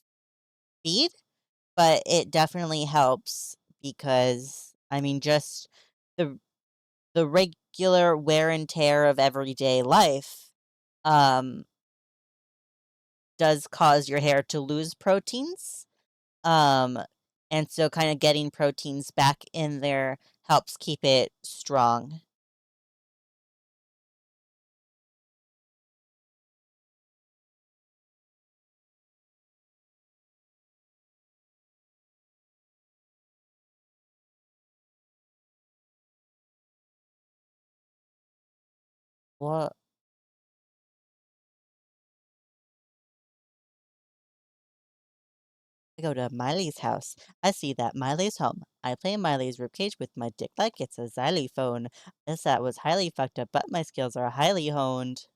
Speaker 1: speed, but it definitely helps because, I mean, just the the regular wear and tear of everyday life, um, does cause your hair to lose proteins. Um, and so kinda getting proteins back in there helps keep it strong. Well, I go to Miley's house. I see that Miley's home. I play Miley's ribcage with my dick like it's a xylophone. This that was highly fucked up, but my skills are highly honed.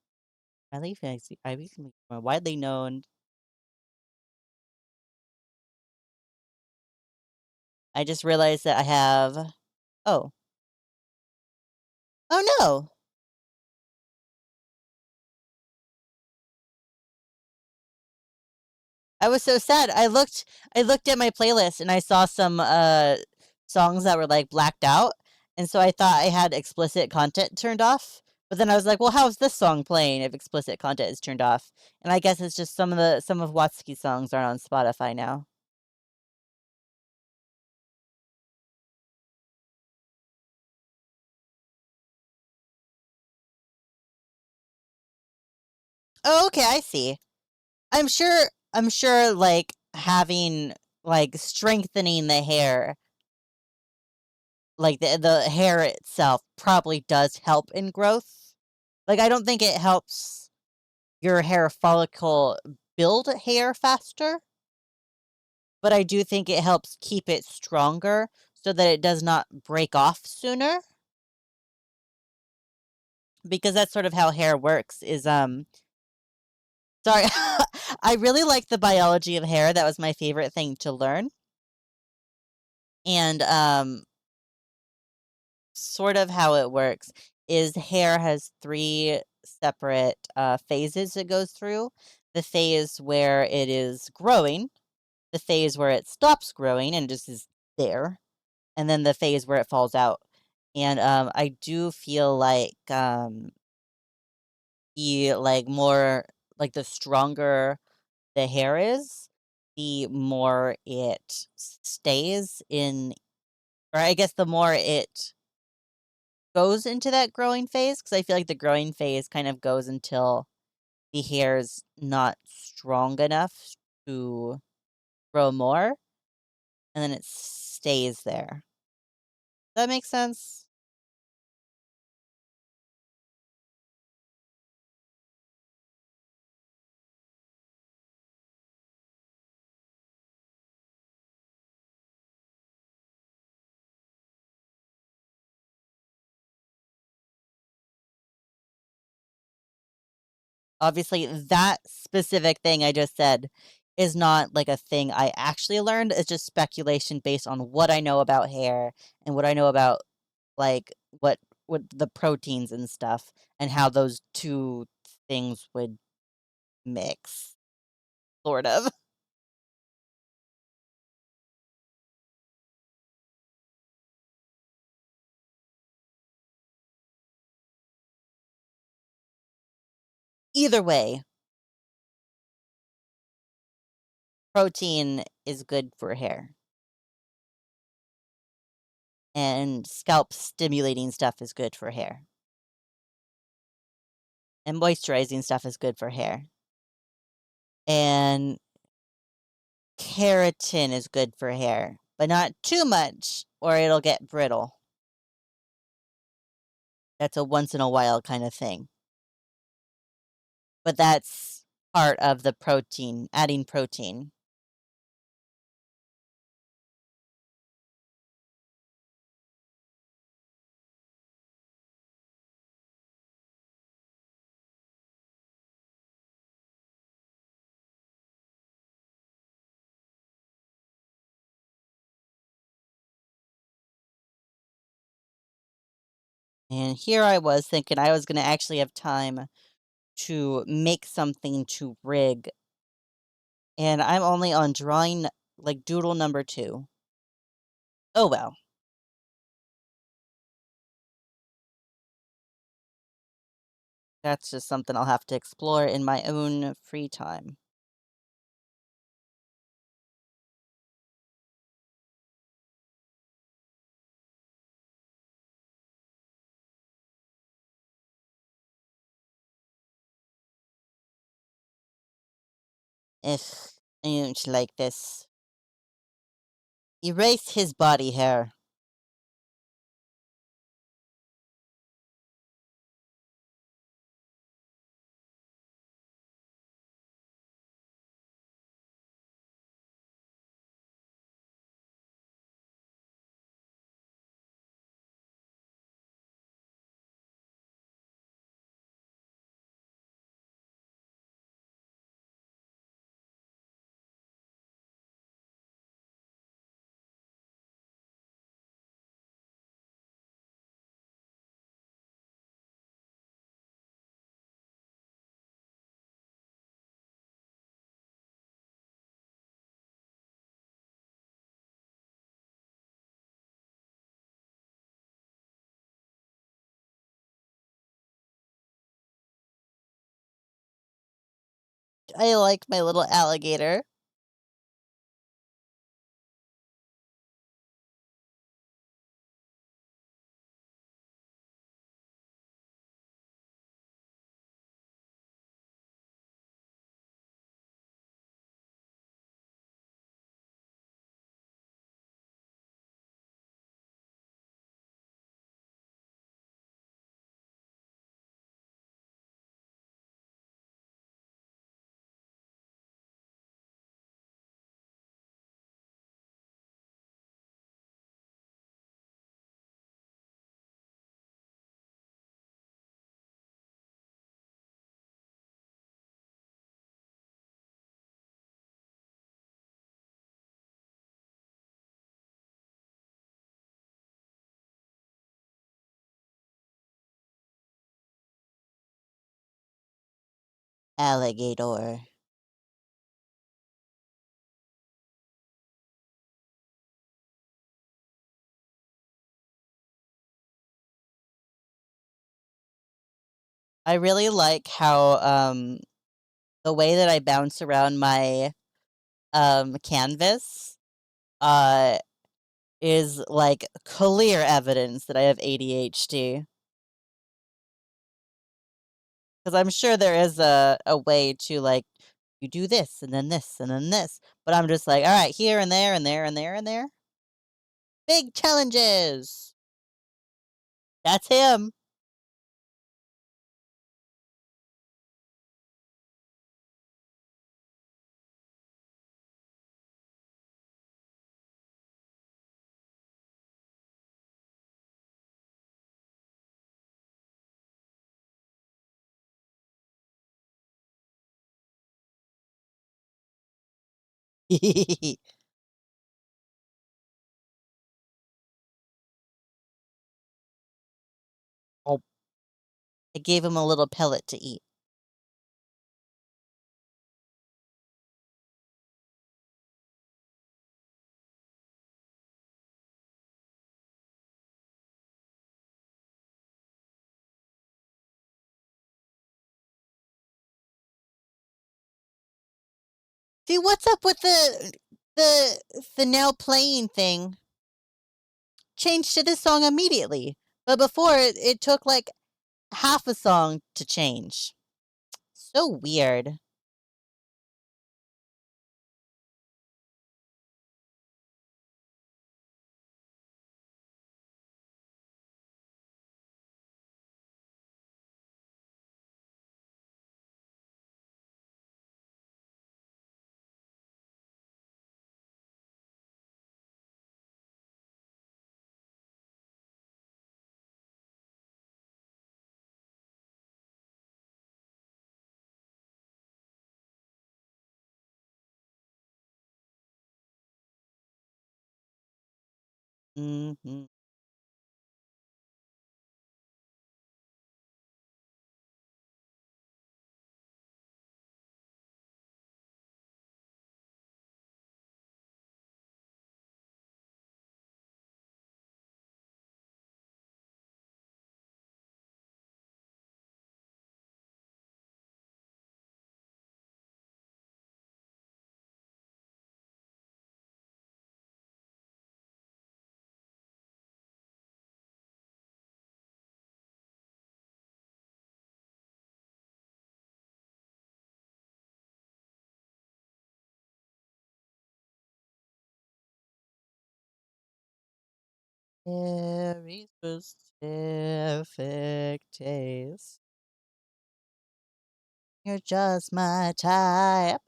Speaker 1: Miley thinks I become more widely known. I just realized that I have oh. Oh, no! I was so sad. I looked at my playlist and I saw some, songs that were, like, blacked out, And so I thought I had explicit content turned off, but then I was like, "Well, how's this song playing if explicit content is turned off?" And I guess it's just some of Watsky's songs aren't on Spotify now. Oh, okay, I see. I'm sure, like, having like, strengthening the hair, like, the hair itself probably does help in growth. Like, I don't think it helps your hair follicle build hair faster, but I do think it helps keep it stronger so that it does not break off sooner, because that's sort of how hair works is, sorry, I really like the biology of hair, that was my favorite thing to learn, and, sort of how it works is hair has 3 separate, phases it goes through. The phase where it is growing, the phase where it stops growing and just is there, and then the phase where it falls out. And, I do feel like, the stronger the hair is, the more it stays in, or I guess the more it goes into that growing phase, because I feel like the growing phase kind of goes until the hair's not strong enough to grow more, and then it stays there. That makes sense? Obviously, that specific thing I just said is not like a thing I actually learned. It's just speculation based on what I know about hair and what I know about like what the proteins and stuff and how those two things would mix, sort of. Either way, protein is good for hair, and scalp stimulating stuff is good for hair, and moisturizing stuff is good for hair, and keratin is good for hair, but not too much or it'll get brittle. That's a once in a while kind of thing. But that's part of the protein, adding protein. And here I was thinking I was going to actually have time to make something to rig, and I'm only on drawing like doodle number 2. Oh well, that's just something I'll have to explore in my own free time. If I don't like this. Erase his body hair. I like my little alligator. Alligator. I really like how, the way that I bounce around my, canvas, uh, is, like, clear evidence that I have ADHD. 'Cause I'm sure there is a way to, like, you do this, and then this, and then this, but I'm just like, "Alright, here and there and there and there and there." Big challenges! That's him. Oh, I gave him a little pellet to eat. See, what's up with the the now playing thing? Changed to this song immediately, but before it took, like, half a song to change. So weird. Mhm. Very specific taste. You're just my type.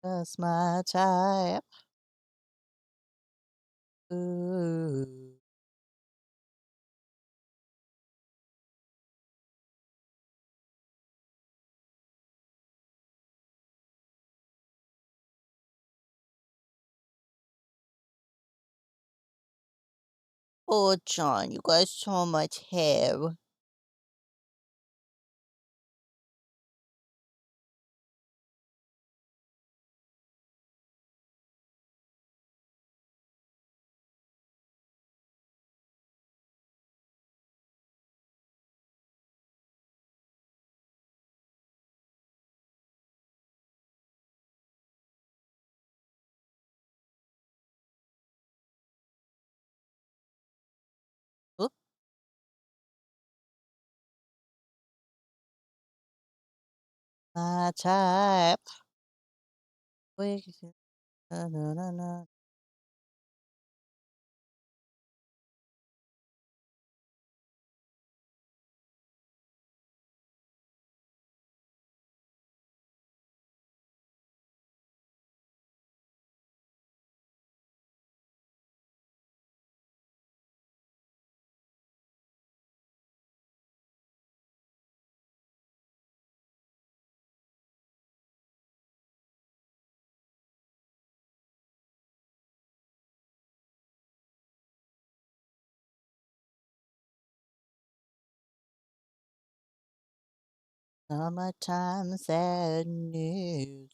Speaker 1: Just my type. Ooh. Oh, John, you got so much hair. My type. We na, na, na, na. Summertime sadness.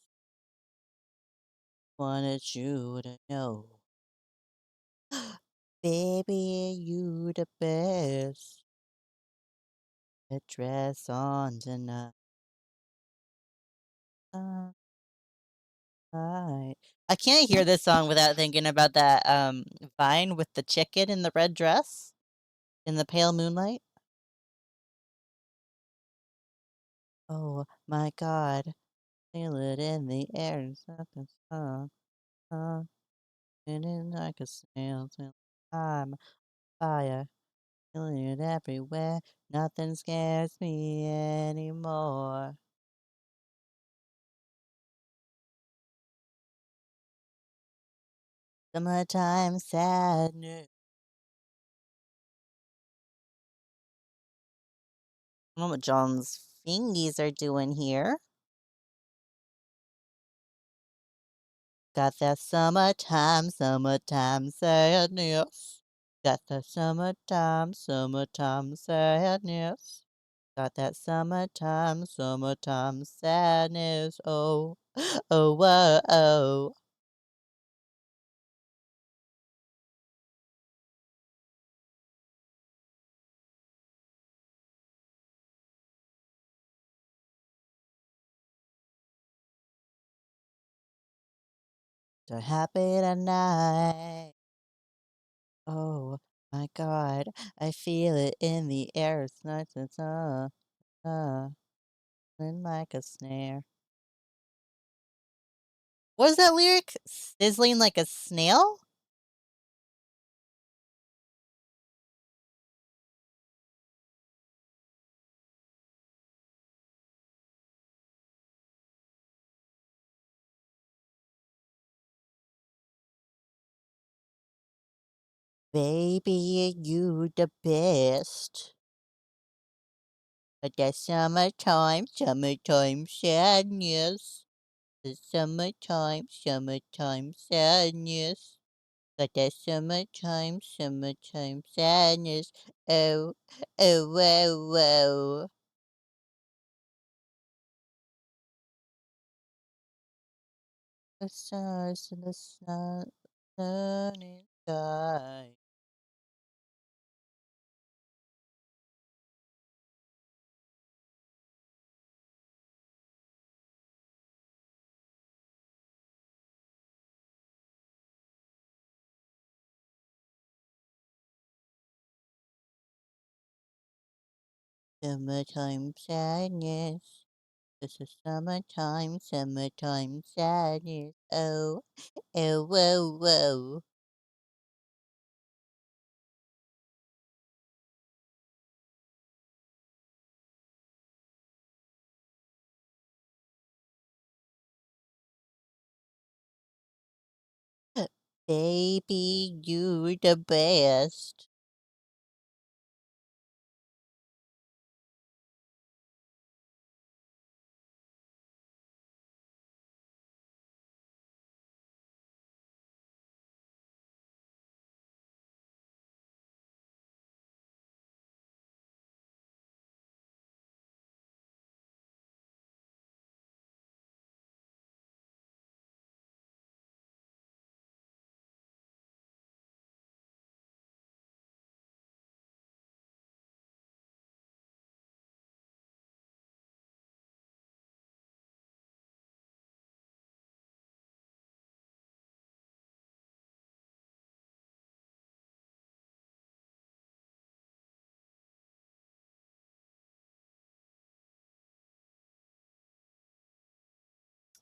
Speaker 1: Wanted you to know. Baby, you the best. A dress on tonight. I can't hear this song without thinking about that Vine with the chicken in the red dress in the pale moonlight. Oh my God. Feel it in the air. Something, uh, feeling like a snail. I'm fire. Feeling it everywhere. Nothing scares me anymore. Summertime sadness. I don't know what John's fingies are doing here. Got that summertime sadness. Got that summertime sadness. Got that summertime sadness. Oh, oh, whoa, oh. So happy tonight. Oh my God, I feel it in the air. It's nice and uh, in like a snare. What is that lyric? Sizzling like a snail? Baby, you the best. But that summertime sadness. The summertime sadness. Got that summertime sadness. Oh, oh, whoa, whoa. The stars in the sunny sky. Summertime sadness. This is summertime sadness. Oh, oh, whoa, whoa. Baby, you the best.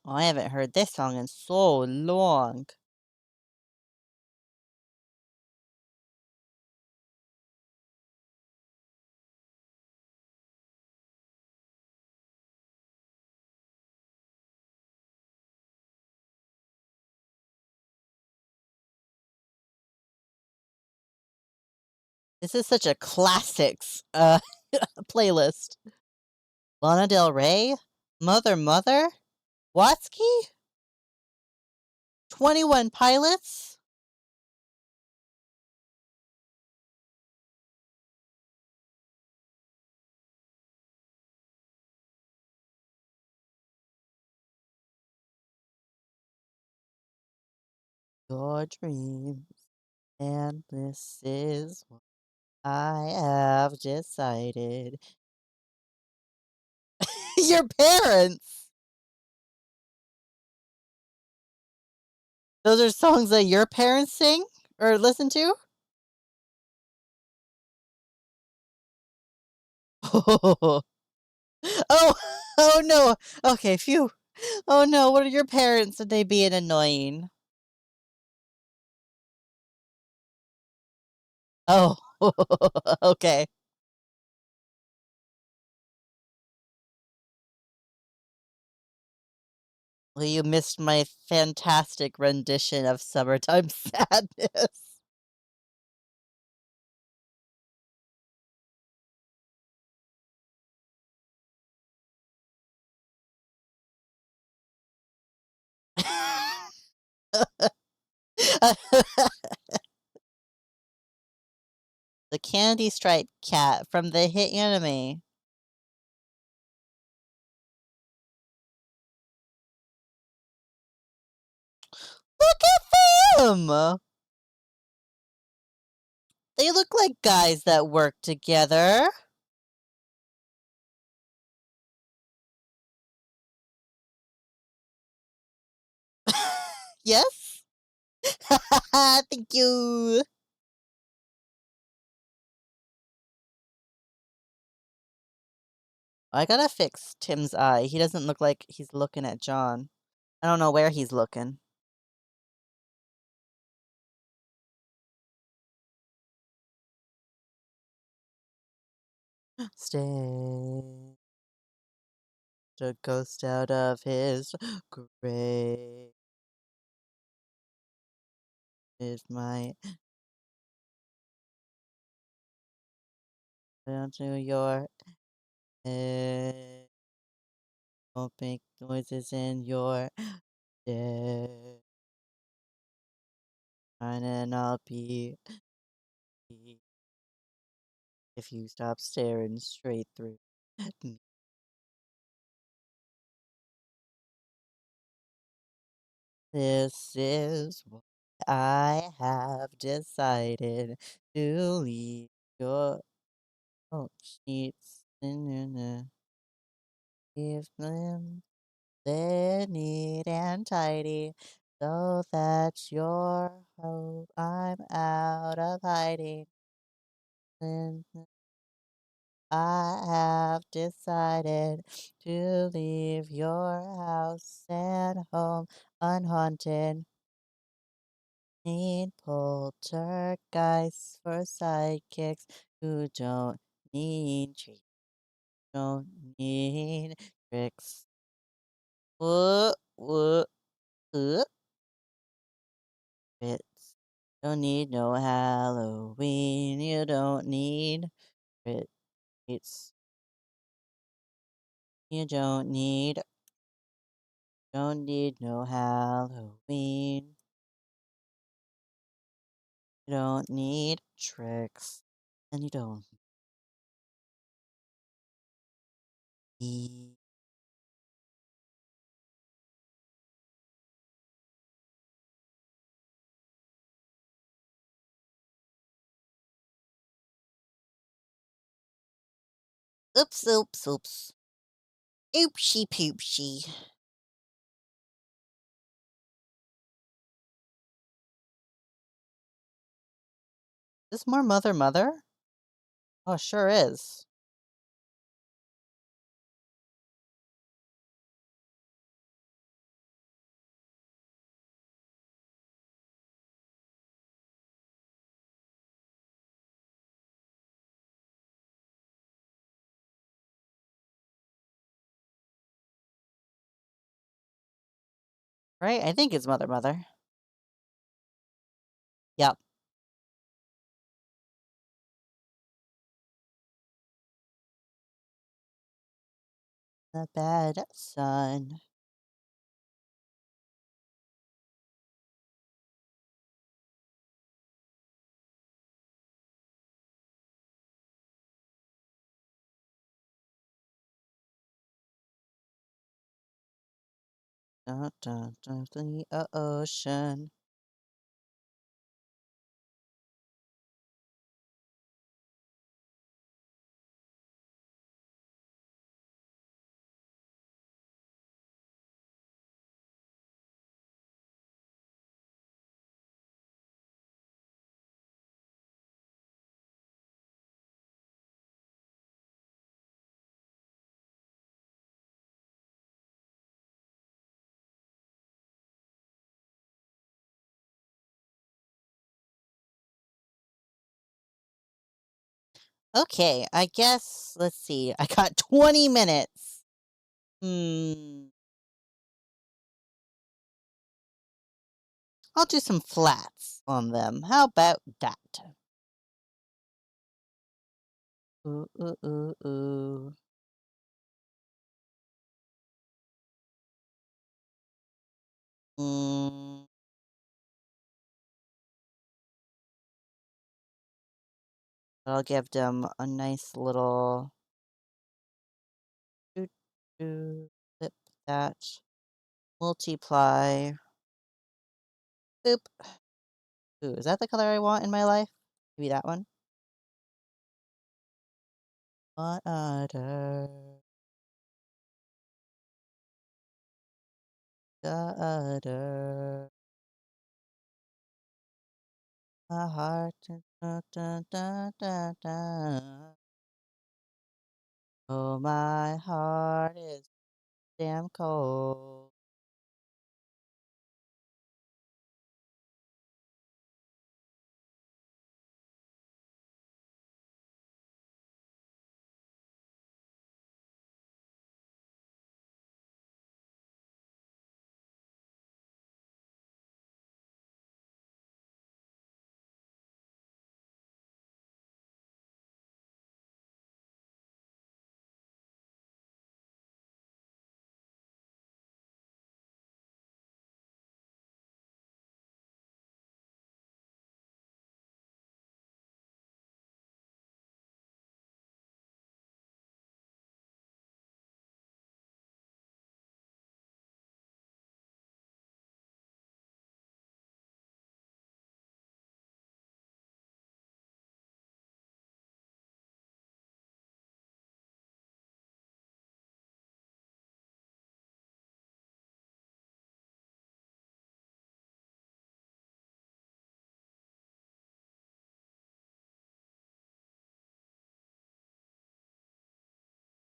Speaker 1: Oh, I haven't heard this song in so long. This is such a classics, playlist. Lana Del Rey? Mother Mother? Watsky? 21 Pilots? Your dreams and this is what I have decided. Your parents! Those are songs that your parents sing or listen to? Oh, oh no. Okay, phew. Oh no, what are your parents? Are they being annoying? Oh, okay. Well, you missed my fantastic rendition of Summertime Sadness. The candy striped cat from the hit anime. Look at them! They look like guys that work together. Yes? Thank you. I gotta fix Tim's eye. He doesn't look like he's looking at John. I don't know where he's looking. Stay the ghost out of his grave is my down to your head. Don't make noises in your head. And I'll be if you stop staring straight through me. This is what I have decided to leave your sheets in the leave them there neat and tidy so that you're home. I'm out of hiding. And I have decided to leave your house and home unhaunted. Need poltergeists for sidekicks who don't need treats, don't need tricks. What? It's don't need no Halloween. You don't need it's you don't need no Halloween. You don't need tricks. And you don't need oops oops oops. Oopsie poopsie. Is more mother mother? Oh sure is. Right? I think it's mother, mother. Yep. The bad son. Dun, dun, dun, the ocean. Okay, I guess, let's see. I got 20 minutes. Hmm. I'll do some flats on them. How about that? Ooh, ooh, ooh, ooh. Mm, I'll give them a nice little doo, doo, flip that, multiply. Boop. Ooh, is that the color I want in my life? Maybe that one. What other? The other. My heart. Dun, dun, dun, dun, dun, dun. Oh, my heart is damn cold.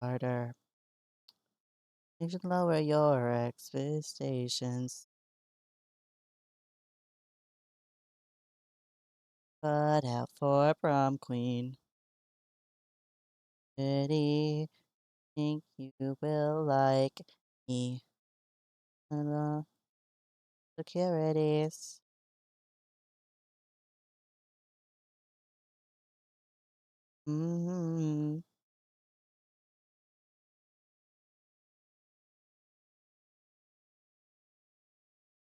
Speaker 1: Harder. You should lower your expectations. Put out for prom queen. Pretty, think you will like me. Hello, securities. Mm-hmm.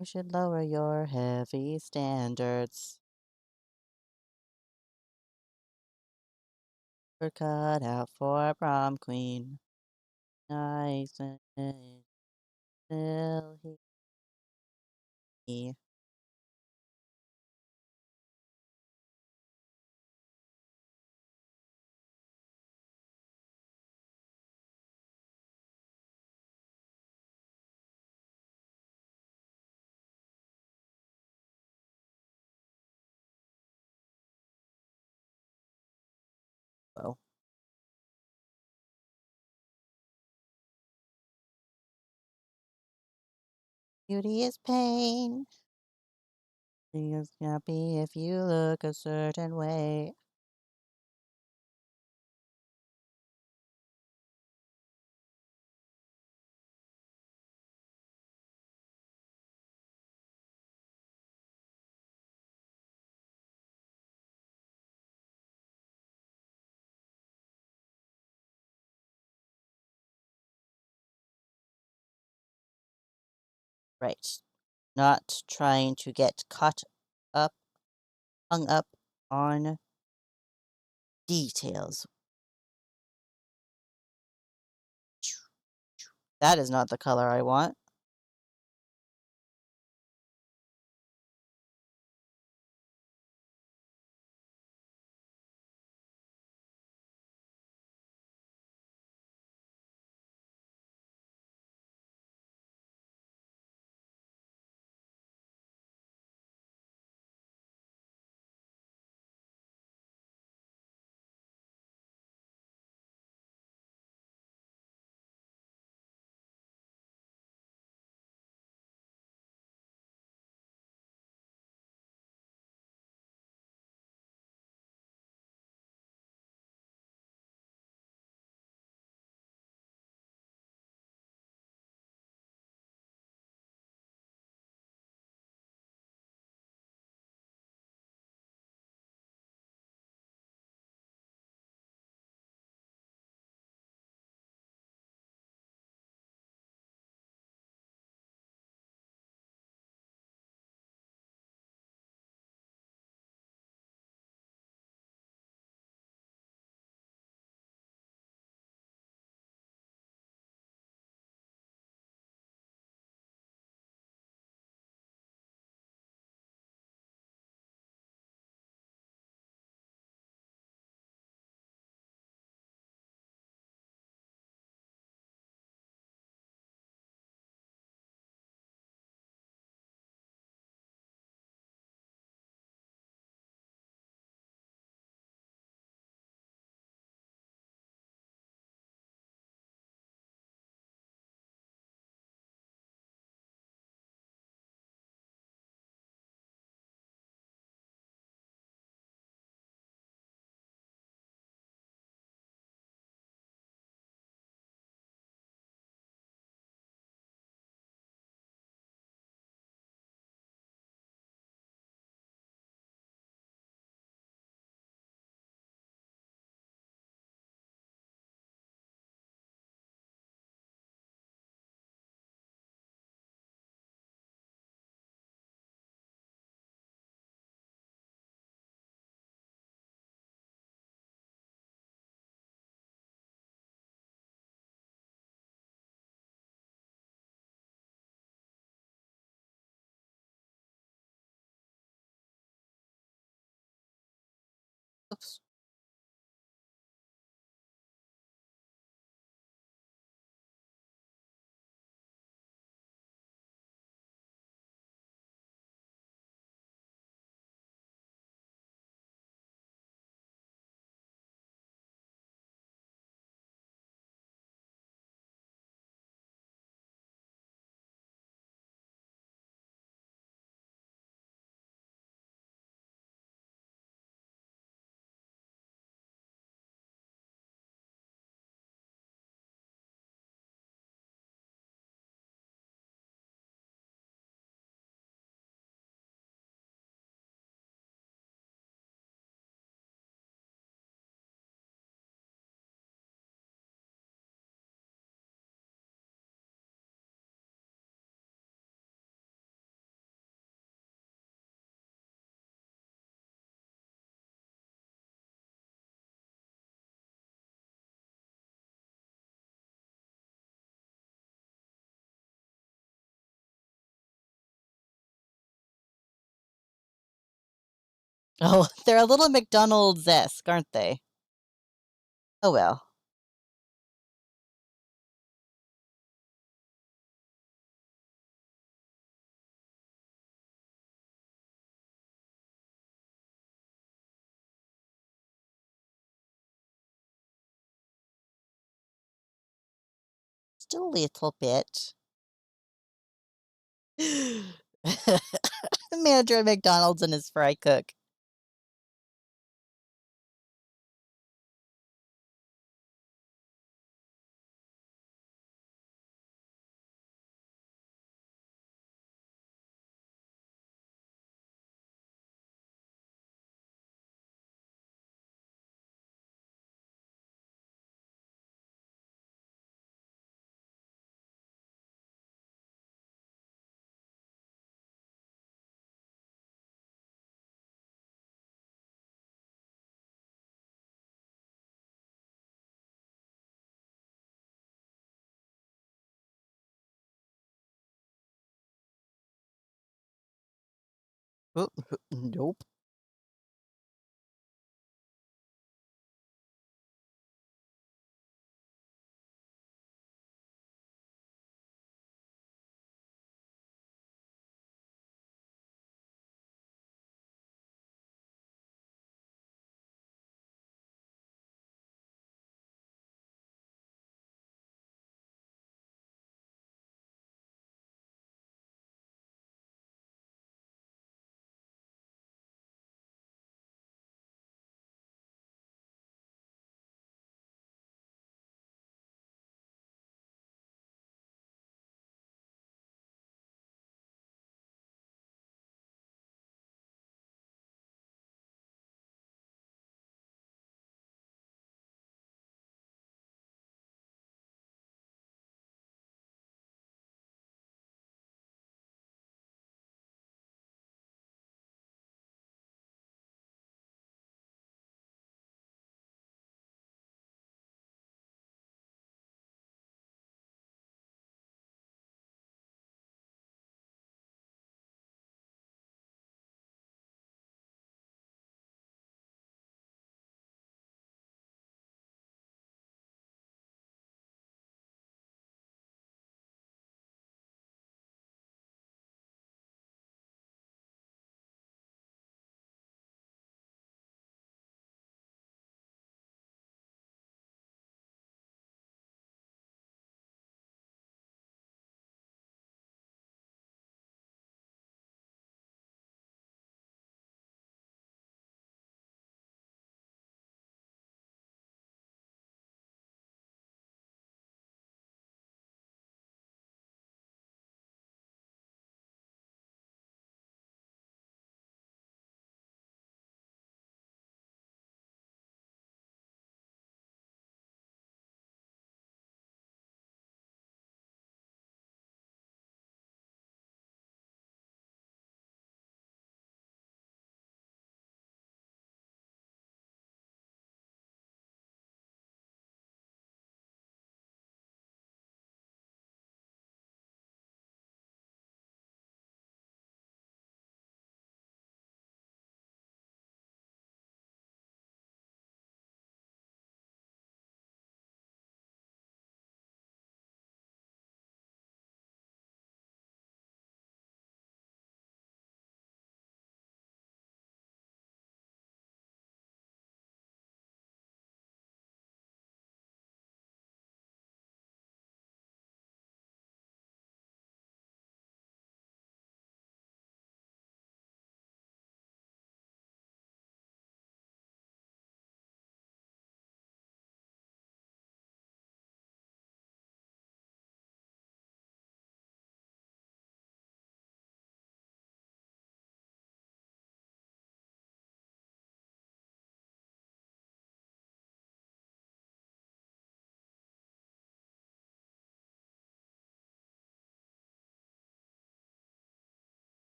Speaker 1: You should lower your heavy standards. We're cut out for prom queen. Nice and still he. Well, beauty is pain. You're happy if you look a certain way. Right. Not trying to get caught up, hung up on details. That is not the color I want. Oops. Oh, they're a little McDonald's-esque, aren't they? Oh, well. Just a little bit. The manager at McDonald's and his fry cook. Oh, nope.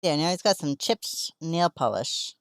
Speaker 1: Yeah, now he's got some chips nail polish.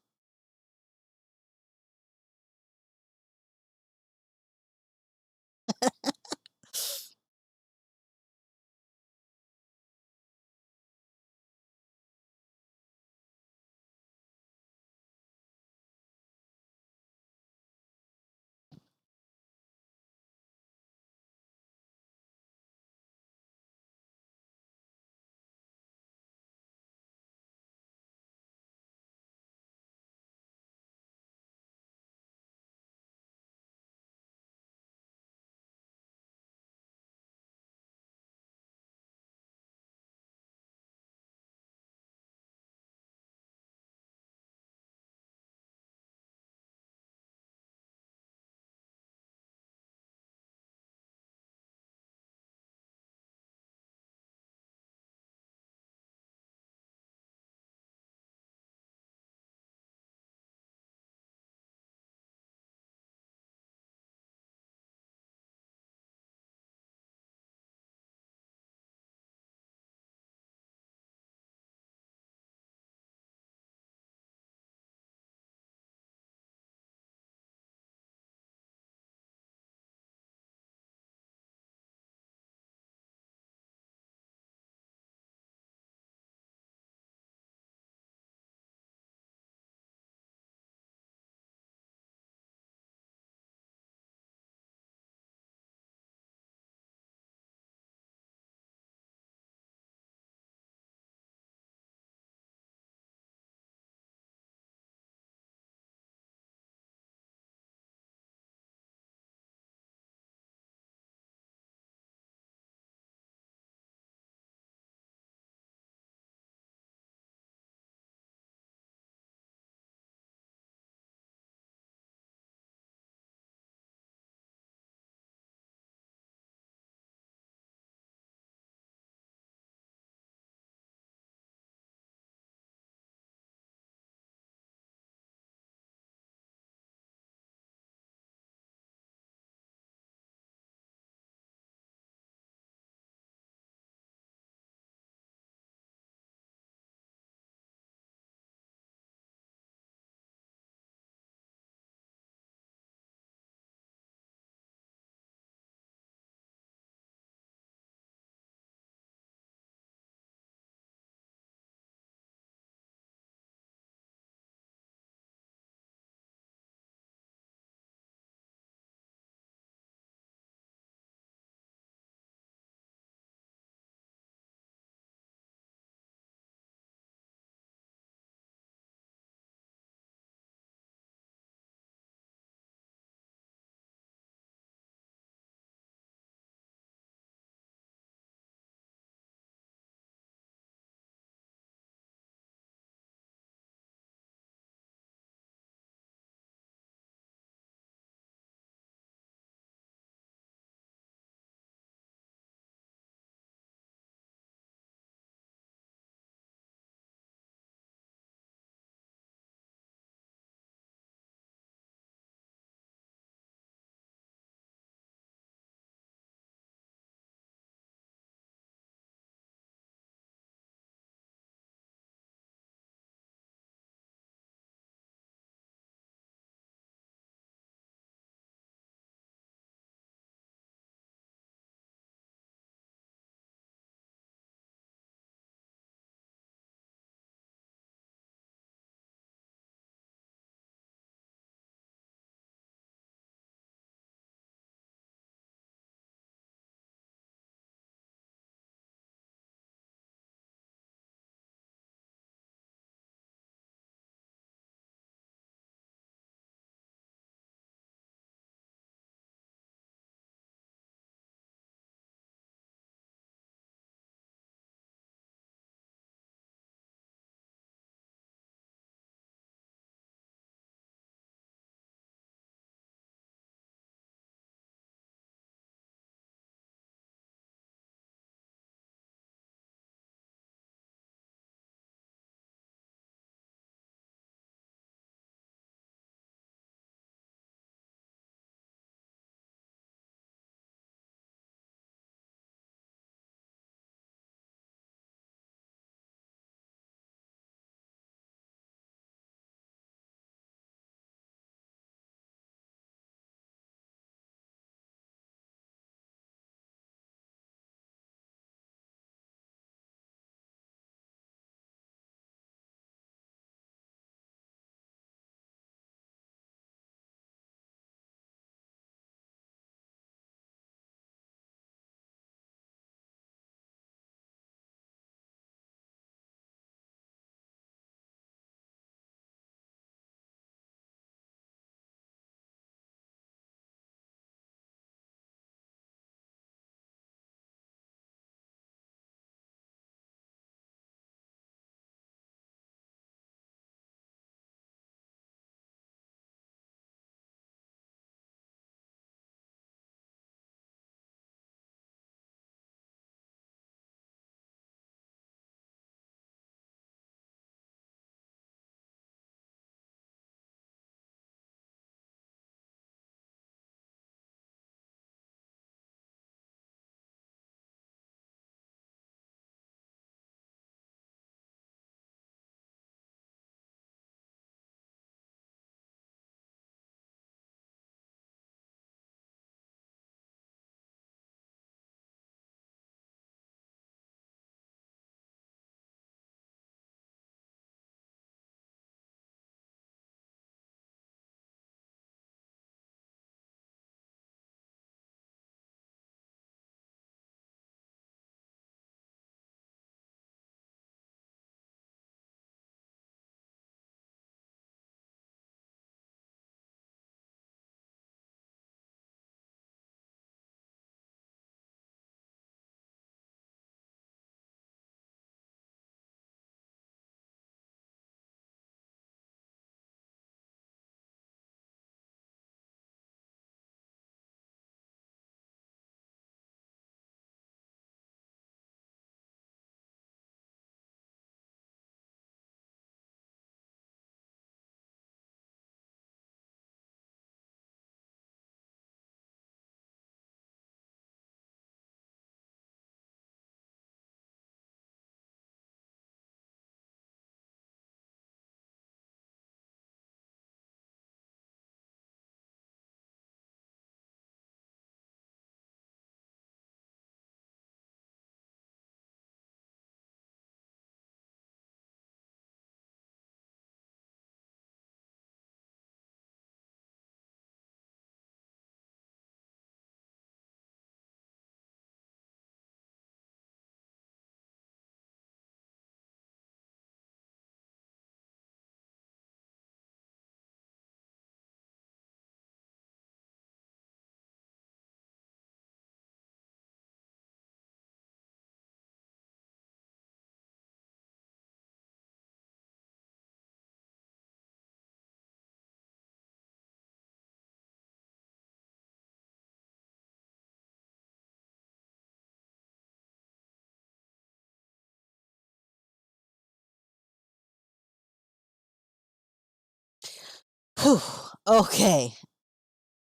Speaker 1: Whew, okay.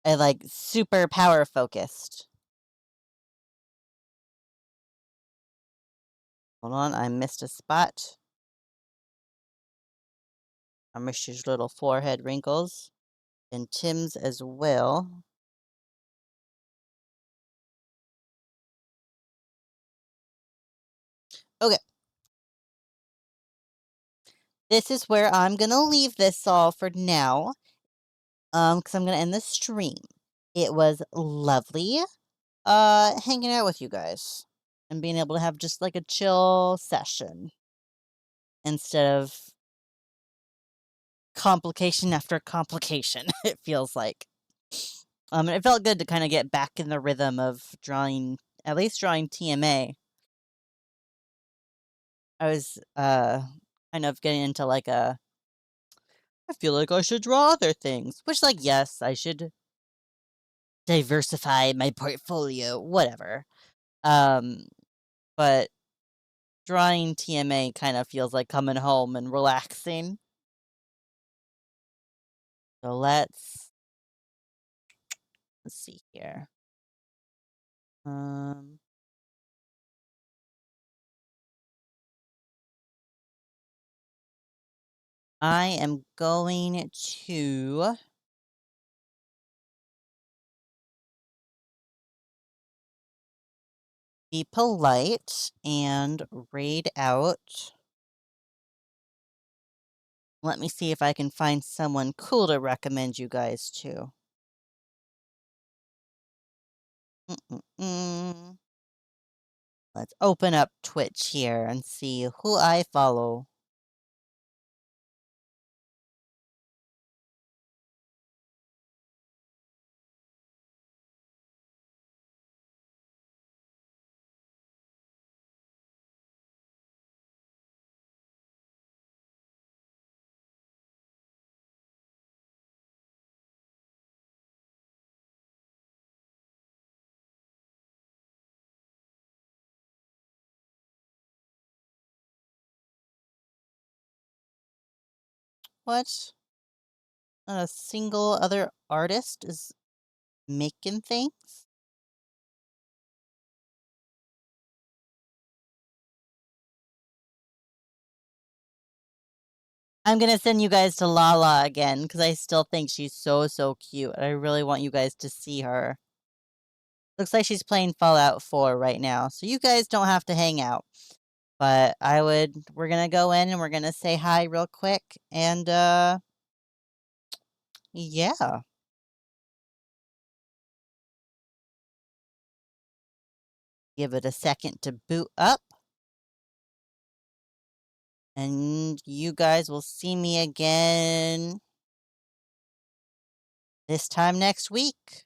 Speaker 1: I like super power focused. Hold on, I missed a spot. I missed his little forehead wrinkles. And Tim's as well. Okay, this is where I'm gonna leave this all for now. Because I'm gonna end the stream. It was lovely, hanging out with you guys and being able to have just like a chill session instead of complication after complication, it feels like. It felt good to kind of get back in the rhythm of drawing, at least drawing TMA. I was, kind of getting into like I feel like I should draw other things, which, like, yes, I should diversify my portfolio, whatever. Um, but drawing TMA kind of feels like coming home and relaxing. So let's see here. Um, I am going to be polite and read out. Let me see if I can find someone cool to recommend you guys to. Mm-mm-mm. Let's open up Twitch here and see who I follow. What? Not a single other artist is making things? I'm gonna send you guys to Lala again because I still think she's so, so cute. I really want you guys to see her. Looks like she's playing Fallout 4 right now, so you guys don't have to hang out. But we're gonna go in and we're gonna say hi real quick, and, yeah. Give it a second to boot up. And you guys will see me again this time next week.